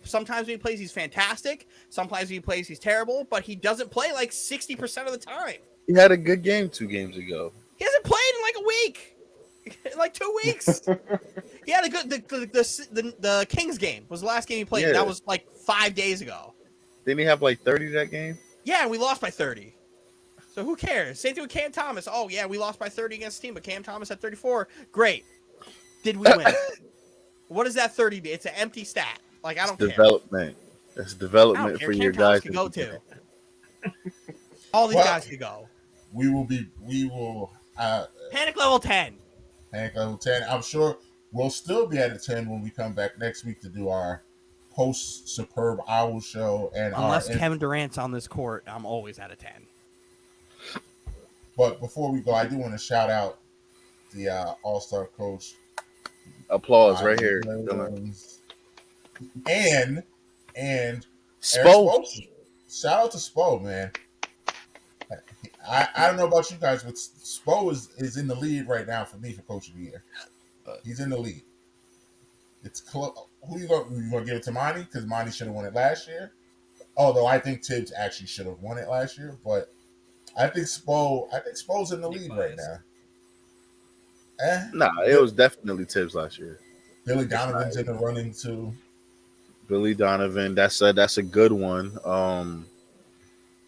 plays, he's fantastic. Sometimes when he plays, he's terrible. But he doesn't play 60% of the time. He had a good game 2 games ago. He hasn't played in a week. In 2 weeks. He had a good. The Kings game was the last game he played. Yeah. That was 5 days ago. Didn't he have 30 that game? Yeah, and we lost by 30. So who cares? Same thing with Cam Thomas. Oh, yeah, we lost by 30 against the team, but Cam Thomas had 34. Great. Did we win? What does that 30 be? It's an empty stat. I don't care. Development. That's I don't development care. for your Cam Thomas guys. could go too. All these Well, guys could go. we will Panic level 10. Hank level 10. I'm sure we'll still be at a 10 when we come back next week to do our post Superb Owl show and Unless Kevin Durant's on this court, I'm always at a 10. But before we go, I do want to shout out the All-Star coach Applause right here, Dylan. Williams, and Eric Spo. Spoelstra. Shout out to Spo, man. I don't know about you guys, but Spo is in the lead right now for me for Coach of the Year. He's in the lead. It's close. Who you gonna give it to Monty? Because Monty should have won it last year. Although I think Tibbs actually should have won it last year, but I think Spo's in the lead right now. Nah, it was definitely Tibbs last year. Billy Donovan's in the running too. Billy Donovan, that's a good one.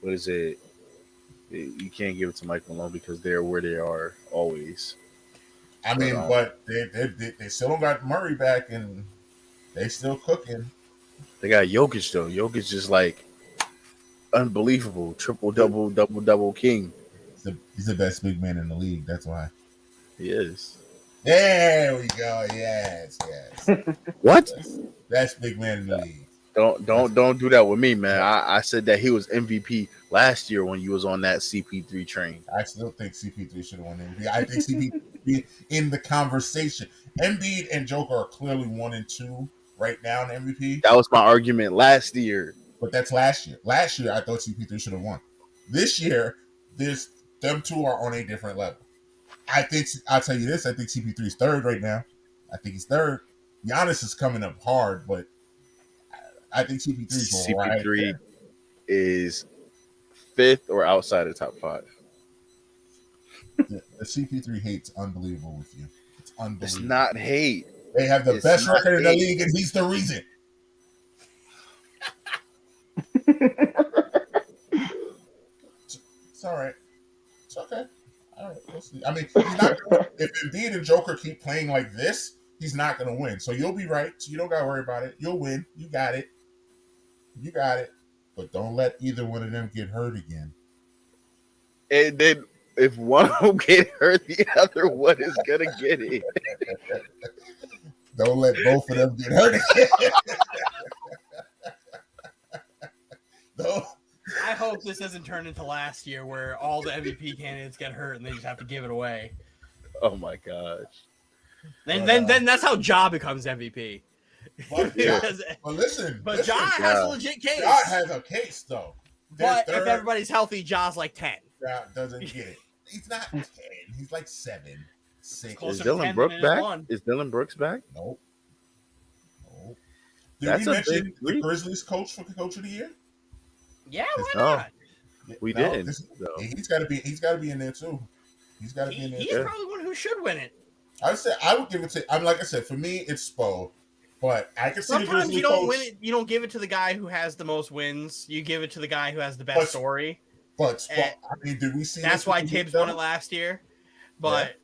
What is it? You can't give it to Mike Malone because they're where they are always. I mean, but they still don't got Murray back, and they still cooking. They got Jokic though. Jokic is like unbelievable, triple double king. He's the best big man in the league. That's why. He is. There we go. Yes. What? Best big man in the league. Don't do that with me, man. I said that he was MVP last year when you was on that CP3 train. I still think CP3 should have won MVP. I think CP3 in the conversation. Embiid and Joker are clearly 1 and 2 right now in MVP. That was my argument last year. But that's last year. Last year, I thought CP3 should have won. This year, them two are on a different level. I'll tell you this, I think CP3 is third right now. I think he's third. Giannis is coming up hard, but I think CP3 is right there. Is fifth or outside of top 5. The CP3 hate's unbelievable with you. It's unbelievable. It's not hate. They have the best record in the league, and he's the reason. It's all right. It's okay. All right, we'll see. I mean, if Embiid and Joker keep playing like this, he's not going to win. So you'll be right. So you don't got to worry about it. You'll win. You got it. But don't let either one of them get hurt again. And then if one of them get hurt, the other one is going to get it. Don't let both of them get hurt again. No. I hope this doesn't turn into last year where all the MVP candidates get hurt and they just have to give it away. Oh my gosh. Then that's how Ja becomes MVP. But listen. Ja has a legit case. Ja has a case though. But if everybody's healthy, Ja's like 10. Ja doesn't get it. He's not 10. He's like 7, 6. Is Dylan Brooks back? Is Dylan Brooks back? Nope. Did we mention the Grizzlies coach for Coach of the Year? Yeah, why not? We didn't. He's got to be in there too. He's got to be in there. He's probably one who should win it. I would give it to. I'm like I said, for me, it's Spo, but I can see sometimes you don't win it. You don't give it to the guy who has the most wins. You give it to the guy who has the best story. But Spo, I mean, did we see? That's why Tibbs won it last year. But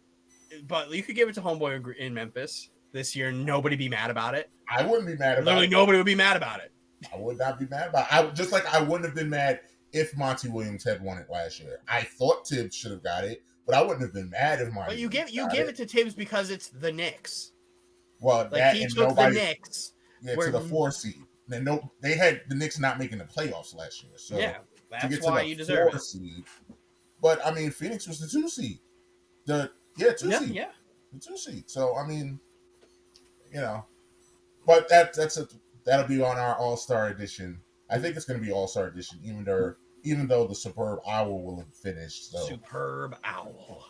you could give it to Homeboy in Memphis this year. Nobody be mad about it. I wouldn't be mad about it. Literally, nobody would be mad about it. I would not be mad about it. Just like I wouldn't have been mad if Monty Williams had won it last year. I thought Tibbs should have got it, but I wouldn't have been mad if Monty. But you give it to Tibbs because it's the Knicks. Well, like he took the Knicks to the 4 seed. They had the Knicks not making the playoffs last year, so that's why you deserve it. Seed, but I mean, Phoenix was the 2 seed. The 2 seed. Yeah, the 2 seed. So I mean, but that'll be on our All-Star edition. I think it's going to be All-Star edition, even though the Superb Owl will have finished. So. Superb Owl.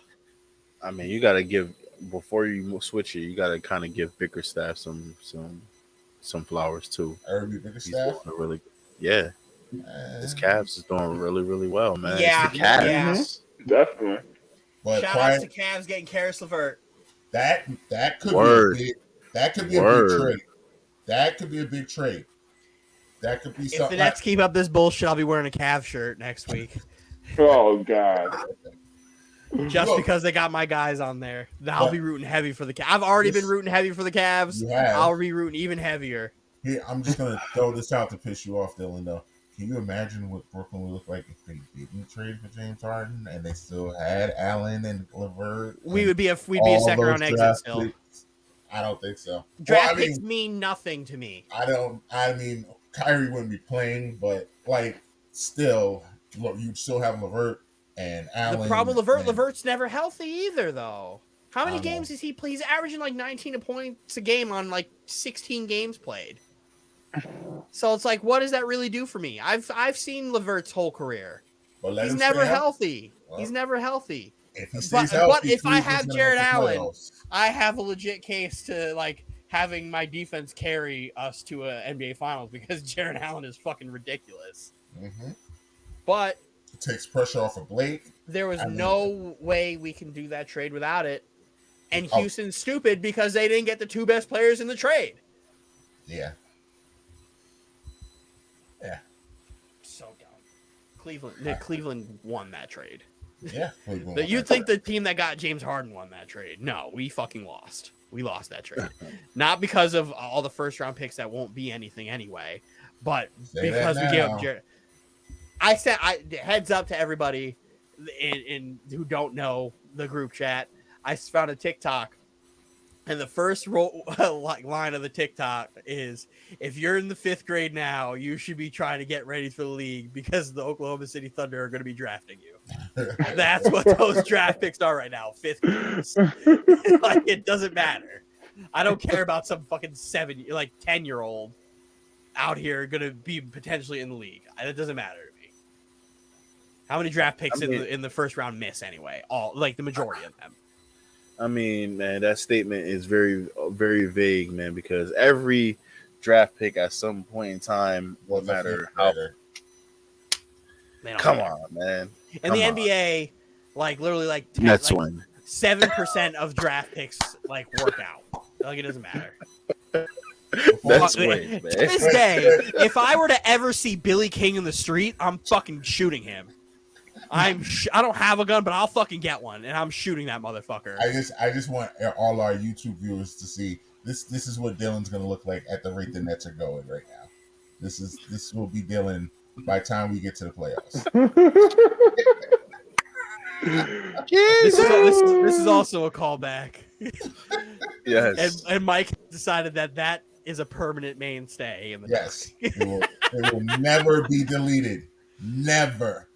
I mean, you got to give before you switch it. You got to kind of give Bickerstaff some flowers too. Irby Bickerstaff, really, his Cavs is doing really, really well, man. Yeah, it's the Cavs. Definitely. But shout out to Cavs getting Karis LeVert. That could be a big trade. That could be a big trade. That could be something. If the Nets keep up this bullshit, I'll be wearing a Cavs shirt next week. Oh God. Just because they got my guys on there. I'll be rooting heavy for the Cavs. I've already been rooting heavy for the Cavs. I'll be rooting even heavier. Here, I'm just gonna throw this out to piss you off, Dylan. Though, can you imagine what Brooklyn would look like if they didn't trade for James Harden and they still had Allen and LeVert? We'd be a all second round those exit draft still. picks? I don't think so. Draft picks mean nothing to me. I mean, Kyrie wouldn't be playing, but like, still, look, you'd still have LeVert and Allen. The problem, Levert's never healthy either, though. How many games does he play? He's averaging like 19 points a game on like 16 games played. So it's like, what does that really do for me? I've seen Levert's whole career. He's never healthy. Well, he's never healthy. If he stays healthy, but if I have Jared Allen, playoffs. I have a legit case to like having my defense carry us to a NBA Finals because Jared Allen is fucking ridiculous. Mm-hmm. But it takes pressure off of Blake. There was no way we can do that trade without it. And Houston's stupid because they didn't get the two best players in the trade. Yeah. So dumb. Cleveland won that trade. Yeah. You'd think the team that got James Harden won that trade. No, we fucking lost. We lost that trade. Not because of all the first round picks that won't be anything anyway, but because we gave up Jared. I said, heads up to everybody in who don't know the group chat. I found a TikTok, and the first line of the TikTok is, if you're in the 5th grade now, you should be trying to get ready for the league because the Oklahoma City Thunder are going to be drafting you. That's what those draft picks are right now, 5th graders. Like, it doesn't matter. I don't care about some fucking 10-year-old out here going to be potentially in the league. It doesn't matter to me. How many draft picks in the first round miss anyway? The majority of them. I mean, man, that statement is very, very vague, man, because every draft pick at some point in time, no matter how. Come on, man. In the NBA, literally, that's one 7% of draft picks work out. It doesn't matter. That's great, man. To this day, if I were to ever see Billy King in the street, I'm fucking shooting him. I don't have a gun, but I'll fucking get one, and I'm shooting that motherfucker. I just want all our YouTube viewers to see this. This is what Dylan's gonna look like at the rate the Nets are going right now. This will be Dylan by the time we get to the playoffs. This is also a callback. Yes. And Mike decided that is a permanent mainstay in the it will never be deleted. Never.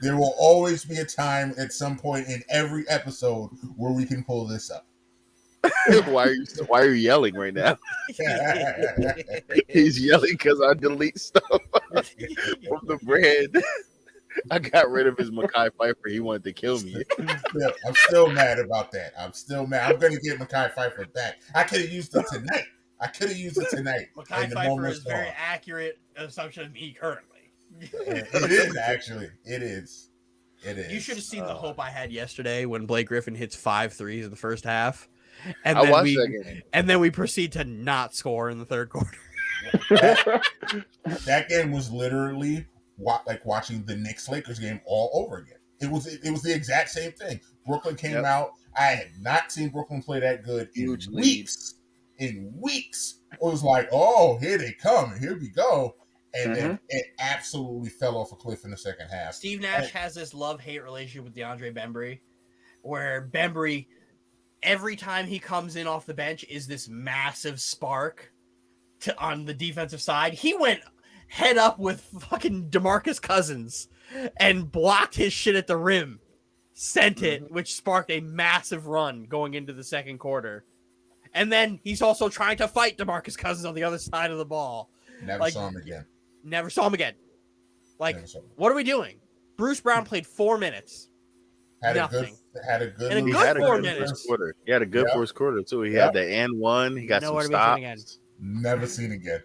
There will always be a time at some point in every episode where we can pull this up. Why are you yelling right now? He's yelling because I delete stuff from the brand. I got rid of his Mekhi Phifer. He wanted to kill me. I'm still mad about that. I'm going to get Mekhi Phifer back. I could have used it tonight. Mekhi Phifer is a very accurate assumption of me currently. It is, actually. It is. You should have seen the hope I had yesterday when Blake Griffin hits 5 threes in the first half. And then we proceed to not score in the third quarter. That game was literally watching the Knicks-Lakers game all over again. It was the exact same thing. Brooklyn came out. I had not seen Brooklyn play that good in weeks. In weeks. It was like, oh, here they come. Here we go. And then it absolutely fell off a cliff in the second half. Steve Nash has this love-hate relationship with DeAndre Bembry, where Bembry, every time he comes in off the bench, is this massive spark on the defensive side. He went head up with fucking DeMarcus Cousins and blocked his shit at the rim. Sent it, which sparked a massive run going into the second quarter. And then he's also trying to fight DeMarcus Cousins on the other side of the ball. Never saw him again. What are we doing? Bruce Brown played 4 minutes. Had a good 4 minutes. Quarter. He had a good first quarter too. He had the and one. He got some stops. Never seen again.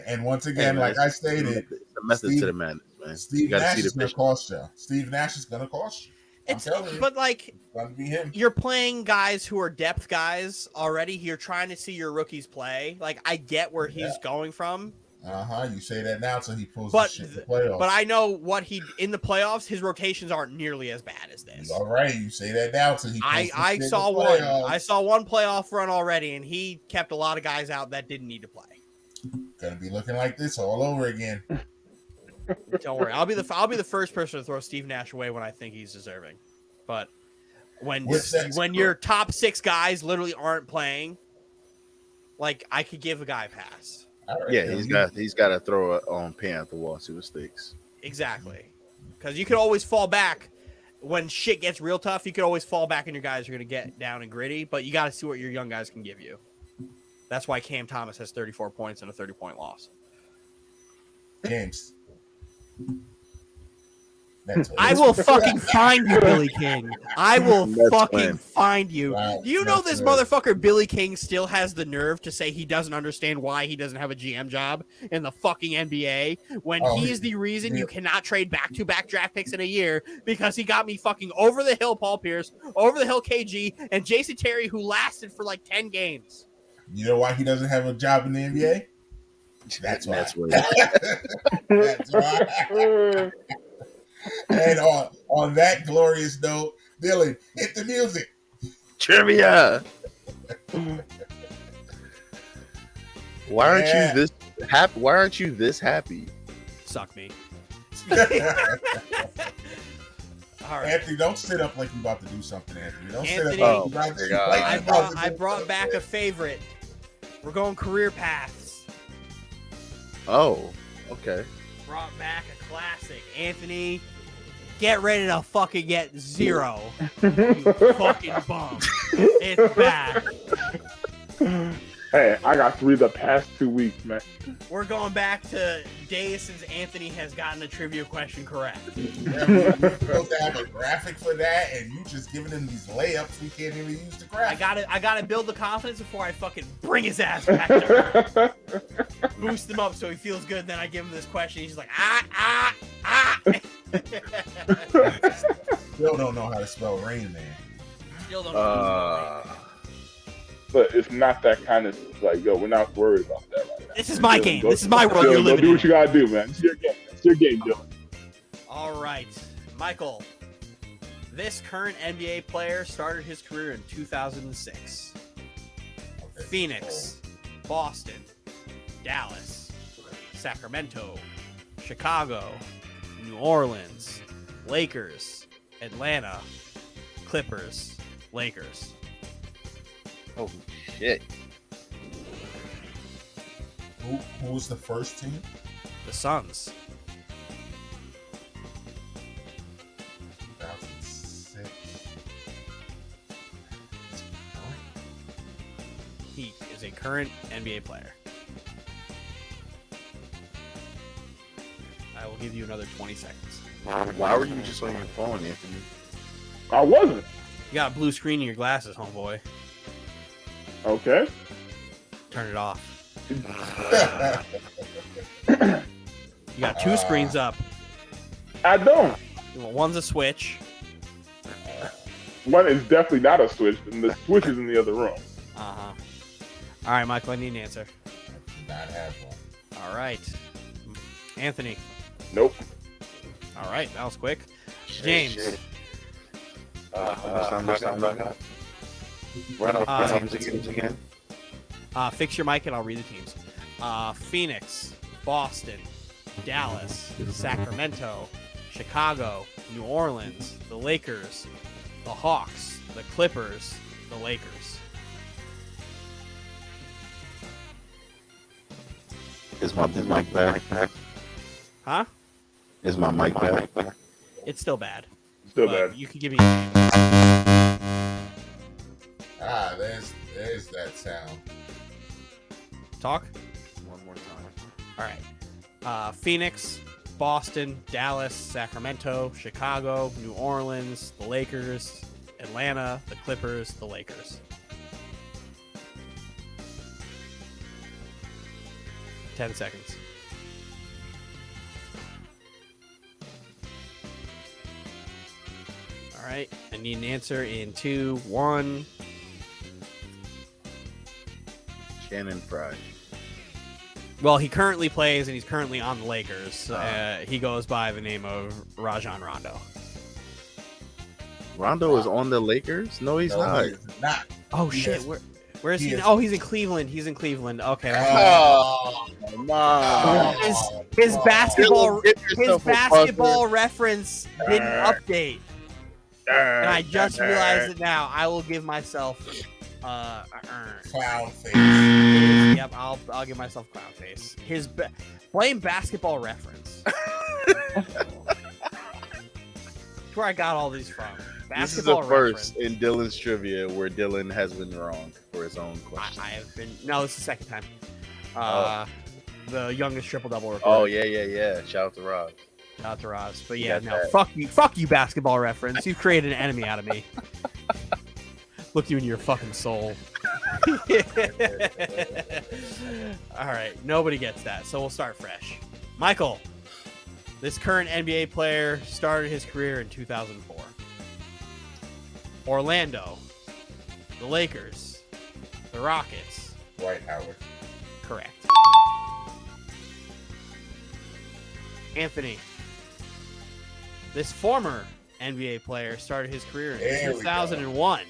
And once again, like I stated, it's a method to the madness, man. Steve Nash is going to cost you. Steve Nash is going to cost you. But it's going to be him. You're playing guys who are depth guys already. You're trying to see your rookies play. I get where he's going from. You say that now, so he pulls the shit in the playoffs. But I know in the playoffs, his rotations aren't nearly as bad as this. All right, you say that now, so he. I saw one playoff run already, and he kept a lot of guys out that didn't need to play. gonna be looking like this all over again. Don't worry. I'll be the first person to throw Steve Nash away when I think he's deserving. But when your top 6 guys literally aren't playing, like I could give a guy a pass. Right, yeah, he's got to throw a pan at the wall, see what sticks. Exactly, because you could always fall back when shit gets real tough. You could always fall back, and your guys are gonna get down and gritty. But you got to see what your young guys can give you. That's why Cam Thomas has 34 points and a 30-point loss. James. I will fucking find you, Billy King. I will fucking find you. Wow, Do you know this motherfucker Billy King still has the nerve to say he doesn't understand why he doesn't have a GM job in the fucking NBA when he's the reason you cannot trade back-to-back draft picks in a year because he got me fucking over the hill Paul Pierce, over the hill KG, and Jason Terry who lasted for like 10 games. You know why he doesn't have a job in the NBA? That's why. That's why. That's why. And on that glorious note, Dylan, hit the music. Trivia. Why aren't you this happy? Why aren't you this happy? Suck me. All right. Anthony, don't sit up like you're about to do something, Anthony. Don't Anthony, sit up like you're about to I brought back a favorite. We're going career paths. Oh, okay. Brought back a classic. Anthony, get ready to fucking get 0. You fucking bum. It's back. Hey, I got 3 the past 2 weeks, man. We're going back to days since Anthony has gotten a trivia question correct. Yeah, we're supposed to have a graphic for that, and you just giving him these layups we can't even use the graphic. I gotta build the confidence before I fucking bring his ass back there. Boost him up so he feels good, then I give him this question. He's just like, Still don't know how to spell Rain Man. Still don't know. But it's not that kind of like, yo, we're not worried about that right now. This is my game. This is my world. You're Go living do in. what you gotta do, man. It's your game. It's your game, Dylan. All right, Michael. This current NBA player started his career in 2006. Okay. Phoenix, Boston, Dallas, Sacramento, Chicago, New Orleans, Lakers, Atlanta, Clippers, Lakers. Oh shit. Who was the first team? The Suns. 2006. He is a current NBA player. I will give you another 20 seconds. Why were you just on your phone, Anthony? I wasn't. You got a blue screen in your glasses, homeboy. Okay. Turn it off. You got 2 screens up. I don't. One's a switch. One is definitely not a switch, and the switch is in the other room. Uh-huh. All right, Michael, I need an answer. Do not have one. All right. Anthony. Nope. All right, that was quick. James. Teams again. Fix your mic and I'll read the teams. Phoenix, Boston, Dallas, Sacramento, Chicago, New Orleans, the Lakers, the Hawks, the Clippers, the Lakers. Is my mic back? Huh? Is my mic back? It's still bad. Still but bad. You can give me. There's that sound. Talk. One more time. All right. Phoenix, Boston, Dallas, Sacramento, Chicago, New Orleans, the Lakers, Atlanta, the Clippers, the Lakers. 10 seconds. All right. I need an answer in 2, 1. Shannon Fry. Well, he currently plays and he's currently on the Lakers. He goes by the name of Rajon Rondo. Rondo is on the Lakers? No, he's not. He's not. Oh He shit! has- Where is he? is- Oh, he's in Cleveland. He's in Cleveland. Okay. Oh, Come on. His basketball Get his yourself a basketball reference didn't update, buzzer. and I just realized it now. I will give myself clown face. Yep, I'll give myself clown face. Blame basketball reference. That's where I got all these from. This is the Basketball first reference. in Dylan's trivia where Dylan has been wrong for his own question. I have been. No, this is the second time. The youngest triple double record. Oh yeah. Shout out to Rob. Shout out to Roz. But yeah, Got no, that. fuck you, basketball reference. You've created an enemy out of me. Look you in your fucking soul. All right, nobody gets that, so we'll start fresh. Michael, this current NBA player started his career in 2004. Orlando, the Lakers, the Rockets. Dwight Howard. Correct. Anthony, this former NBA player started his career There in we 2001.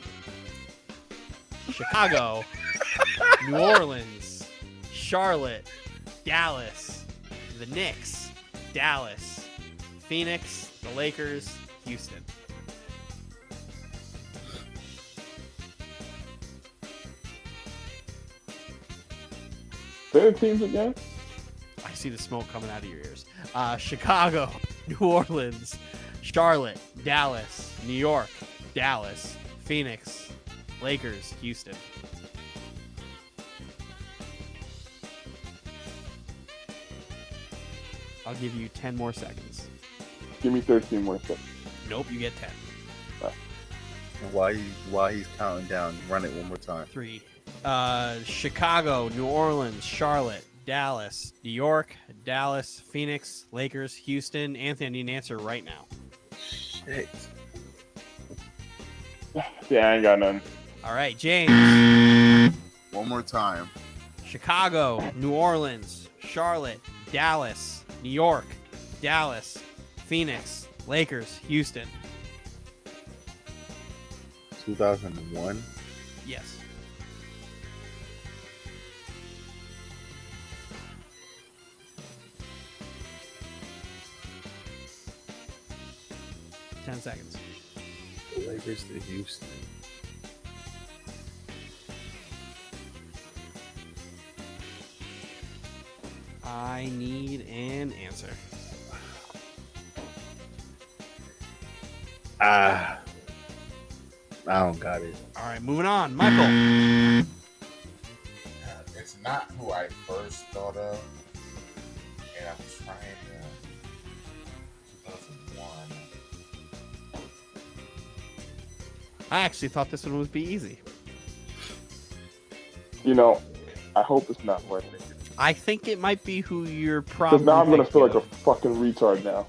Chicago, New Orleans, Charlotte, Dallas, the Knicks, Dallas, Phoenix, the Lakers, Houston. Say the teams again. I see the smoke coming out of your ears. Chicago, New Orleans, Charlotte, Dallas, New York, Dallas, Phoenix, Lakers, Houston. I'll give you 10 more seconds. Give me 13 more seconds. Nope, you get 10. While he's counting down, run it one more time. 3. Chicago, New Orleans, Charlotte, Dallas, New York, Dallas, Phoenix, Lakers, Houston. Anthony, I need an answer right now. Shit. Yeah, I ain't got none. All right, James. One more time. Chicago, New Orleans, Charlotte, Dallas, New York, Dallas, Phoenix, Lakers, Houston. 2001. Yes. Ten seconds. Lakers to Houston. I need an answer. I don't got it. All right, moving on. Michael. It's not who I first thought of, and I'm trying to. 2001. I actually thought this one would be easy. You know, I hope it's not what I think. I think it might be who you're probably. Because now I'm gonna feel like thinking a fucking retard now.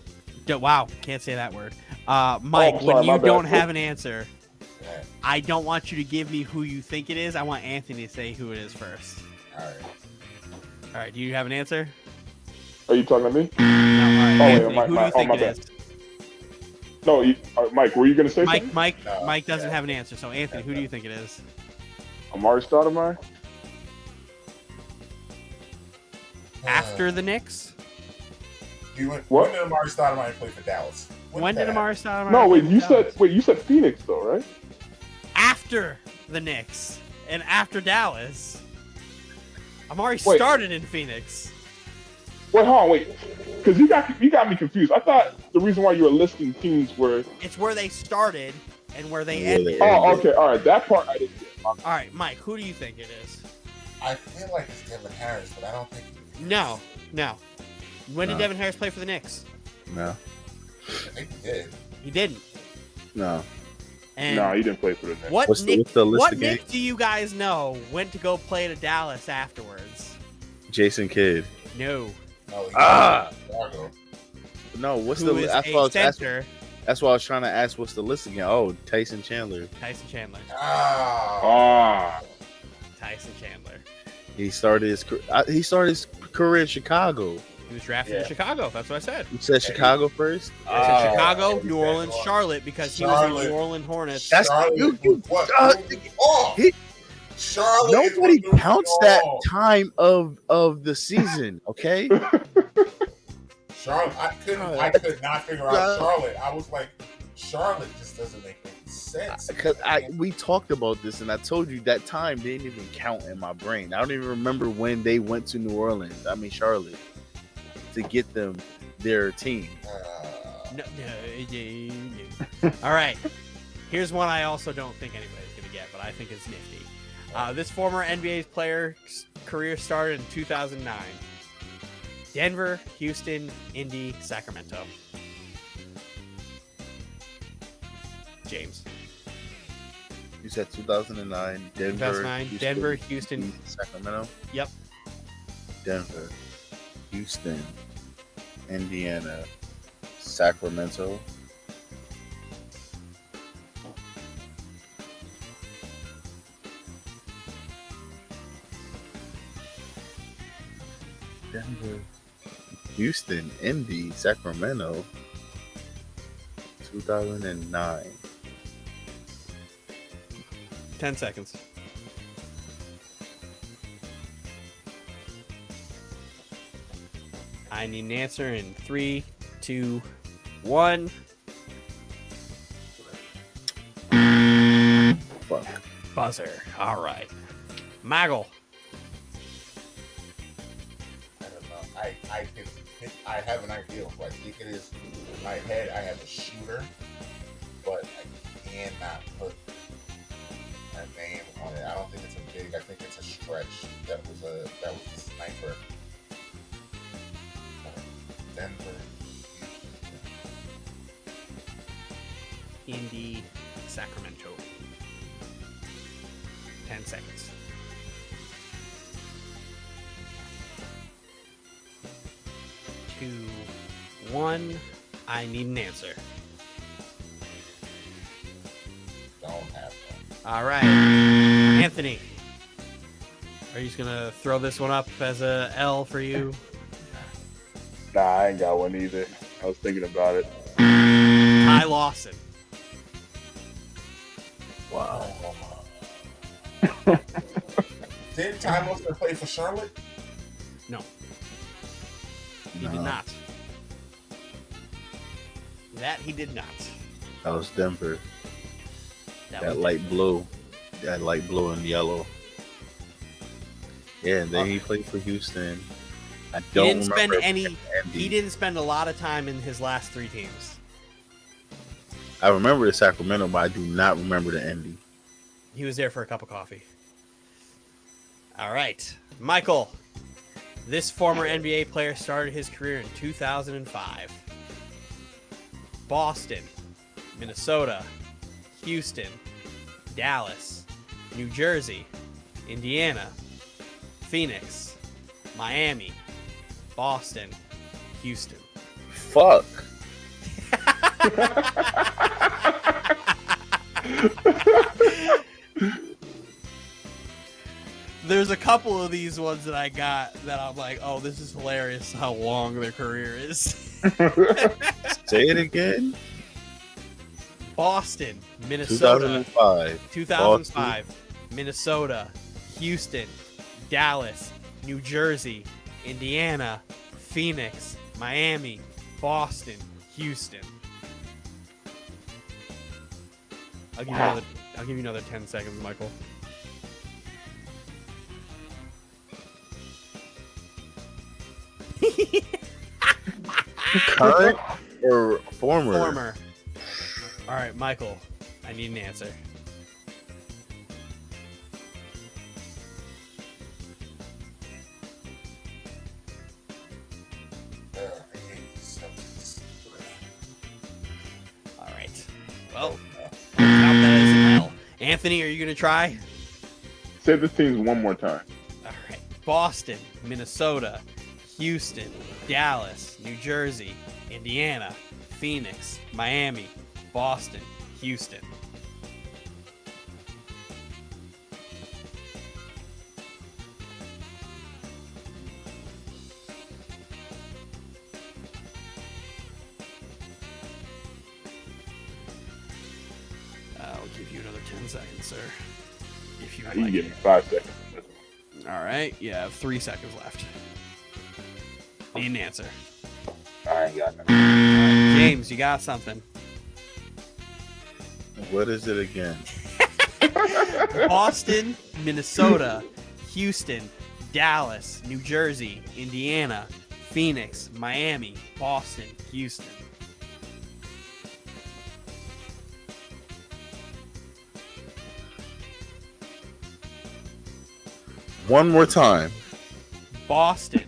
of. Wow, can't say that word. Mike, sorry, when my you bad. don't have an answer, Yeah. I don't want you to give me who you think it is. I want Anthony to say who it is first. All right. All right, do you have an answer? Are you talking to me? No, all right, Oh, Anthony, yeah, who do you think my it bad. is? No, Mike, were you gonna say something? Mike No, doesn't yeah. have an answer. So Anthony, who do you think it is? Amari Stoudemire? After the Knicks? What? When did Amari Stoudemire play for Dallas? When did Amari Stoudemire? No, wait, play you for said Dallas? you said Phoenix though, right? After the Knicks and after Dallas. Amari Wait. started in Phoenix. Wait, hold on, wait. Because you got me confused. I thought the reason why you were listing teams were It's where they started and where they Where ended. they Oh, okay, all right. That part I didn't get. All right, Mike, who do you think it is? I feel like it's Devin Harris, but I don't think. No. When did No. Devin Harris play for the Knicks? No. I think he did. He didn't. No. And No, he didn't play for the Knicks. what What's the- Nick? what's the list What again? Nick do you guys know went to go play to Dallas afterwards? Jason Kidd. No. No, he Ah! did. Chicago. No, what's Who the? is That's a what, I was asking, center? that's what I was trying to ask. What's the list again? Oh, Tyson Chandler. Tyson Chandler. Ah. Tyson Chandler. He started his career in Chicago. He was drafted in Yeah. Chicago. That's what I said. You said Chicago first. I said Oh, Chicago, okay. New Orleans, Charlotte, because he was in the Charlotte. New Orleans Hornets. That's Charlotte you- was what? uh, Oh, Charlotte. Nobody is what counts threw me that off. time of the season. Okay. Charlotte. God. I could not figure out God. Charlotte. I was like, Charlotte just doesn't make any sense. Because we talked about this, and I told you that time didn't even count in my brain. I don't even remember when they went to New Orleans. I mean Charlotte, to get them their team. No. All right. Here's one I also don't think anybody's going to get, but I think it's nifty. This former NBA player's career started in 2009. Denver, Houston, Indy, Sacramento. James. You said 2009, Denver, 2009, Denver, Houston. Sacramento. Yep. Denver, Houston, Indiana, Sacramento. Denver, Houston, Indy, Sacramento, 2009. 10 seconds. I need an answer in 3, 2, 1. Fuck. Buzzer. All right. Maggle. I don't know. I have an idea of what I think it is. In my head, I have a shooter, but I cannot put a name on it. I don't think it's a big. I think it's a stretch. That was a sniper. Denver. Indy, Sacramento. 10 seconds. 2, 1. I need an answer. Don't have one. All right. Anthony. Are you just going to throw this one up as a L for you? Nah, I ain't got one either. I was thinking about it. Ty Lawson. Wow. Didn't Ty Lawson play for Charlotte? No. He No. did not. That he did not. That was Denver. That That was light blue. That light blue and yellow. Yeah, and then he played for Houston. I He don't didn't spend remember any. Andy. He didn't spend a lot of time in his last 3 teams. I remember the Sacramento, but I do not remember the Indy. He was there for a cup of coffee. All right, Michael. This former NBA player started his career in 2005. Boston, Minnesota, Houston, Dallas, New Jersey, Indiana, Phoenix, Miami, Boston, Houston. Fuck. There's a couple of these ones that I got that I'm like, oh, this is hilarious how long their career is. Say it again. Boston, Minnesota, 2005. 2005, Minnesota, Houston, Dallas, New Jersey, Indiana, Phoenix, Miami, Boston, Houston. I'll give you another 10 seconds, Michael. Current or former? Former. All right, Michael, I need an answer. I hate this subject. All right. Well, count that as an L. Anthony, are you going to try? Say the teams one more time. All right. Boston, Minnesota, Houston, Dallas, New Jersey, Indiana, Phoenix, Miami, Boston, Houston. I'll give you another 10 seconds, sir. If if you Now would you like give it. me 5 seconds. All right, you have 3 seconds left. Need an answer. I ain't got nothing. All right, James, you got something. What is it again? Boston, Minnesota, Houston, Dallas, New Jersey, Indiana, Phoenix, Miami, Boston, Houston. One more time. Boston,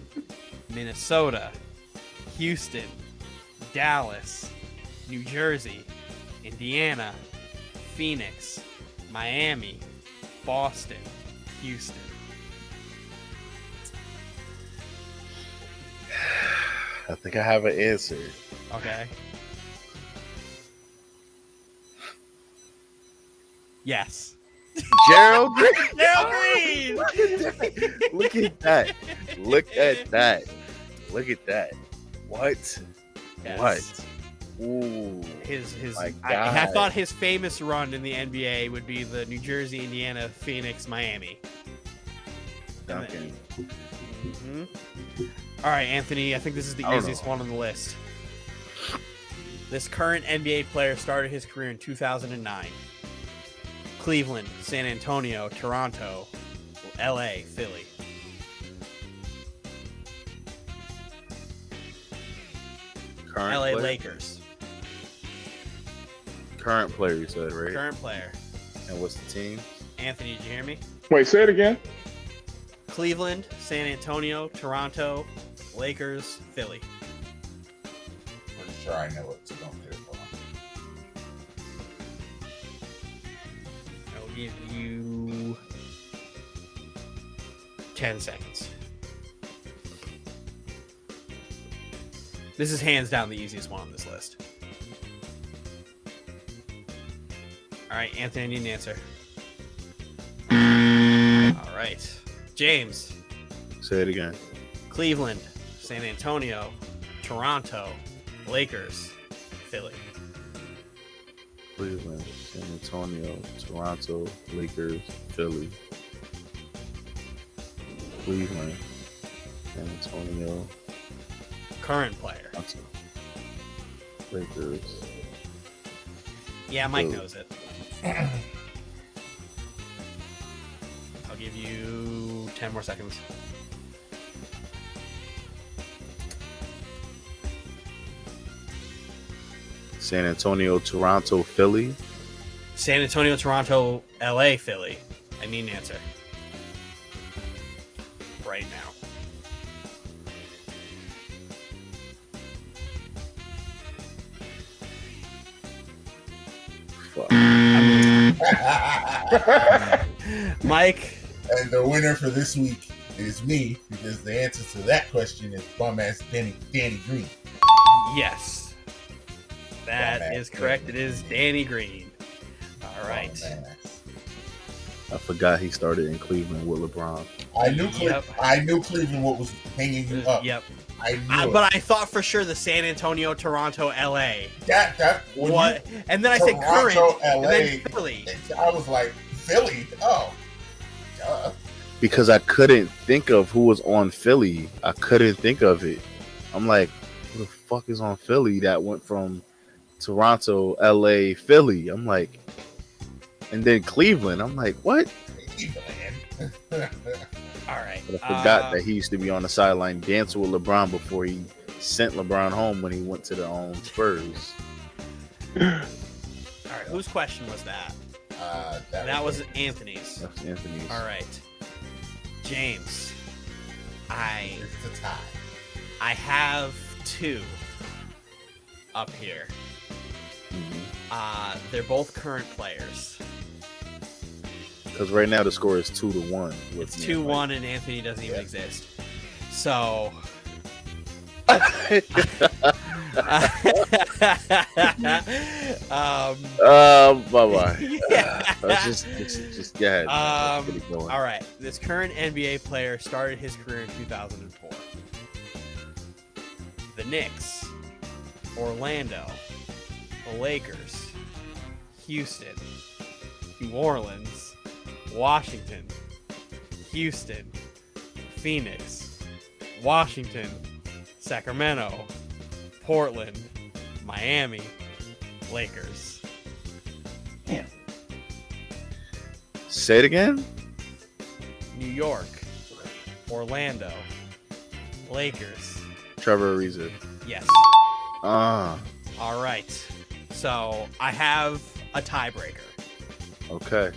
Minnesota, Houston, Dallas, New Jersey, Indiana, Phoenix, Miami, Boston, Houston. I think I have an answer. Okay. Yes. Gerald Green. Gerald Green. Look at that. Look at that. Look at that. What? Yes. What? Ooh. His My I God. thought his famous run in the NBA would be the New Jersey, Indiana, Phoenix, Miami. Duncan. Mhm. All right, Anthony. I think this is the I don't easiest know. one on the list. This current NBA player started his career in 2009. Cleveland, San Antonio, Toronto, LA, Philly. Current LA player? Lakers. Current player, you said, right? Current player. And what's the team? Anthony, did you hear me? Wait, say it again. Cleveland, San Antonio, Toronto, Lakers, Philly. Pretty sure I know it, so don't do it. Hold on. I'll give you 10 seconds. This is hands down the easiest one on this list. All right, Anthony, I need an answer. All right. James, Say it again. Cleveland, San Antonio, Toronto, Lakers, Philly. Cleveland, San Antonio, Toronto, Lakers, Philly. Cleveland, San Antonio, Current player. Toronto, Lakers. Yeah, Mike Philly. knows it. I'll give you 10 more seconds. San Antonio, Toronto, Philly. San Antonio, Toronto, LA, Philly. I need an answer. Right now. Fuck. Mike, And the winner for this week is me, because the answer to that question is bum ass Danny Green. yes. That Bum-ass is correct. It Danny. is Danny Green. All right. Oh, man. I forgot he started in Cleveland with LeBron. I knew Yep. I knew Cleveland what was hanging you up. Yep. I knew it. But I thought for sure the San Antonio, Toronto, LA. that when What? And then I said current. Toronto, And LA, then Philly. I was like, Philly? Oh. Duh. Because I couldn't think of who was on Philly. I couldn't think of it. I'm like, who the fuck is on Philly that went from Toronto, LA, Philly? I'm like, and then Cleveland. I'm like, what? Cleveland. All right. But I forgot that he used to be on the sideline dancing with LeBron before he sent LeBron home when he went to the Spurs. All right. Whose question was that? That was Anthony's. That's Anthony's. All right. James, It's a tie. I have 2 up here. They're both current players. Because right now the score is 2-1. It's 2-1, and Anthony doesn't even exist. So. Bye-bye. Yeah. Let's just go ahead. Man. Let's get it going. All right. This current NBA player started his career in 2004. The Knicks, Orlando, the Lakers, Houston, New Orleans, Washington, Houston, Phoenix, Washington, Sacramento, Portland, Miami, Lakers. Say it again. New York, Orlando, Lakers. Trevor Ariza. Yes. Ah, All right. So I have a tiebreaker. okay.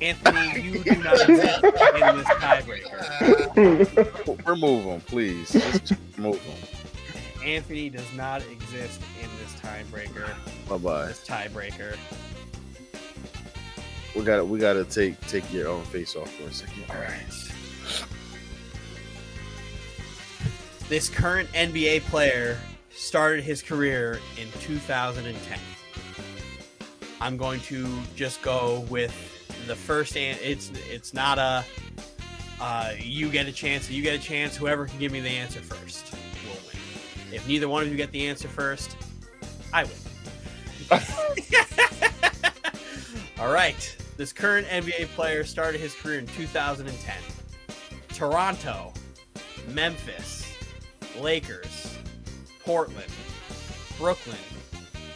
Anthony, you do not exist in this tiebreaker. Remove him, please. Just remove him. Anthony does not exist in this tiebreaker. Bye bye. This tiebreaker. We gotta take your own face off for a second. All right. This current NBA player started his career in 2010. I'm going to just go with the first. It's not a you get a chance. You get a chance. Whoever can give me the answer first will win. If neither one of you get the answer first, I win. All right. This current NBA player started his career in 2010. Toronto, Memphis, Lakers, Portland, Brooklyn,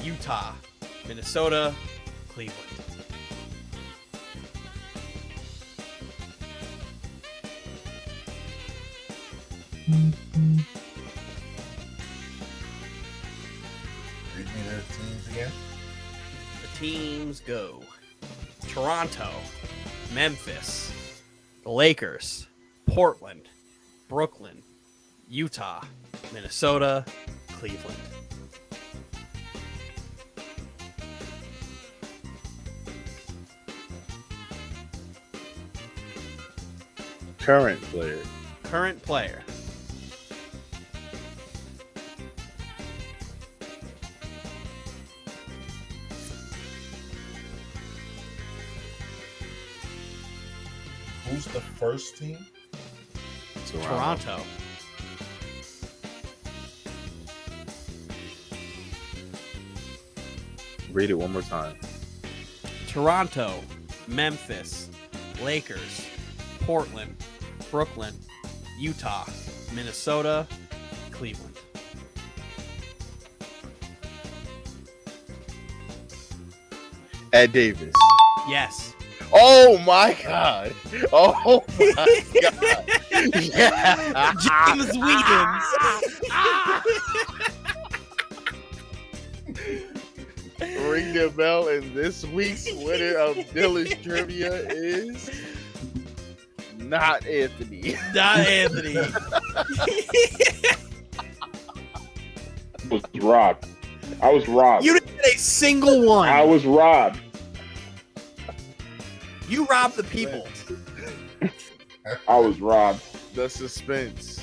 Utah, Minnesota, Cleveland. Read me the teams again. The teams go Toronto, Memphis, the Lakers, Portland, Brooklyn, Utah, Minnesota, Cleveland. Current player. Current player. Who's the first team? Toronto. Read it one more time. Toronto, Memphis, Lakers, Portland, Brooklyn, Utah, Minnesota, Cleveland. Ed Davis. Yes. Oh my God. Oh my God. Yeah. James Wiggins. Ring the bell, and this week's winner of Dylan's trivia is not Anthony. Not Anthony. Was robbed. I was robbed. You didn't get a single one. I was robbed. You robbed the people. I was robbed. The suspense.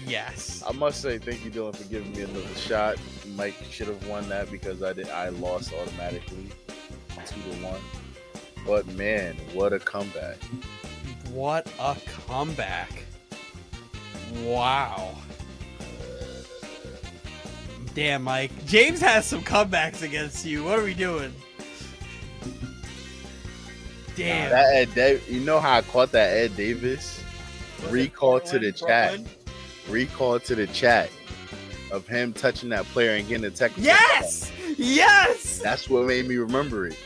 Yes. I must say thank you, Dylan, for giving me another shot. Mike should have won that because I lost automatically 2-1. But man, what a comeback. What a comeback. Wow. Damn, Mike. James has some comebacks against you. What are we doing? Damn. You know how I caught that Ed Davis? Recall to the chat. Recall to the chat of him touching that player and getting a technical. Yes! Yes! That's what made me remember it.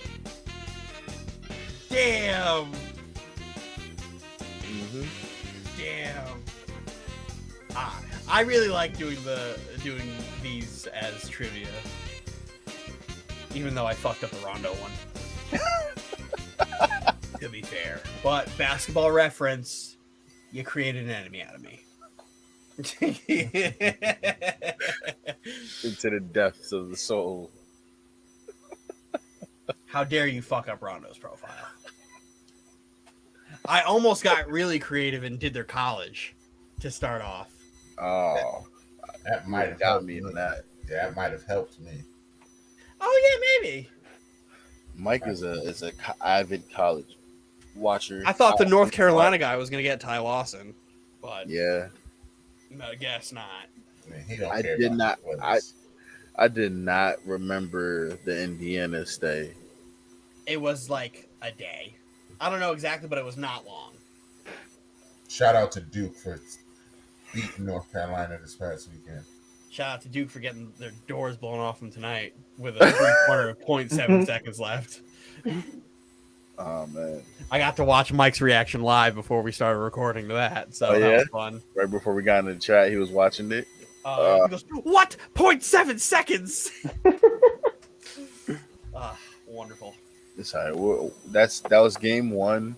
Damn. Mm-hmm. Damn. I really like doing these as trivia. Even though I fucked up the Rondo one. To be fair. But Basketball Reference, you created an enemy out of me. Into the depths of the soul. How dare you fuck up Rondo's profile? I almost got really creative and did their college to start off. Oh, That might have got helped me me. in that. Yeah, that might have helped me. Oh yeah, maybe. Mike is a avid college watcher. I thought the North Carolina guy was gonna get Ty Lawson, but Yeah, I guess not. I mean, he don't I care did about not- the Clippers. I did not remember the Indiana stay. It was like a day. I don't know exactly, but it was not long. Shout out to Duke for beating North Carolina this past weekend. Shout out to Duke for getting their doors blown off them tonight with a 3-pointer of 0.7 seconds left. Oh man! I got to watch Mike's reaction live before we started recording to that, so Oh, that yeah? was fun. Right before we got in the chat, he was watching it. He goes, "What? 0.7 seconds?" Wonderful. It's all right. That was game one.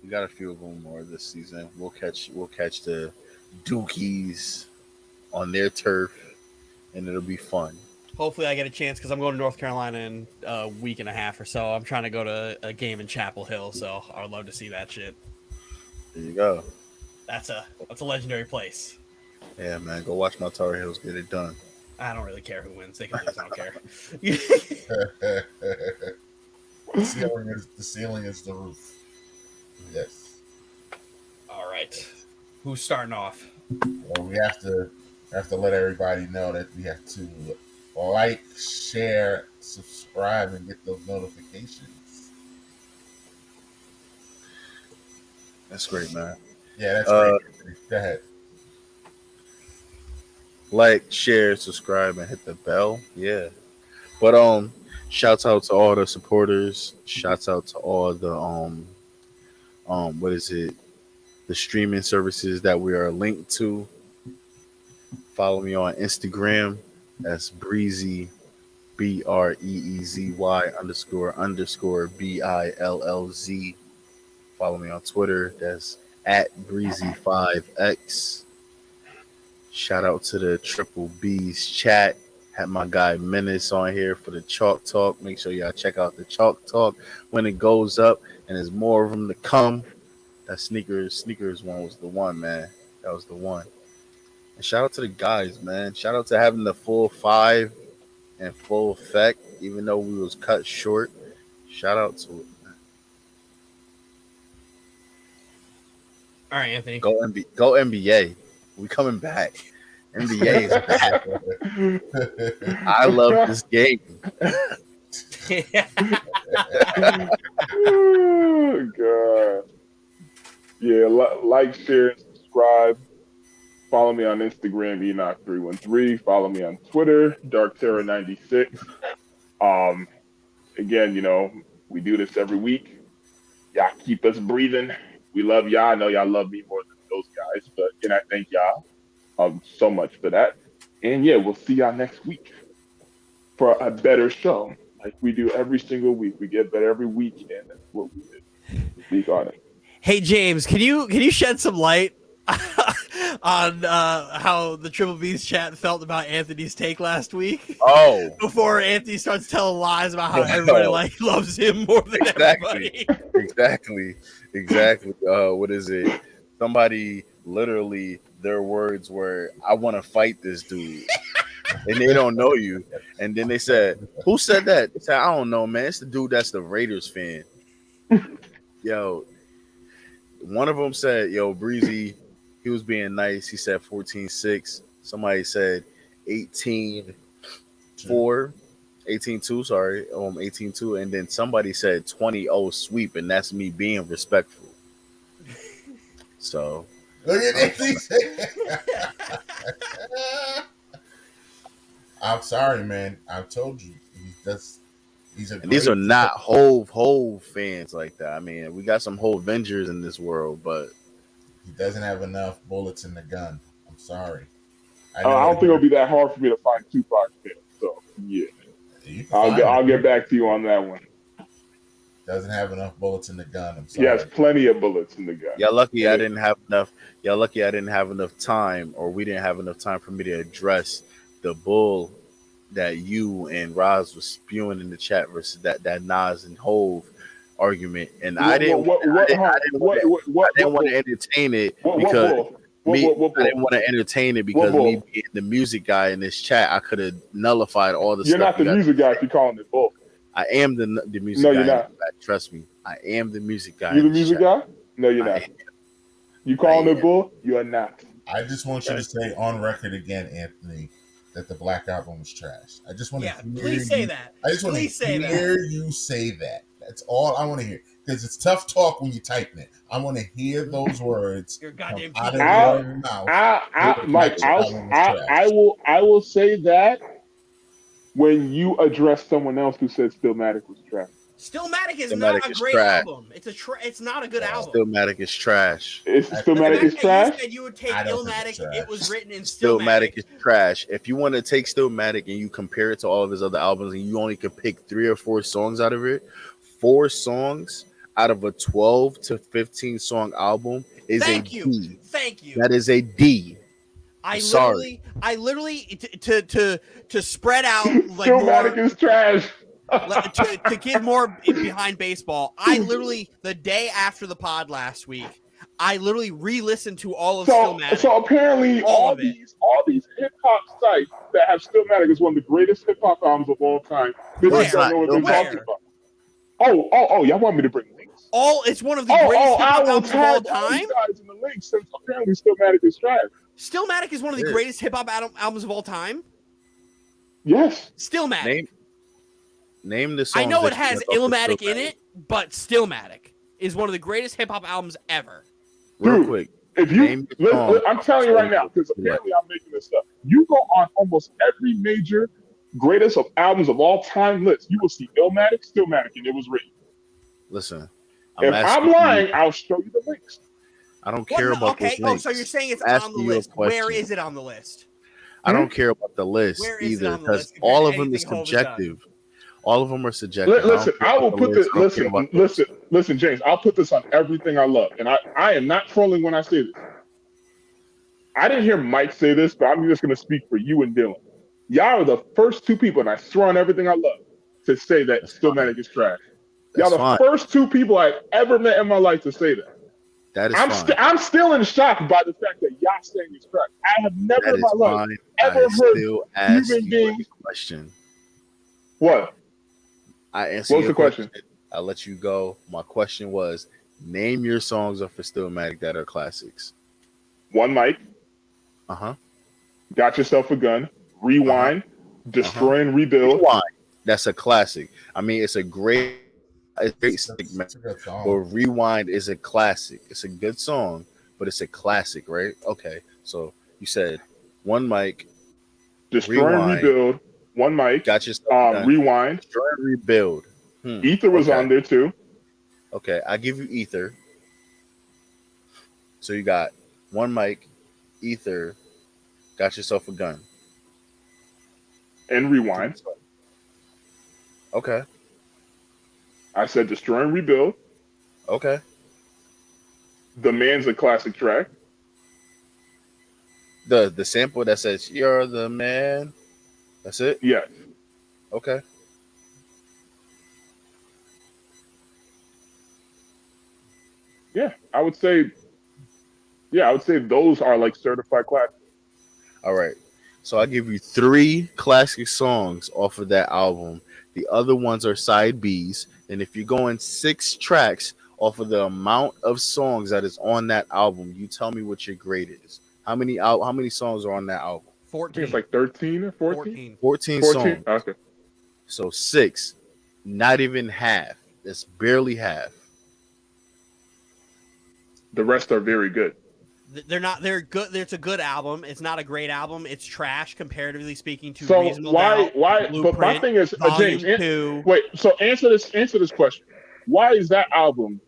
We got a few of them more this season. We'll catch the Dukies on their turf, and it'll be fun. Hopefully, I get a chance because I'm going to North Carolina in a week and a half or so. I'm trying to go to a game in Chapel Hill, so I would love to see that shit. There you go. That's a legendary place. Yeah, man. Go watch my Tar Heels get it done. I don't really care who wins. They can lose. I don't care. The ceiling is the roof. Yes. All right. Who's starting off? Well, we have to let everybody know that we have to like, share, subscribe, and get those notifications. That's great, man. Yeah, that's great. Go ahead. Like, share, subscribe, and hit the bell. Yeah. But shouts out to all the supporters. Shouts out to all the what is it? The streaming services that we are linked to. Follow me on Instagram. That's Breezy, BREEZY _ BILLZ. Follow me on Twitter. That's @Breezy5X. Shout out to the Triple B's chat. Had my guy Menace on here for the Chalk Talk. Make sure y'all check out the Chalk Talk when it goes up, and there's more of them to come. That sneakers one was the one, man. That was the one. And shout out to the guys, man. Shout out to having the full 5 in full effect, even though we was cut short. Shout out to it, man. All right, Anthony. Go NBA. We coming back. NBA is back. I love this game. Oh, God. Yeah, like, share, and subscribe. Follow me on Instagram, Enoch313. Follow me on Twitter, DarkTerror96. Again, we do this every week. Y'all keep us breathing. We love y'all. I know y'all love me more than those guys, but I thank y'all so much for that. And yeah, we'll see y'all next week for a better show, like we do every single week. We get better every week, and that's what we do. Week on it. Hey James, can you shed some light on how the Triple B's chat felt about Anthony's take last week? Oh, Before Anthony starts telling lies about how everybody loves him more than everybody. Exactly. What is it? Somebody literally, their words were, "I want to fight this dude," and they don't know you. And then they said, "Who said that?" They said, "I don't know, man. It's the dude that's the Raiders fan." Yo, one of them said, "Yo, Breezy, he was being nice. He said 14-6. Somebody said 18-4, 18-2, sorry, 18-2, and then somebody said 20-0 sweep, and that's me being respectful. So Look at this. I'm sorry, man. I told you. These are not Hove fans like that. I mean, we got some Hove Avengers in this world, but he doesn't have enough bullets in the gun. I'm sorry. I don't think it'll be that hard for me to find Tupac fans. So yeah, I'll get back to you on that one. Doesn't have enough bullets in the gun. I'm sorry. He has plenty of bullets in the gun. Y'all lucky I didn't have enough. Y'all lucky I didn't have enough time, or we didn't have enough time for me to address the bull that you and Roz was spewing in the chat versus that Nas and Hove argument, and I didn't want to entertain it because I didn't want to entertain it because me being the music guy in this chat, I could have nullified all the You're stuff. You're not the music guy if you're calling it bull. I am the music guy. No, you're not. Trust me, I am the music guy. You're the music guy? No, you're not. You calling it bull? You are not. I just want you to say on record again, Anthony, that the Black Album was trash. I just want to Yeah, hear please say you. that. I just want to Please say that. hear you say that. That's all I want to hear. Because it's tough talk when you're typing it. I want to hear those words You're a come goddamn out cheater. of your mouth. Mike, I will say that when you address someone else who said Stillmatic was trash. Stillmatic is Stillmatic not a is great trash. album. It's not a good album. Stillmatic is trash. Stillmatic The is fact that trash. you said you would take I don't think Illmatic, it's trash. it was written in Stillmatic Stillmatic. is trash. If you want to take Stillmatic and you compare it to all of his other albums and you only can pick 3 or 4 songs out of it, 4 songs out of a 12 to 15 song album is Thank a you. D. Thank you. That is a D. I sorry. literally to spread out like Stillmatic more is trash. to give more behind baseball. I literally the day after the pod last week, I literally re-listened to all of Stillmatic. So apparently all these hip hop sites that have Stillmatic is one of the greatest hip hop albums of all time. They Where? just don't know what they're Where? talking about. Oh, y'all want me to bring links? It's one of the greatest hip hop albums of all time. You guys in the links since apparently Stillmatic is trash. Stillmatic is one of the greatest hip hop albums of all time. Yes. Stillmatic. Name the song. I know it has Illmatic in it, but Stillmatic is one of the greatest hip hop albums ever. Real quick. If you, I'm telling you right now, because apparently I'm making this up. You go on almost every major greatest of albums of all time list, you will see Illmatic, Stillmatic, and it was written. Listen, if I'm lying, I'll show you the links. I don't care about those links. So you're saying it's on the list. Where is it on the list? I don't care about the list either, because all of them is subjective. All of them are subjective. Listen, I will put this. Listen, James. I'll put this on everything I love, and I am not trolling when I say this. I didn't hear Mike say this, but I'm just going to speak for you and Dylan. Y'all are the first 2 people, and I swear on everything I love, to say that Stillmatic is trash. Y'all the first 2 people I've ever met in my life to say that. That is fine. I'm still in shock by the fact that y'all saying it's trash. I have never in my life ever heard human beings. Question. What? I answered. What's the question? I'll let you go. My question was: name your songs off of Stillmatic that are classics. One Mic. Got Yourself a Gun. Rewind. Destroy and Rebuild. Rewind. That's a classic. I mean, it's a great segment. But Rewind is a classic. It's a good song, but it's a classic, right? Okay. So you said One Mic. Destroy and Rebuild. One Mic. Got Yourself Rewind. Destroy and Rebuild. Ether was on there too. Okay, I give you Ether. So you got One Mic, Ether, Got Yourself a Gun, and Rewind. Okay. I said Destroy and Rebuild. Okay. The Man's a classic track. The sample that says "You're the man." That's it. Yes. Okay. Yeah, I would say those are like certified classics. All right. So I give you 3 classic songs off of that album. The other ones are side Bs. And if you're going 6 tracks off of the amount of songs that is on that album, you tell me what your grade is. How many songs are on that album? 14. It's like 13 or 14? 14 songs. Okay. So 6, not even half. That's barely half. The rest are very good. They're good. It's a good album. It's not a great album. It's trash, comparatively speaking, to so Reasonable why Doubt, but my thing is James, so answer this question. Why is that album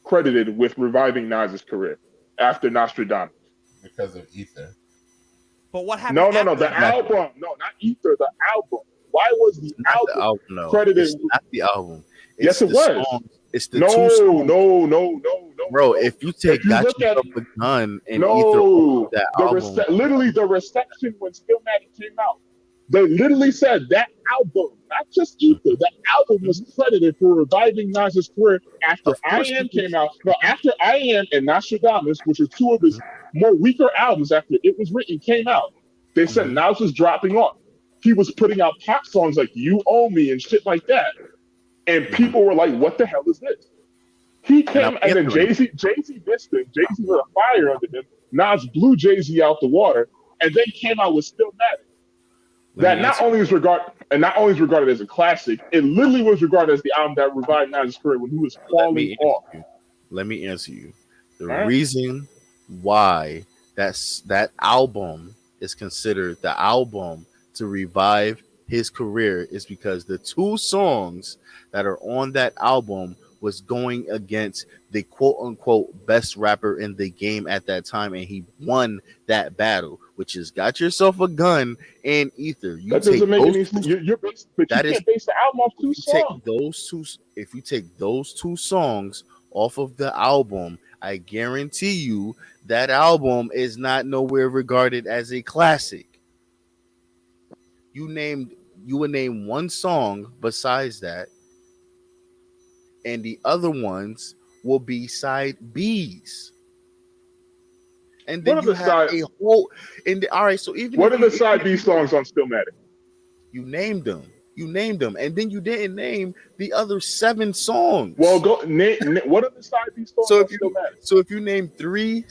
credited with reviving Nas's career after Nostradamus? Because of Ether. But what happened? No, the album. No, not Ether, the album. Why was the album credited? It's not the album. Yes, it was. It's the 2 songs. No. Bro, if you take Got Yourself a Gun and Ether off that album. Literally the reception when Stillmatic came out, they literally said that album, not just Ether, that album was credited for reviving Nas's career after I Am came out. No, after I Am and Nostradamus, which are 2 of his more weaker albums after It Was Written came out. They said Nas was dropping off. He was putting out pop songs like You Owe Me and shit like that. And people were like, what the hell is this? He came and then Jay-Z missed him. Jay-Z lit a fire under him. Nas blew Jay-Z out the water and then came out with Stillmatic. that not only is regarded as a classic, it literally was regarded as the album that revived Nas's career when he was falling off. Let me answer you. The All right. reason why that album is considered the album to revive his career is because the two songs that are on that album was going against the quote unquote best rapper in the game at that time, and he won that battle, which is Got Yourself a Gun and Ether. That doesn't make any sense. You're based, but you can't base the album off two songs. If you take those two songs off of the album, I guarantee you that album is not nowhere regarded as a classic. You would name one song besides that, and the other ones will be side B's. And then you have a whole all right. So even what are the side B songs on Stillmatic? You named them, and then you didn't name the other 7 songs. Well, what are the side B songs on Stillmatic? So if you name 3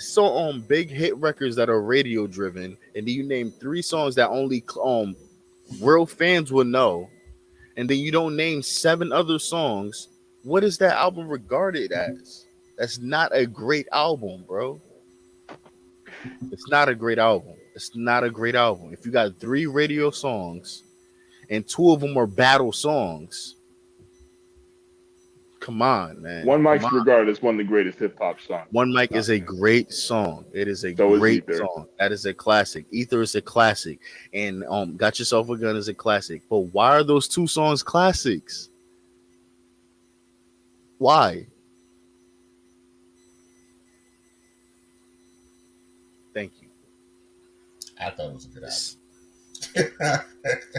big hit records that are radio driven, and then you name 3 songs that only real fans will know, and then you don't name 7 other songs, what is that album regarded as? That's not a great album, bro. It's not a great album. It's not a great album. If you got 3 radio songs and 2 of them are battle songs, come on, man. One Mic's regarded as one of the greatest hip hop songs. One Mic is a great song. It is a great song. That is a classic. Ether is a classic, and Got Yourself a Gun is a classic. But why are those 2 songs classics? Why? Thank you. I thought it was a good album.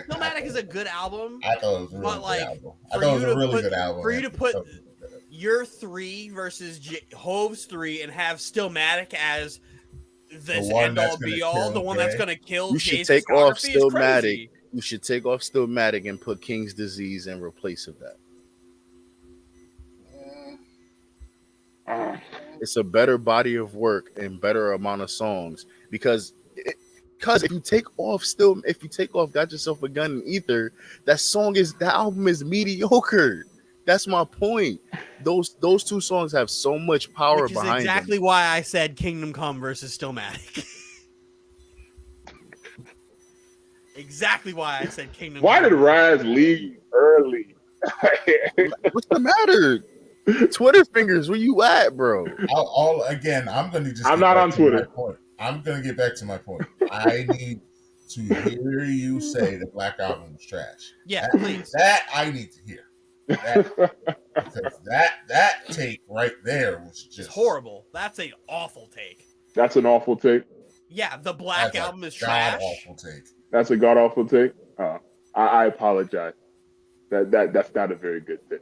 Stillmatic is a good album. I thought it was a really good album. I thought it was a really good album. For you to put your 3 versus Hove's 3 and have Stillmatic as this end all be all, the one that's going to kill. You should take off Stillmatic. You should take off Stillmatic and put King's Disease and replace it with that. It's a better body of work and better amount of songs because if you take off Got Yourself a Gun and Ether, that album is mediocre. That's my point. Those 2 songs have so much power behind them. Exactly why I said Kingdom Come versus Stillmatic. Exactly why I said Kingdom Come. Why did Raz leave early? What's the matter? Twitter fingers, where you at, bro? I'm not on Twitter. I'm gonna get back to my point. I need to hear you say the Black Album was trash. Yeah, please. That I need to hear. Because that take right there was just horrible. That's an awful take. That's an awful take. Yeah, the Black Album is trash. Awful take. That's a god awful take. I apologize. That's not a very good take.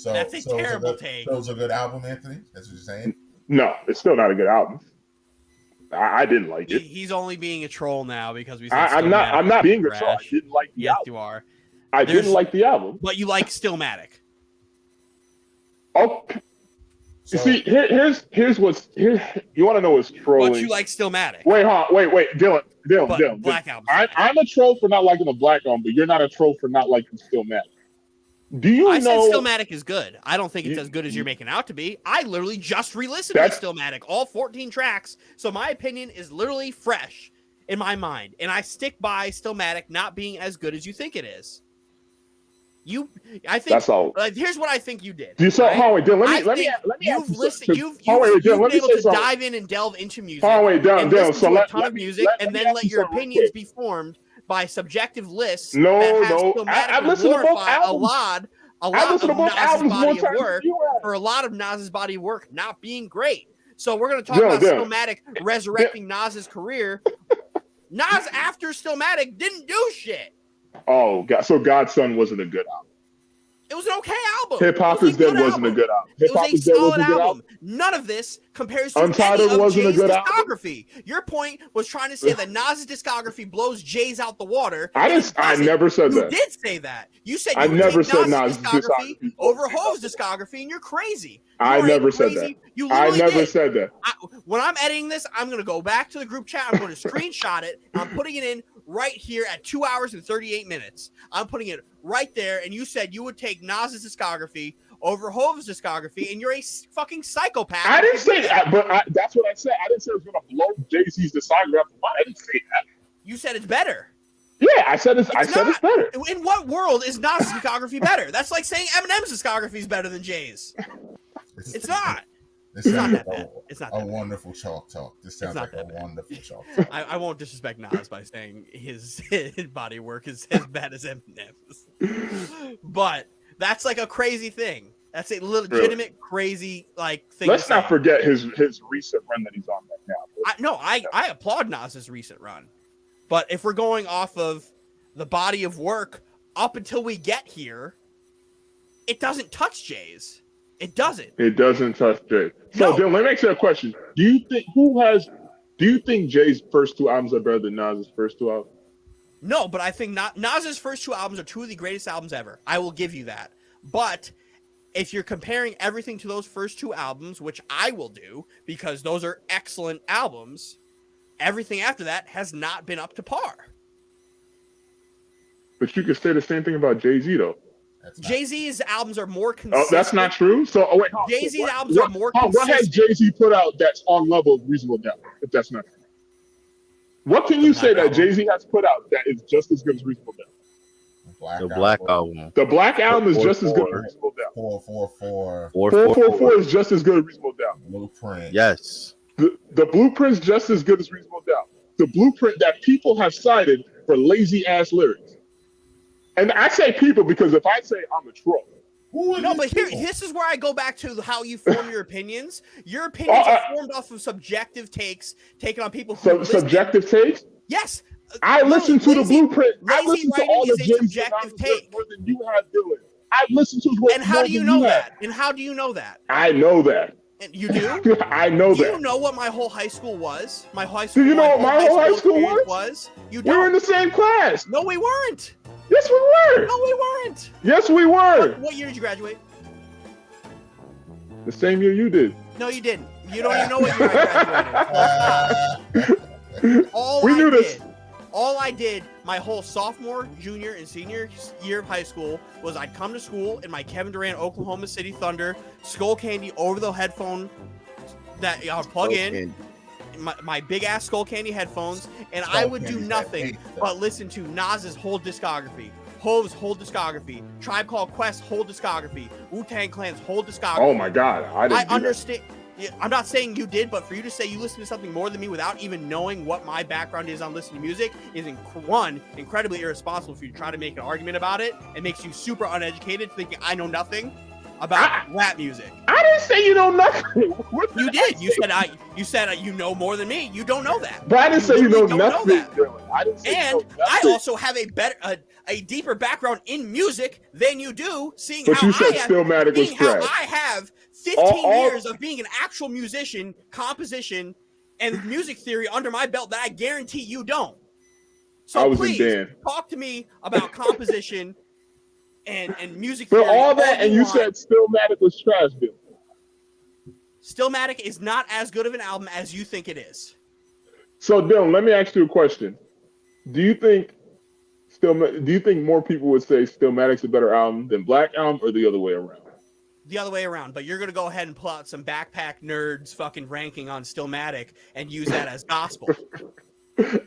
That's a terrible take. So it was a good album, Anthony? That's what you're saying? No, it's still not a good album. I didn't like it. He's only being a troll now because we said I'm not being a troll. I didn't like the album. Yes, you are. I didn't like the album. But you like Stillmatic. Oh. You see, here's you want to know what's trolling. But you like Stillmatic. Wait, Dylan. Black Album. I'm a troll for not liking the Black Album, but you're not a troll for not liking Stillmatic. I said Stillmatic is good. I don't think it's as good as you're making out to be. I literally just re-listened to Stillmatic, all 14 tracks. So my opinion is literally fresh in my mind. And I stick by Stillmatic not being as good as you think it is. I think that's all. Here's what I think you did. You saw. Right? Wait, Dylan. Let me. You've listened. You've been able to dive in and delve into music. Dylan. So a ton of music, and then let your opinions be formed by subjective lists. I've listened to both albums. A lot of Nas's body of work for a lot of Nas's body of work not being great. So we're going to talk about Stillmatic resurrecting Nas's career. Nas after Stillmatic didn't do shit. Oh God! So Godson wasn't a good album. It was an okay album. Hip Hop is Dead wasn't a good album. It was a solid album. None of this compares to Untitled any of wasn't Jay's a good discography. Album. Your point was trying to say that Nas's discography blows Jay's out the water. I never said that. You did say that. You said I never said Nas's discography over Hove's discography, and you're crazy. I never said that. I never said that. When I'm editing this, I'm going to go back to the group chat. I'm going to screenshot it. And I'm putting it in right here at 2 hours and 38 minutes. I'm putting it right there, and you said you would take Nas's discography over Hove's discography, and you're a fucking psychopath. I didn't say that, but that's what I said. I didn't say it was going to blow Jay-Z's discography. I didn't say that. You said it's better. Yeah, I said it's better. In what world is Nas' discography better? That's like saying Eminem's discography is better than Jay's. It's not. This It's not sounds that like bad. It's not a that bad. wonderful chalk talk. This sounds not like a that bad. wonderful chalk talk. I won't disrespect Nas by saying his body work is as bad as Eminem's. But that's like a crazy thing. That's a legitimate crazy like thing. Let's not forget his recent run that he's on right now. I applaud Nas's recent run. But if we're going off of the body of work up until we get here, it doesn't touch Jay's. It doesn't. It doesn't touch Jay. So No. then let me ask you a question. Do you think Jay's first two albums are better than Nas's first two albums? No, but I think Nas's first two albums are two of the greatest albums ever. I will give you that. But if you're comparing everything to those first two albums, which I will do because those are excellent albums, everything after that has not been up to par. But you could say the same thing about Jay-Z though. Jay-Z's albums are more consistent. Oh, that's not true. So, wait, Jay-Z's albums are more What has consistent. Jay-Z put out that's on level of Reasonable Doubt? If that's not true, what can you say that Jay-Z has put out that is just as good as Reasonable Doubt? The Black Album. The Black Album is 444. just as good as Reasonable Doubt. 444. 444 is just as good as Reasonable Doubt. Blueprint. Yes. The Blueprint's just as good as Reasonable Doubt. The Blueprint that people have cited for lazy ass lyrics. And I say people because if I say I'm a troll. No, but this is where I go back to how you form your opinions. Your opinions are formed off of subjective takes taken on people who subjective takes? Yes. I listen to the Blueprint. I Lazy listen to all writing the is a Jay-Z subjective albums take. more than you have, Dylan. I listen to his work And how more do you than know have. that? And how do you know that? I know that. And you do? I know Do that. you know what my whole high school was? My high school. Do you know what my whole high school experience was? You We were in don't. the same class. No, we weren't. Yes, we were. No, we weren't. Yes, we were. What year did you graduate? The same year you did. No, you didn't. You don't even know what year I graduated. All I did my whole sophomore, junior, and senior year of high school was I'd come to school in my Kevin Durant Oklahoma City Thunder Skull Candy over the headphone that I'll plug in. My big ass Skull Candy headphones, and I would do nothing but listen to Nas's whole discography, Hove's whole discography, Tribe Called Quest whole discography, Wu-Tang Clan's whole discography. Oh my God, I understand. Yeah, I'm not saying you did, but for you to say you listen to something more than me without even knowing what my background is on listening to music is incredibly irresponsible for you to try to make an argument about it. It makes you super uneducated, thinking I know nothing about rap music. I didn't say you know nothing. You did. You said you know more than me. You don't know that. But I didn't say you know don't nothing. I didn't say and you know I also have a deeper background in music than you do. Seeing but how you said Stillmatic was how trash. I have 15 years of being an actual musician, composition, and music theory under my belt that I guarantee you don't. So please talk to me about composition and music theory. For all that, and you said Stillmatic was trash, Bill. Stillmatic is not as good of an album as you think it is. So Dylan, let me ask you a question. Do you think more people would say Stillmatic's a better album than Black Album, or the other way around? The other way around, but you're going to go ahead and pull out some backpack nerds fucking ranking on Stillmatic and use that as gospel.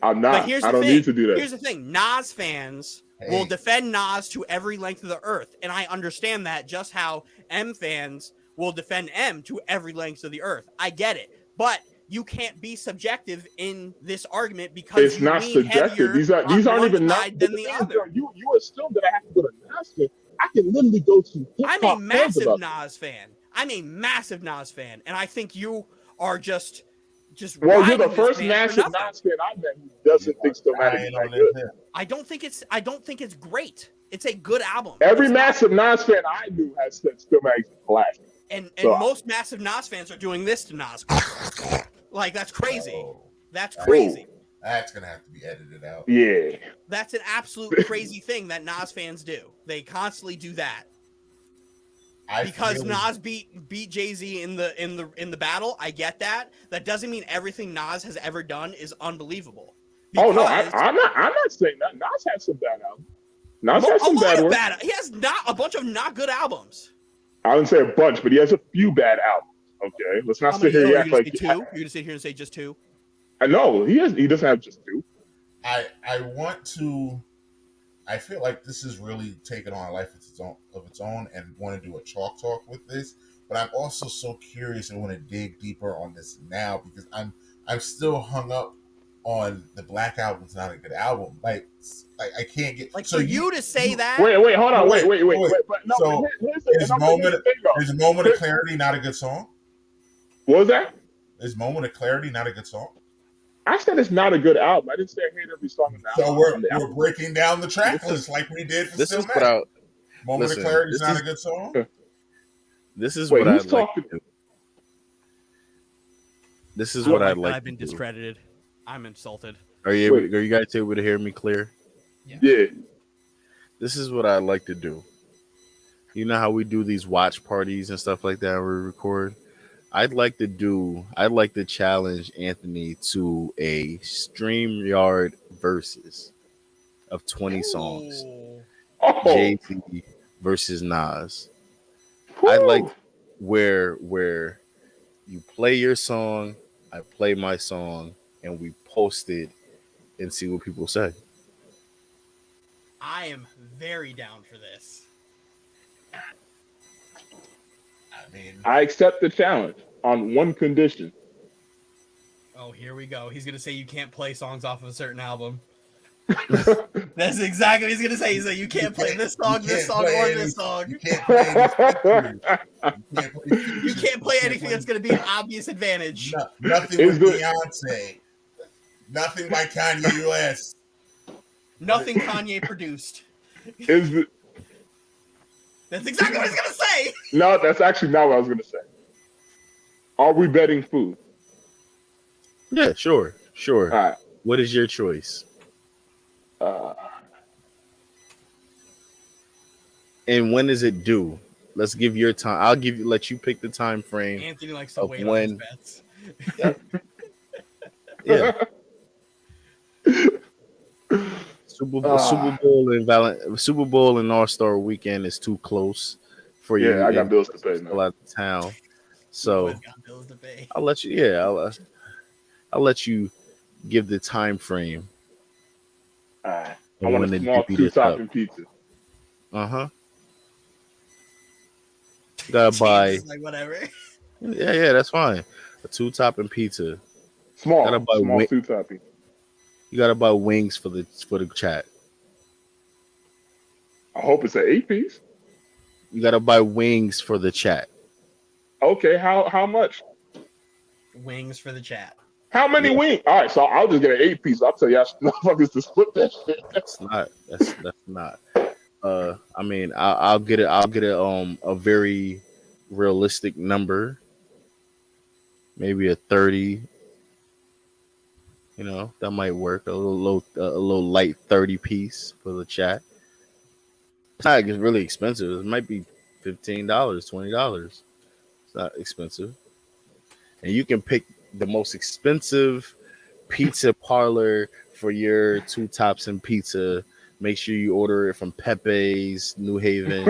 I'm not. I don't need to do that. Here's the thing. Nas fans will defend Nas to every length of the earth, and I understand that, just how M fans will defend M to every length of the earth. I get it, but you can't be subjective in this argument because it's not subjective. These aren't even not than the other. You assume that I have to go to Nas. I can literally go to. I'm a massive Nas fan. And I think you are just. Well, you're the first massive Nas fan I met who doesn't think Stillmatic is that good. I don't think it's great. It's a good album. Every massive Nas fan I knew has said Stillmatic is classic. And most massive Nas fans are doing this to Nas. Like, that's crazy. That's crazy. That's going to have to be edited out. Yeah. That's an absolute crazy thing that Nas fans do. They constantly do that. Because Nas beat Jay-Z in the battle. I get that. That doesn't mean everything Nas has ever done is unbelievable. Oh no, Because I'm not saying that. Nas had some bad albums. Nas had a some lot bad of ones. bad. He has not a bunch of not good albums. I wouldn't say a bunch, but he has a few bad albums. Okay, let's not How sit many? here Oh, and you're act gonna like say 2? You're gonna sit here and say just 2? I know he doesn't have just 2. I want to. I feel like this is really taking on a life of its own, and want to do a chalk talk with this. But I'm also so curious and want to dig deeper on this now because I'm still hung up on the Black Album's not a good album. Like I can't get Like so for you to say that. Wait, hold on, wait. wait. But no, So here's is the thing, though. is Moment of Clarity not a good song? What was that? Is Moment of Clarity not a good song? I said it's not a good album. I didn't say I hate every song on the So album. we're breaking down the track list like we did for This Still is Mad. what I Moment listen, of Clarity is this not is- a good song. this is Wait, what who's I'd like talking? to do. This is I what don't I'd that like I've been to do. discredited. I'm insulted. Are you guys able to hear me clear? Yeah. This is what I'd like to do. You know how we do these watch parties and stuff like that where we record? I'd like to challenge Anthony to a StreamYard versus of 20 songs. Ooh. Oh, Jay-Z versus Nas. whew. I'd like where you play your song, I play my song, and we post it and see what people say. I am very down for this. I mean, I accept the challenge on one condition. Oh, here we go. He's gonna say you can't play songs off of a certain album. That's exactly what he's gonna say. He's like, you can't play this song, or this song. You can't play any features. You can't play anything that's gonna be an obvious advantage. Nothing Is with the- Beyonce. Nothing by Kanye West. Nothing Kanye produced. Is the, That's exactly what he's gonna say. no, that's actually not what I was going to say. Are we betting food? Yeah, sure. All right. What is your choice? And when is it due? Let's give your time. Let you pick the time frame. Anthony likes to Of wait when- on his bets. Yeah. Super Bowl and All-Star weekend is too close for you. Yeah, I got and bills to pay, still man. out of town. So Boys got bills to pay. I'll let you. Yeah, I'll let you give the time frame. All right. I of want when a they small divvy this up. two-topping pizza. Gotta buy. Jesus, like whatever. Yeah, that's fine. A 2-topping pizza. Small Gotta buy two-topping. You gotta buy wings for the chat. I hope it's an 8-piece. You gotta buy wings for the chat. Okay, how much? Wings for the chat. How many wings? All right, so I'll just get an 8-piece. I'll tell y'all motherfuckers to split that shit. That's not. I mean, I'll get it. I'll get a very realistic number. Maybe a 30. You know, that might work. A little light 30 piece for the chat. It's not really expensive. It might be $15, $20. It's not expensive. And you can pick the most expensive pizza parlor for your 2 tops and pizza. Make sure you order it from Pepe's New Haven,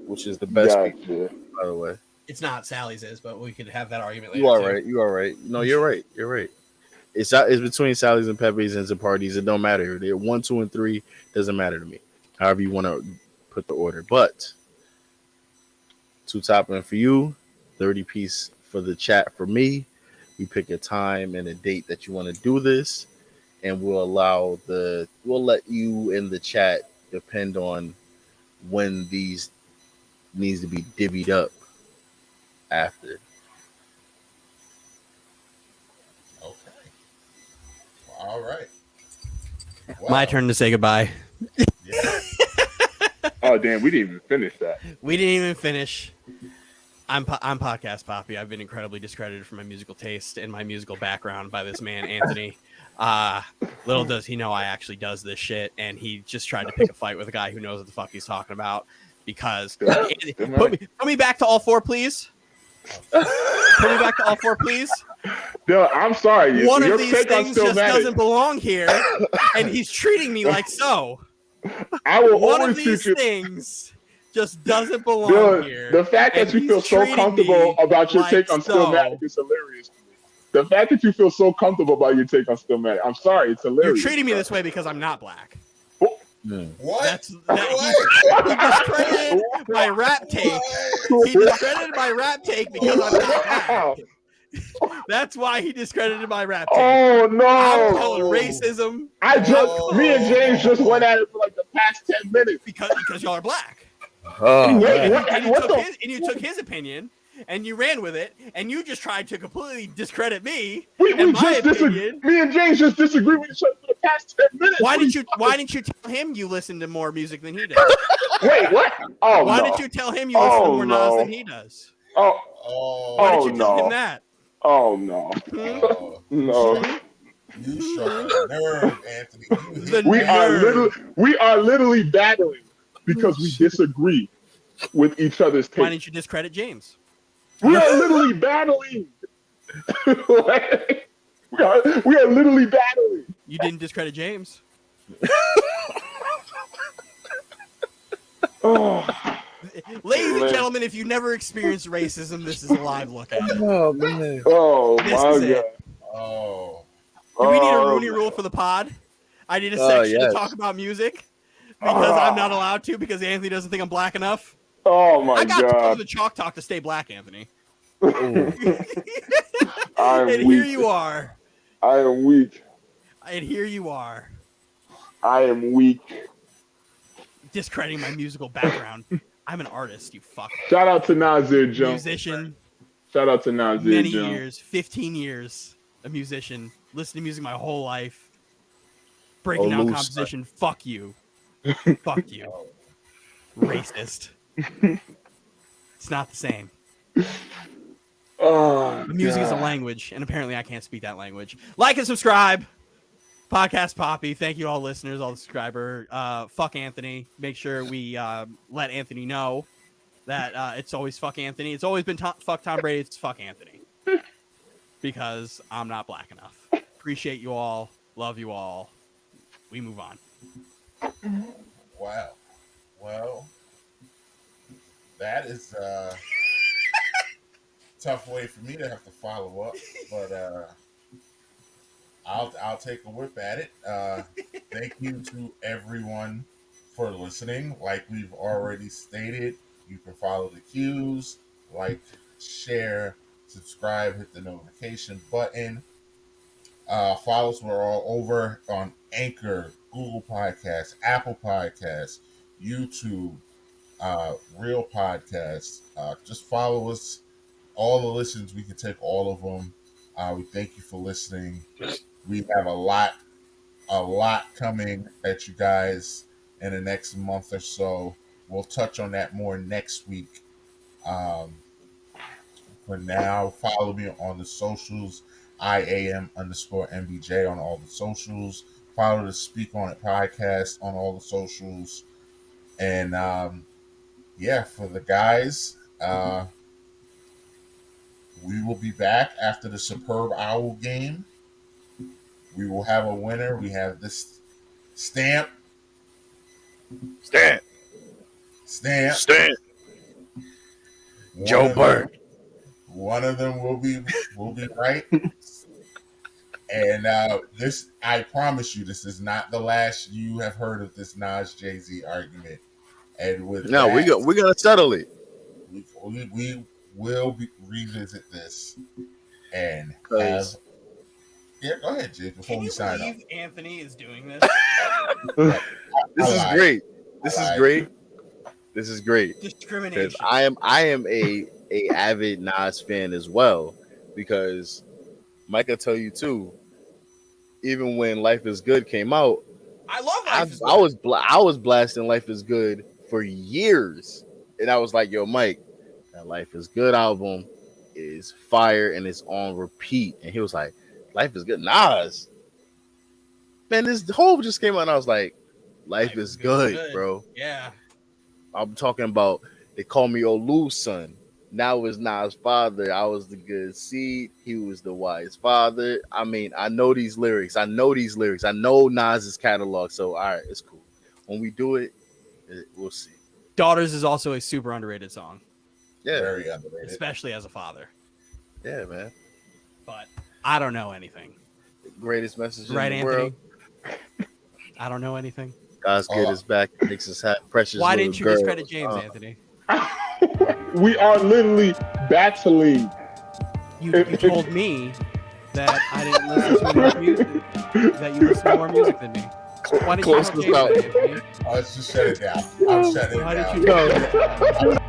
which is the best pizza, by the way. It's not Sally's is, but we could have that argument You later. are right. You are right. No, you're right. You're right. It's between Sally's and Pepe's and Zapardi's. It don't matter. They're 1, 2, and 3. Doesn't matter to me. However you want to put the order. But 2 topping for you, 30 piece for the chat for me. We pick a time and a date that you want to do this, and we'll let you in the chat depend on when these needs to be divvied up after. Okay. All right. My turn to say goodbye. Yeah. Oh damn, we didn't even finish that. We didn't even finish. I'm Podcast Poppy. I've been incredibly discredited for my musical taste and my musical background by this man, Anthony. Little does he know I actually does this shit, and he just tried to pick a fight with a guy who knows what the fuck he's talking about. Because Anthony, put me back to all 4, please. Put me back to all four, please. No, I'm sorry. One Your of these take on things just Stillmatic, doesn't belong here, and he's treating me like so. I will One always of treat these you. things just doesn't belong here. The fact that and you he's feel so treating comfortable me about your like take on Stillmatic is hilarious to me. The fact that you feel so comfortable about your take on Stillmatic, I'm sorry, it's You're hilarious. treating me this way because I'm not black. What? He discredited my rap take. He discredited my rap take because I'm not black. That's why he discredited my rap take. Oh no! I'm calling racism Me and James just went at it for like the past 10 minutes. because y'all are black. Oh, Wait, man. And what the? you took his opinion and you ran with it, and you just tried to completely discredit me. We and my just disagree. opinion. Me and James just disagree with each other for the past 10 minutes. Why didn't you tell him you listen to more music than he does? Wait, what? Oh Why no! didn't you tell him you listen to more Nas than he does? Oh, Why didn't you tell no. him that? Oh no! Oh, No. you struck a nerve, Anthony. You hit The We that. are literally battling because we disagree with each other's Why take. didn't you discredit James? We are literally battling. we are literally battling. You didn't discredit James. Oh, Ladies and gentlemen, if you never experienced racism, this is a live look at it. Oh, man. oh This my is god. it. Oh, Do we need a Oh, Rooney man. rule for the pod? I need a Oh, section yes. to talk about music because I'm not allowed to because Anthony doesn't think I'm black enough. Oh my I got to god. the chalk talk to stay black, Anthony. I'm And weak. here you are. I am weak. And here you are, I am weak. discrediting my musical background. I'm an artist, you fuck. Shout out to Nazir Jones. Musician, Shout out to Nazir many Jones. years, 15 years, a musician, listening to music my whole life, breaking down loose. composition. Fuck you. Fuck you. Racist. It's not the same. Oh, Music is a God. language, and apparently I can't speak that language. Like and subscribe. Podcast Poppy. Thank you to all listeners, all the subscriber. Fuck Anthony. Make sure we let Anthony know that it's always fuck Anthony. It's always been fuck Tom Brady. It's fuck Anthony. Because I'm not black enough. Appreciate you all. Love you all. We move on. wow. Well, that is a tough way for me to have to follow up, but I'll take a whip at it. Thank you to everyone for listening. Like we've already stated, you can follow the cues, like, share, subscribe, hit the notification button. Follow us. We're all over on Anchor, Google Podcasts, Apple Podcasts, YouTube, Real Podcasts. Just follow us. All the listens, we can take all of them. We thank you for listening. We have a lot coming at you guys in the next month or so. We'll touch on that more next week. For now, follow me on the socials. IAM_MBJ on all the socials. Follow the Speak On It podcast on all the socials. And yeah, for the guys, we will be back after the Superb Owl game. We will have a winner. We have this stamp. Stand. Joe Bird. One of them will be right. And this, I promise you, this is not the last you have heard of this Nas Jay-Z argument. And with No, that, we're gonna settle it. we will revisit this and have. Please. Yeah, go ahead, Jay. Before Can we you sign believe off, Anthony is doing this? This is lied. great. This I is lied. great. This is great. Because Discrimination. I am a avid Nas fan as well. Because Mike will tell you too. Even when Life Is Good came out, I love I Life is Good. was blasting Life Is Good for years, and I was like, "Yo, Mike, that Life Is Good album is fire and it's on repeat." And he was like, "Life Is Good, Nas." Man, this whole just came out, and I was like, "Life is good, bro." Yeah. I'm talking about. They call me Olu's son. Now it's Nas' father. I was the good seed. He was the wise father. I mean, I know these lyrics. I know Nas's catalog. So all right, it's cool. When we do it, we'll see. Daughters is also a super underrated song, Yeah, Very underrated. especially as a father. yeah, man. But I don't know anything. Greatest message Right, in the Anthony? world. I don't know anything. God's good is back. Makes us have precious. Why little didn't you girls. discredit James, Anthony? We are literally battling. You told me that I didn't listen to enough music. That you listen to more music than me. Why did you Close tell this James out. that, Anthony? Let's just shut it down. I'm shutting it Why down. did you tell me that?